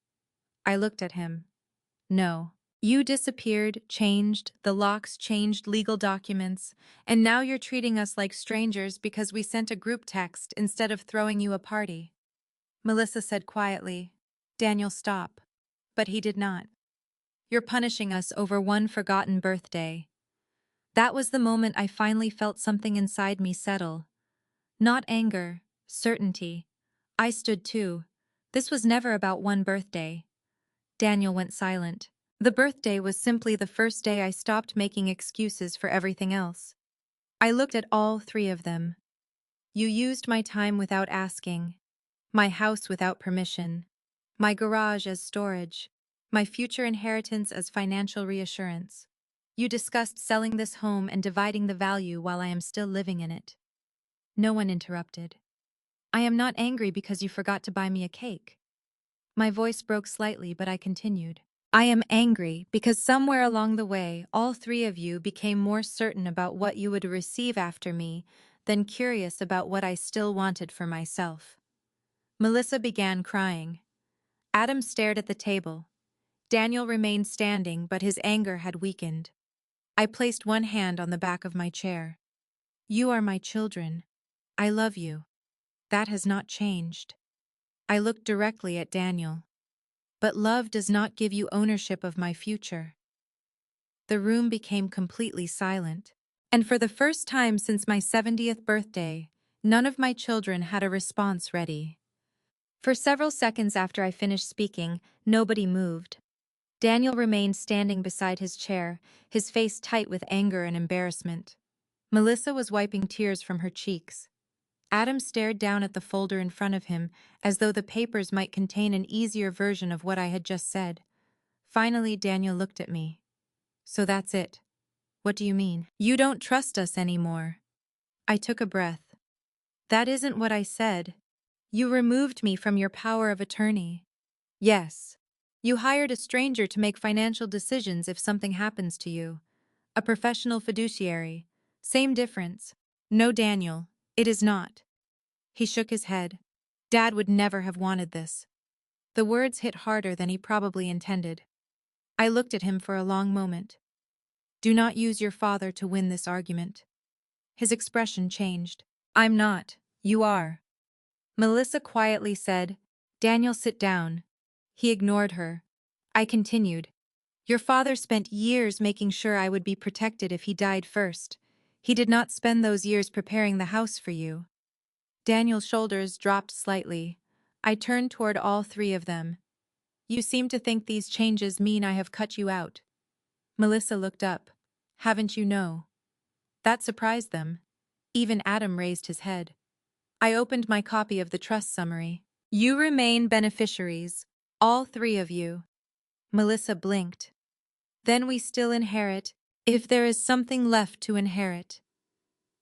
Speaker 3: I looked at him. No. You disappeared, changed, the locks changed legal documents, and now you're treating us like strangers because we sent a group text instead of throwing you a party. Melissa said quietly, Daniel, stop. But he did not. You're punishing us over one forgotten birthday. That was the moment I finally felt something inside me settle. Not anger, certainty. I stood too. This was never about one birthday. Daniel went silent. The birthday was simply the first day I stopped making excuses for everything else. I looked at all three of them. You used my time without asking, my house without permission, my garage as storage, my future inheritance as financial reassurance. You discussed selling this home and dividing the value while I am still living in it. No one interrupted. I am not angry because you forgot to buy me a cake. My voice broke slightly, but I continued. I am angry because somewhere along the way, all three of you became more certain about what you would receive after me than curious about what I still wanted for myself. Melissa began crying. Adam stared at the table. Daniel remained standing, but his anger had weakened. I placed one hand on the back of my chair. You are my children. I love you. That has not changed. I looked directly at Daniel. But love does not give you ownership of my future. The room became completely silent. And for the first time since my 70th birthday, none of my children had a response ready. For several seconds after I finished speaking, nobody moved. Daniel remained standing beside his chair, his face tight with anger and embarrassment. Melissa was wiping tears from her cheeks. Adam stared down at the folder in front of him, as though the papers might contain an easier version of what I had just said. Finally, Daniel looked at me. So that's it. What do you mean? You don't trust us anymore. I took a breath. That isn't what I said. You removed me from your power of attorney. Yes. You hired a stranger to make financial decisions if something happens to you. A professional fiduciary. Same difference. No, Daniel, it is not. He shook his head. Dad would never have wanted this. The words hit harder than he probably intended. I looked at him for a long moment. Do not use your father to win this argument. His expression changed. I'm not. You are. Melissa quietly said, Daniel, sit down. He ignored her. I continued. Your father spent years making sure I would be protected if he died first. He did not spend those years preparing the house for you. Daniel's shoulders dropped slightly. I turned toward all three of them. You seem to think these changes mean I have cut you out. Melissa looked up. Haven't you know? That surprised them. Even Adam raised his head. I opened my copy of the trust summary. You remain beneficiaries, all three of you. Melissa blinked. Then we still inherit, if there is something left to inherit.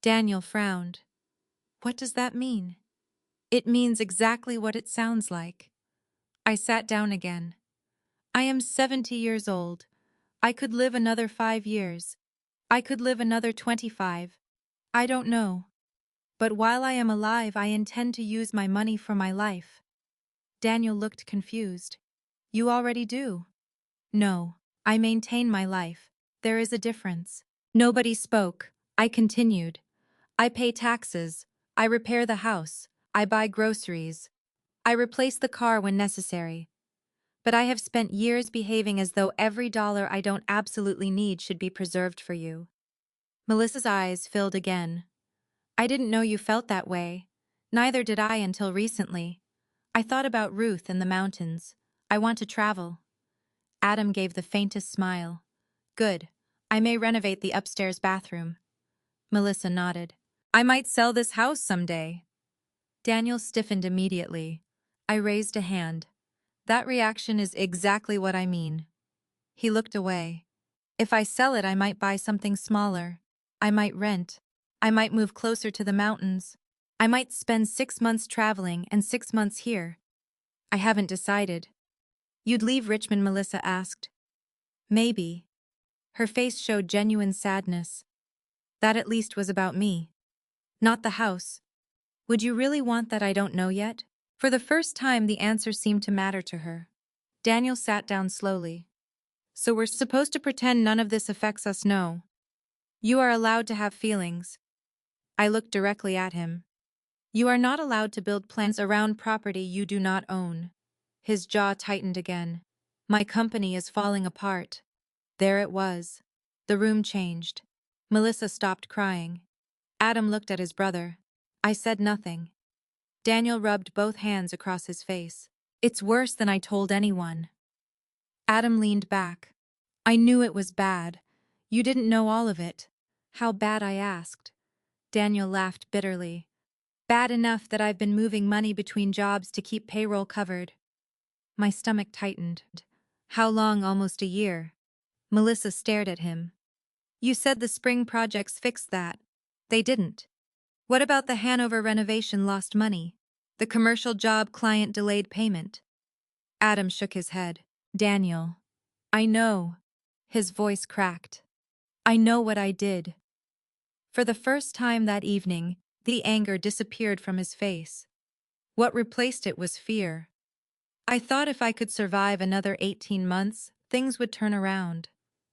Speaker 3: Daniel frowned. What does that mean? It means exactly what it sounds like. I sat down again. I am 70 years old. I could live another 5 years. I could live another 25. I don't know. But while I am alive, I intend to use my money for my life. Daniel looked confused. You already do. No, I maintain my life. There is a difference. Nobody spoke. I continued. I pay taxes. I repair the house. I buy groceries. I replace the car when necessary. But I have spent years behaving as though every dollar I don't absolutely need should be preserved for you. Melissa's eyes filled again. I didn't know you felt that way. Neither did I until recently. I thought about Ruth and the mountains. I want to travel. Adam gave the faintest smile. Good. I may renovate the upstairs bathroom. Melissa nodded. I might sell this house someday. Daniel stiffened immediately. I raised a hand. That reaction is exactly what I mean. He looked away. If I sell it, I might buy something smaller. I might rent. I might move closer to the mountains. I might spend 6 months traveling and 6 months here. I haven't decided. You'd leave Richmond, Melissa asked. Maybe. Her face showed genuine sadness. That at least was about me. Not the house. Would you really want that? I don't know yet? For the first time, the answer seemed to matter to her. Daniel sat down slowly. So we're supposed to pretend none of this affects us? No. You are allowed to have feelings. I looked directly at him. You are not allowed to build plans around property you do not own. His jaw tightened again. My company is falling apart. There it was. The room changed. Melissa stopped crying. Adam looked at his brother. I said nothing. Daniel rubbed both hands across his face. It's worse than I told anyone. Adam leaned back. I knew it was bad. You didn't know all of it. How bad? I asked. Daniel laughed bitterly. Bad enough that I've been moving money between jobs to keep payroll covered. My stomach tightened. How long? Almost a year. Melissa stared at him. You said the spring projects fixed that. They didn't. What about the Hanover renovation? Lost money? The commercial job client delayed payment? Adam shook his head. Daniel. I know. His voice cracked. I know what I did. For the first time that evening, the anger disappeared from his face. What replaced it was fear. I thought if I could survive another 18 months, things would turn around.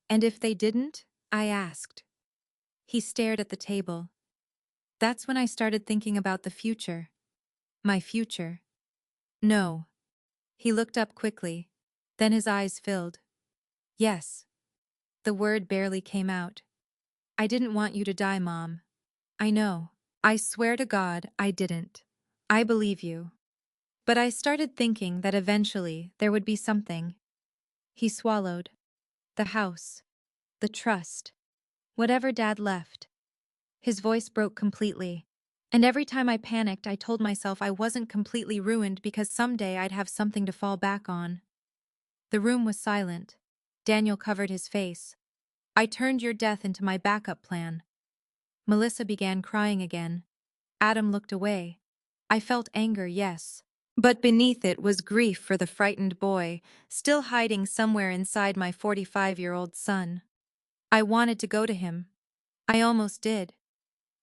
Speaker 3: And if they didn't? I asked. He stared at the table. That's when I started thinking about the future. My future. No. He looked up quickly. Then his eyes filled. Yes. The word barely came out. I didn't want you to die, Mom. I know. I swear to God, I didn't. I believe you. But I started thinking that eventually there would be something. He swallowed. The house. The trust. Whatever Dad left. His voice broke completely. And every time I panicked, I told myself I wasn't completely ruined because someday I'd have something to fall back on. The room was silent. Daniel covered his face. I turned your death into my backup plan. Melissa began crying again. Adam looked away. I felt anger, yes. But beneath it was grief for the frightened boy, still hiding somewhere inside my 45-year-old son. I wanted to go to him. I almost did.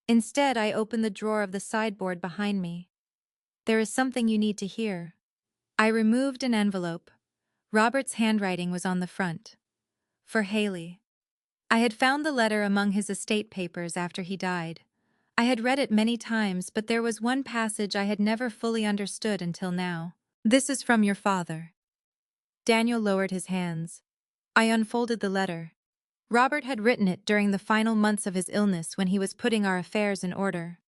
Speaker 3: Instead, I opened the drawer of the sideboard behind me. There is something you need to hear. I removed an envelope. Robert's handwriting was on the front. For Hailey. I had found the letter among his estate papers after he died. I had read it many times, but there was one passage I had never fully understood until now. This is from your father. Daniel lowered his hands. I unfolded the letter. Robert had written it during the final months of his illness when he was putting our affairs in order.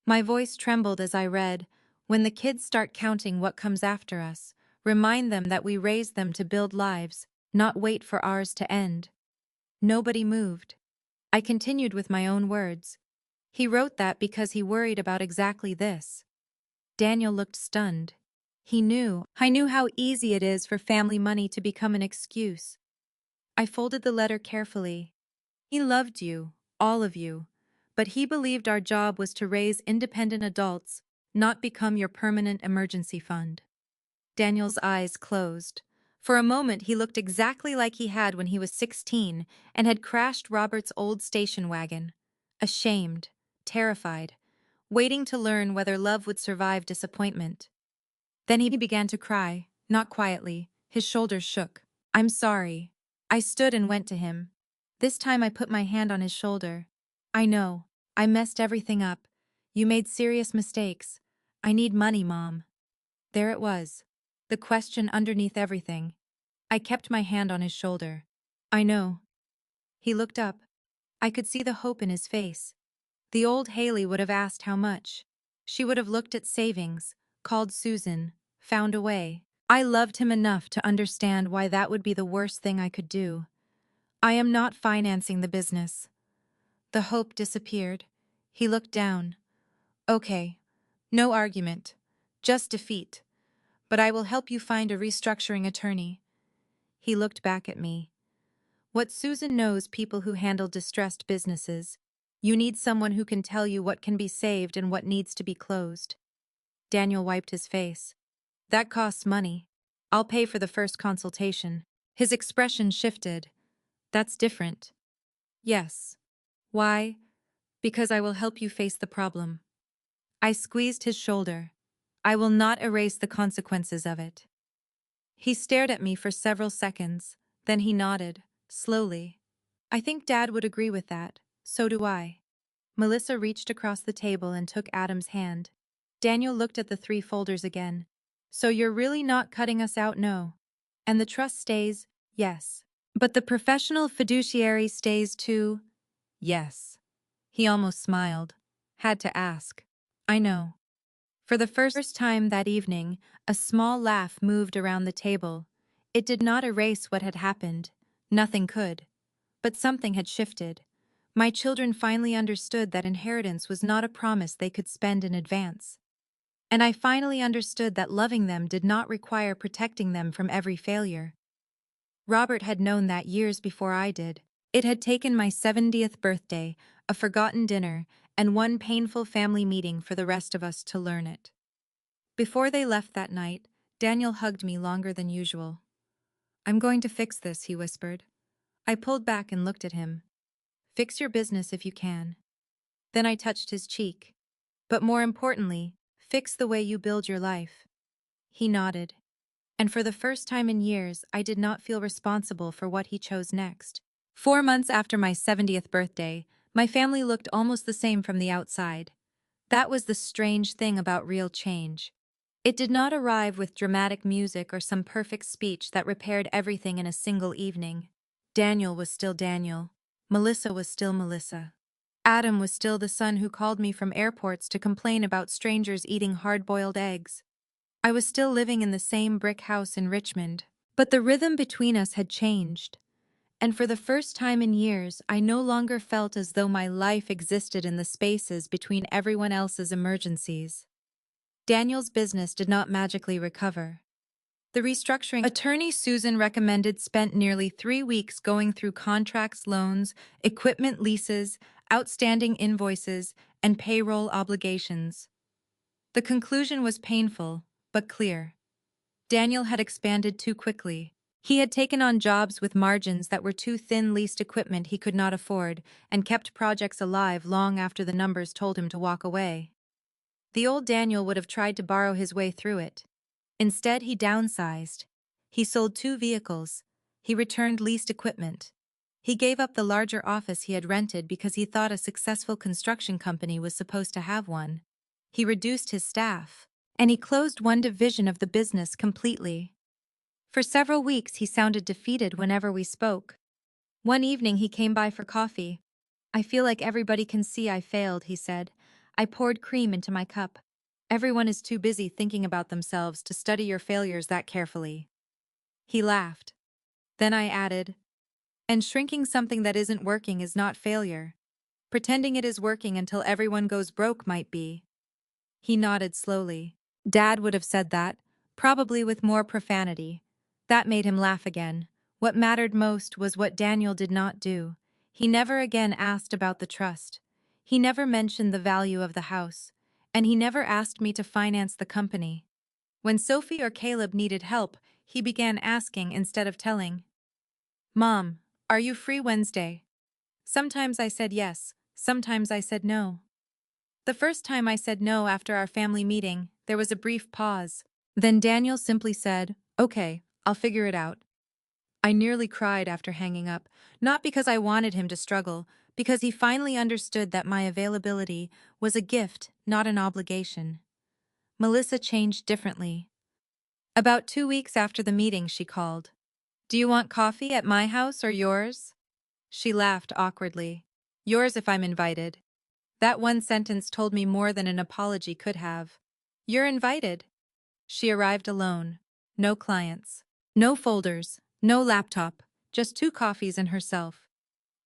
Speaker 3: My voice trembled as I read, when the kids start counting what comes after us, remind them that we raised them to build lives, not wait for ours to end. Nobody moved. I continued with my own words. He wrote that because he worried about exactly this. Daniel looked stunned. I knew how easy it is for family money to become an excuse. I folded the letter carefully. He loved you, all of you, but he believed our job was to raise independent adults, not become your permanent emergency fund. Daniel's eyes closed. For a moment he looked exactly like he had when he was 16 and had crashed Robert's old station wagon. Ashamed, terrified, waiting to learn whether love would survive disappointment. Then he began to cry, not quietly. His shoulders shook. I'm sorry. I stood and went to him. This time I put my hand on his shoulder. I know. I messed everything up. You made serious mistakes. I need money, Mom. There it was. The question underneath everything. I kept my hand on his shoulder. I know. He looked up. I could see the hope in his face. The old Hailey would have asked how much. She would have looked at savings, called Susan, found a way. I loved him enough to understand why that would be the worst thing I could do. I am not financing the business. The hope disappeared. He looked down. Okay. No argument. Just defeat. But I will help you find a restructuring attorney. He looked back at me. What Susan knows people who handle distressed businesses. You need someone who can tell you what can be saved and what needs to be closed. Daniel wiped his face. That costs money. I'll pay for the first consultation. His expression shifted. That's different. Yes. Why? Because I will help you face the problem. I squeezed his shoulder. I will not erase the consequences of it. He stared at me for several seconds, then he nodded, slowly. I think Dad would agree with that. So do I. Melissa reached across the table and took Adam's hand. Daniel looked at the 3 folders again. So you're really not cutting us out, no? And the trust stays, yes. But the professional fiduciary stays too, yes. He almost smiled. Had to ask. I know. For the first time that evening, a small laugh moved around the table. It did not erase what had happened. Nothing could. But something had shifted. My children finally understood that inheritance was not a promise they could spend in advance. And I finally understood that loving them did not require protecting them from every failure. Robert had known that years before I did. It had taken my 70th birthday, a forgotten dinner, and one painful family meeting for the rest of us to learn it. Before they left that night, Daniel hugged me longer than usual. I'm going to fix this, he whispered. I pulled back and looked at him. Fix your business if you can. Then I touched his cheek. But more importantly, fix the way you build your life. He nodded. And for the first time in years, I did not feel responsible for what he chose next. 4 months after my 70th birthday, my family looked almost the same from the outside. That was the strange thing about real change. It did not arrive with dramatic music or some perfect speech that repaired everything in a single evening. Daniel was still Daniel. Melissa was still Melissa. Adam was still the son who called me from airports to complain about strangers eating hard-boiled eggs. I was still living in the same brick house in Richmond. But the rhythm between us had changed. And for the first time in years, I no longer felt as though my life existed in the spaces between everyone else's emergencies. Daniel's business did not magically recover. The restructuring attorney Susan recommended spent nearly 3 weeks going through contracts, loans, equipment leases, outstanding invoices, and payroll obligations. The conclusion was painful, but clear. Daniel had expanded too quickly. He had taken on jobs with margins that were too thin, leased equipment he could not afford, and kept projects alive long after the numbers told him to walk away. The old Daniel would have tried to borrow his way through it. Instead, he downsized. He sold 2 vehicles. He returned leased equipment. He gave up the larger office he had rented because he thought a successful construction company was supposed to have one. He reduced his staff. And he closed one division of the business completely. For several weeks, he sounded defeated whenever we spoke. One evening, he came by for coffee. I feel like everybody can see I failed, he said. I poured cream into my cup. Everyone is too busy thinking about themselves to study your failures that carefully. He laughed. Then I added, and shrinking something that isn't working is not failure. Pretending it is working until everyone goes broke might be. He nodded slowly. Dad would have said that, probably with more profanity. That made him laugh again. What mattered most was what Daniel did not do. He never again asked about the trust. He never mentioned the value of the house. And he never asked me to finance the company. When Sophie or Caleb needed help, he began asking instead of telling. Mom, are you free Wednesday? Sometimes I said yes, sometimes I said no. The first time I said no after our family meeting, there was a brief pause. Then Daniel simply said, "Okay, I'll figure it out." I nearly cried after hanging up, not because I wanted him to struggle, because he finally understood that my availability was a gift, not an obligation. Melissa changed differently. About 2 weeks after the meeting, she called. "Do you want coffee at my house or yours?" She laughed awkwardly. "Yours if I'm invited." That one sentence told me more than an apology could have. "You're invited." She arrived alone. No clients. No folders. No laptop. Just 2 coffees and herself.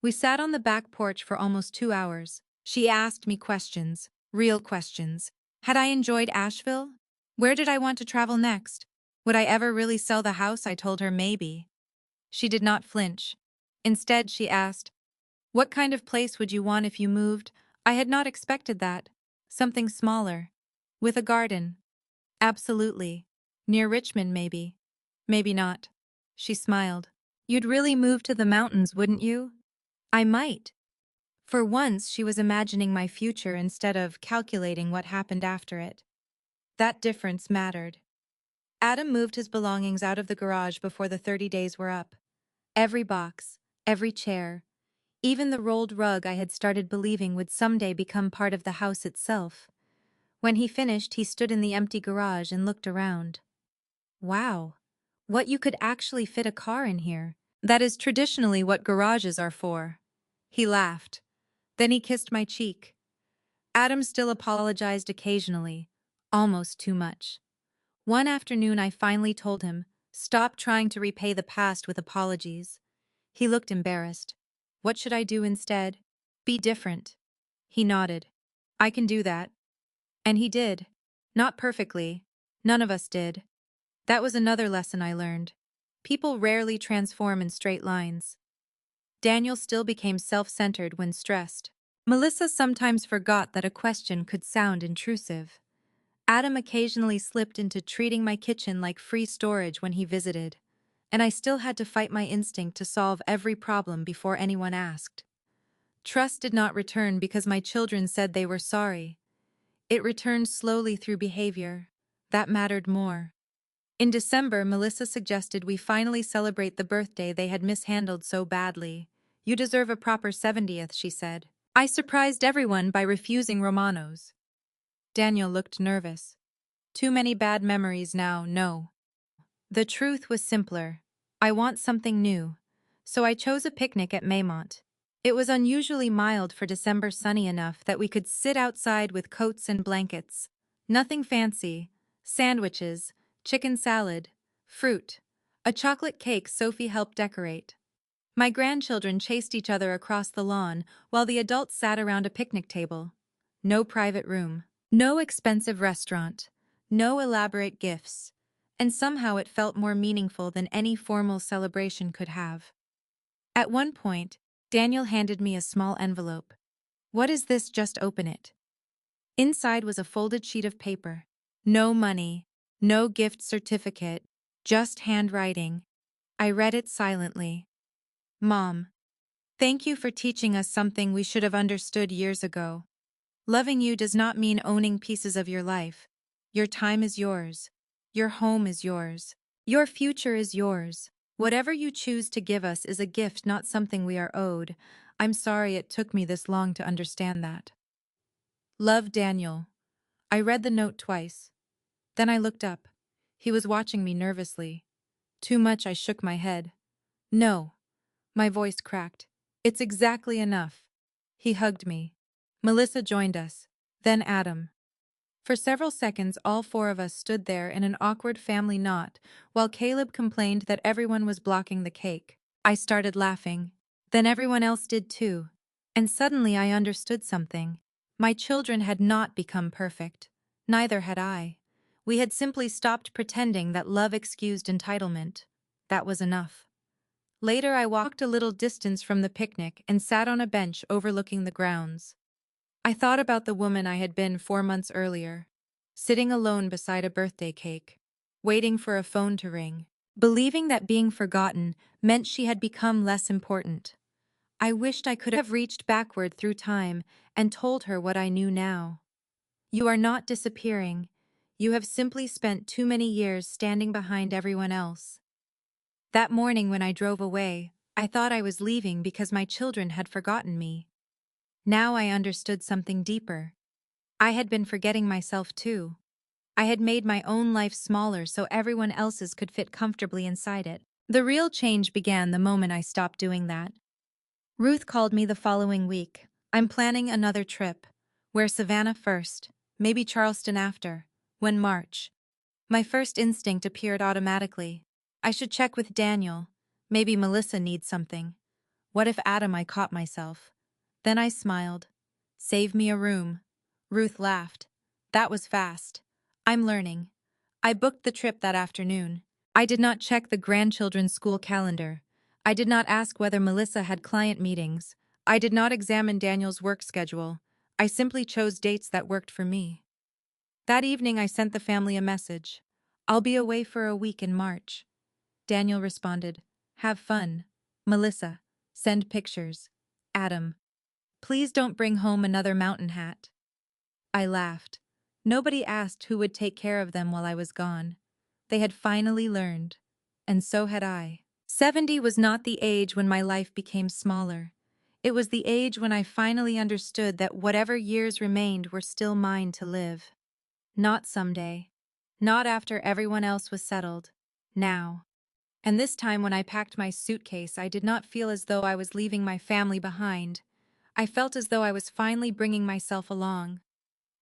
Speaker 3: We sat on the back porch for almost 2 hours. She asked me questions. Real questions. Had I enjoyed Asheville? Where did I want to travel next? Would I ever really sell the house? I told her maybe. She did not flinch. Instead, she asked, "What kind of place would you want if you moved?" I had not expected that. Something smaller. With a garden. Absolutely. Near Richmond, maybe. Maybe not. She smiled. "You'd really move to the mountains, wouldn't you?" I might. For once, she was imagining my future instead of calculating what happened after it. That difference mattered. Adam moved his belongings out of the garage before the 30 days were up. Every box, every chair, even the rolled rug I had started believing would someday become part of the house itself. When he finished, he stood in the empty garage and looked around. "Wow. What, you could actually fit a car in here. That is traditionally what garages are for." He laughed. Then he kissed my cheek. Adam still apologized occasionally, almost too much. One afternoon I finally told him, "Stop trying to repay the past with apologies." He looked embarrassed. "What should I do instead?" "Be different." He nodded. "I can do that." And he did. Not perfectly. None of us did. That was another lesson I learned. People rarely transform in straight lines. Daniel still became self-centered when stressed. Melissa sometimes forgot that a question could sound intrusive. Adam occasionally slipped into treating my kitchen like free storage when he visited, and I still had to fight my instinct to solve every problem before anyone asked. Trust did not return because my children said they were sorry. It returned slowly through behavior. That mattered more. In December, Melissa suggested we finally celebrate the birthday they had mishandled so badly. "You deserve a proper 70th, she said. I surprised everyone by refusing Romano's. Daniel looked nervous. "Too many bad memories now, no." The truth was simpler. I want something new. So I chose a picnic at Maymont. It was unusually mild for December, sunny enough that we could sit outside with coats and blankets. Nothing fancy. Sandwiches, chicken salad, fruit, a chocolate cake Sophie helped decorate. My grandchildren chased each other across the lawn while the adults sat around a picnic table. No private room. No expensive restaurant. No elaborate gifts. And somehow it felt more meaningful than any formal celebration could have. At one point, Daniel handed me a small envelope. "What is this? Just open it." Inside was a folded sheet of paper. No money, no gift certificate, just handwriting. I read it silently. "Mom, thank you for teaching us something we should have understood years ago. Loving you does not mean owning pieces of your life. Your time is yours. Your home is yours. Your future is yours. Whatever you choose to give us is a gift, not something we are owed. I'm sorry it took me this long to understand that. Love, Daniel." I read the note twice. Then I looked up. He was watching me nervously. Too much. I shook my head. "No." My voice cracked. "It's exactly enough." He hugged me. Melissa joined us. Then Adam. For several seconds, all four of us stood there in an awkward family knot, while Caleb complained that everyone was blocking the cake. I started laughing. Then everyone else did too. And suddenly I understood something. My children had not become perfect. Neither had I. We had simply stopped pretending that love excused entitlement. That was enough. Later, I walked a little distance from the picnic and sat on a bench overlooking the grounds. I thought about the woman I had been 4 months earlier, sitting alone beside a birthday cake, waiting for a phone to ring, believing that being forgotten meant she had become less important. I wished I could have reached backward through time and told her what I knew now. "You are not disappearing. You have simply spent too many years standing behind everyone else. That morning when I drove away, I thought I was leaving because my children had forgotten me. Now I understood something deeper. I had been forgetting myself too. I had made my own life smaller so everyone else's could fit comfortably inside it. The real change began the moment I stopped doing that. Ruth called me the following week. I'm planning another trip. Where Savannah first, maybe Charleston after. When March. My first instinct appeared automatically. I should check with Daniel. Maybe Melissa needs something. What if Adam? I caught myself. Then I smiled. Save me a room. Ruth laughed. That was fast. I'm learning. I booked the trip that afternoon. I did not check the grandchildren's school calendar. I did not ask whether Melissa had client meetings. I did not examine Daniel's work schedule. I simply chose dates that worked for me. That evening I sent the family a message. I'll be away for a week in March. Daniel responded, have fun. Melissa, send pictures. Adam, please don't bring home another mountain hat. I laughed. Nobody asked who would take care of them while I was gone. They had finally learned. And so had I. 70 was not the age when my life became smaller. It was the age when I finally understood that whatever years remained were still mine to live. Not someday. Not after everyone else was settled. Now. And this time when I packed my suitcase, I did not feel as though I was leaving my family behind. I felt as though I was finally bringing myself along.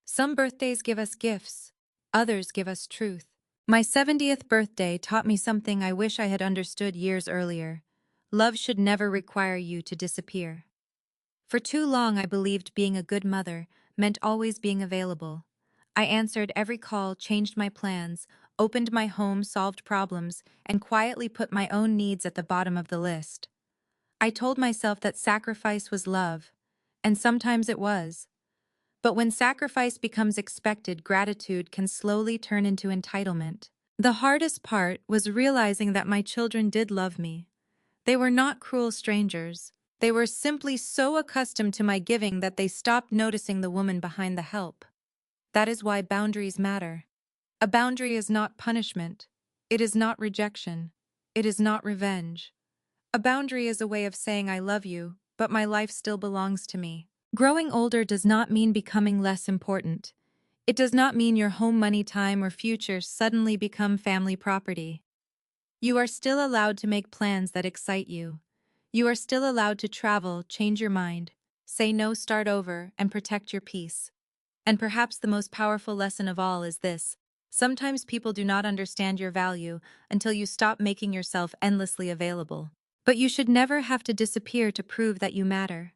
Speaker 3: Some birthdays give us gifts. Others give us truth. My 70th birthday taught me something I wish I had understood years earlier. Love should never require you to disappear. For too long I believed being a good mother meant always being available. I answered every call, changed my plans, opened my home, solved problems, and quietly put my own needs at the bottom of the list. I told myself that sacrifice was love, and sometimes it was. But when sacrifice becomes expected, gratitude can slowly turn into entitlement. The hardest part was realizing that my children did love me. They were not cruel strangers. They were simply so accustomed to my giving that they stopped noticing the woman behind the help. That is why boundaries matter. A boundary is not punishment. It is not rejection. It is not revenge. A boundary is a way of saying I love you, but my life still belongs to me. Growing older does not mean becoming less important. It does not mean your home, money, time, or future suddenly become family property. You are still allowed to make plans that excite you. You are still allowed to travel, change your mind, say no, start over, and protect your peace. And perhaps the most powerful lesson of all is this: sometimes people do not understand your value until you stop making yourself endlessly available. But you should never have to disappear to prove that you matter.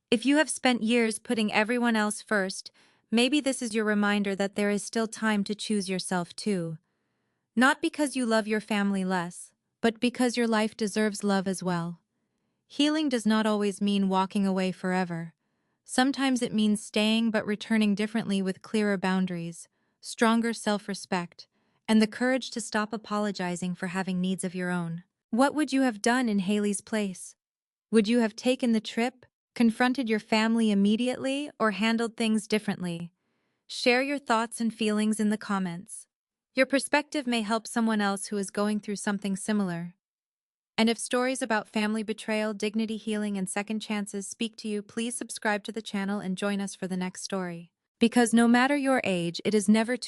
Speaker 3: If you have spent years putting everyone else first, maybe this is your reminder that there is still time to choose yourself too. Not because you love your family less, but because your life deserves love as well. Healing does not always mean walking away forever. Sometimes it means staying but returning differently with clearer boundaries, stronger self-respect, and the courage to stop apologizing for having needs of your own. What would you have done in Hailey's place? Would you have taken the trip, confronted your family immediately, or handled things differently? Share your thoughts and feelings in the comments. Your perspective may help someone else who is going through something similar. And if stories about family betrayal, dignity, healing, and second chances speak to you, please subscribe to the channel and join us for the next story. Because no matter your age, it is never too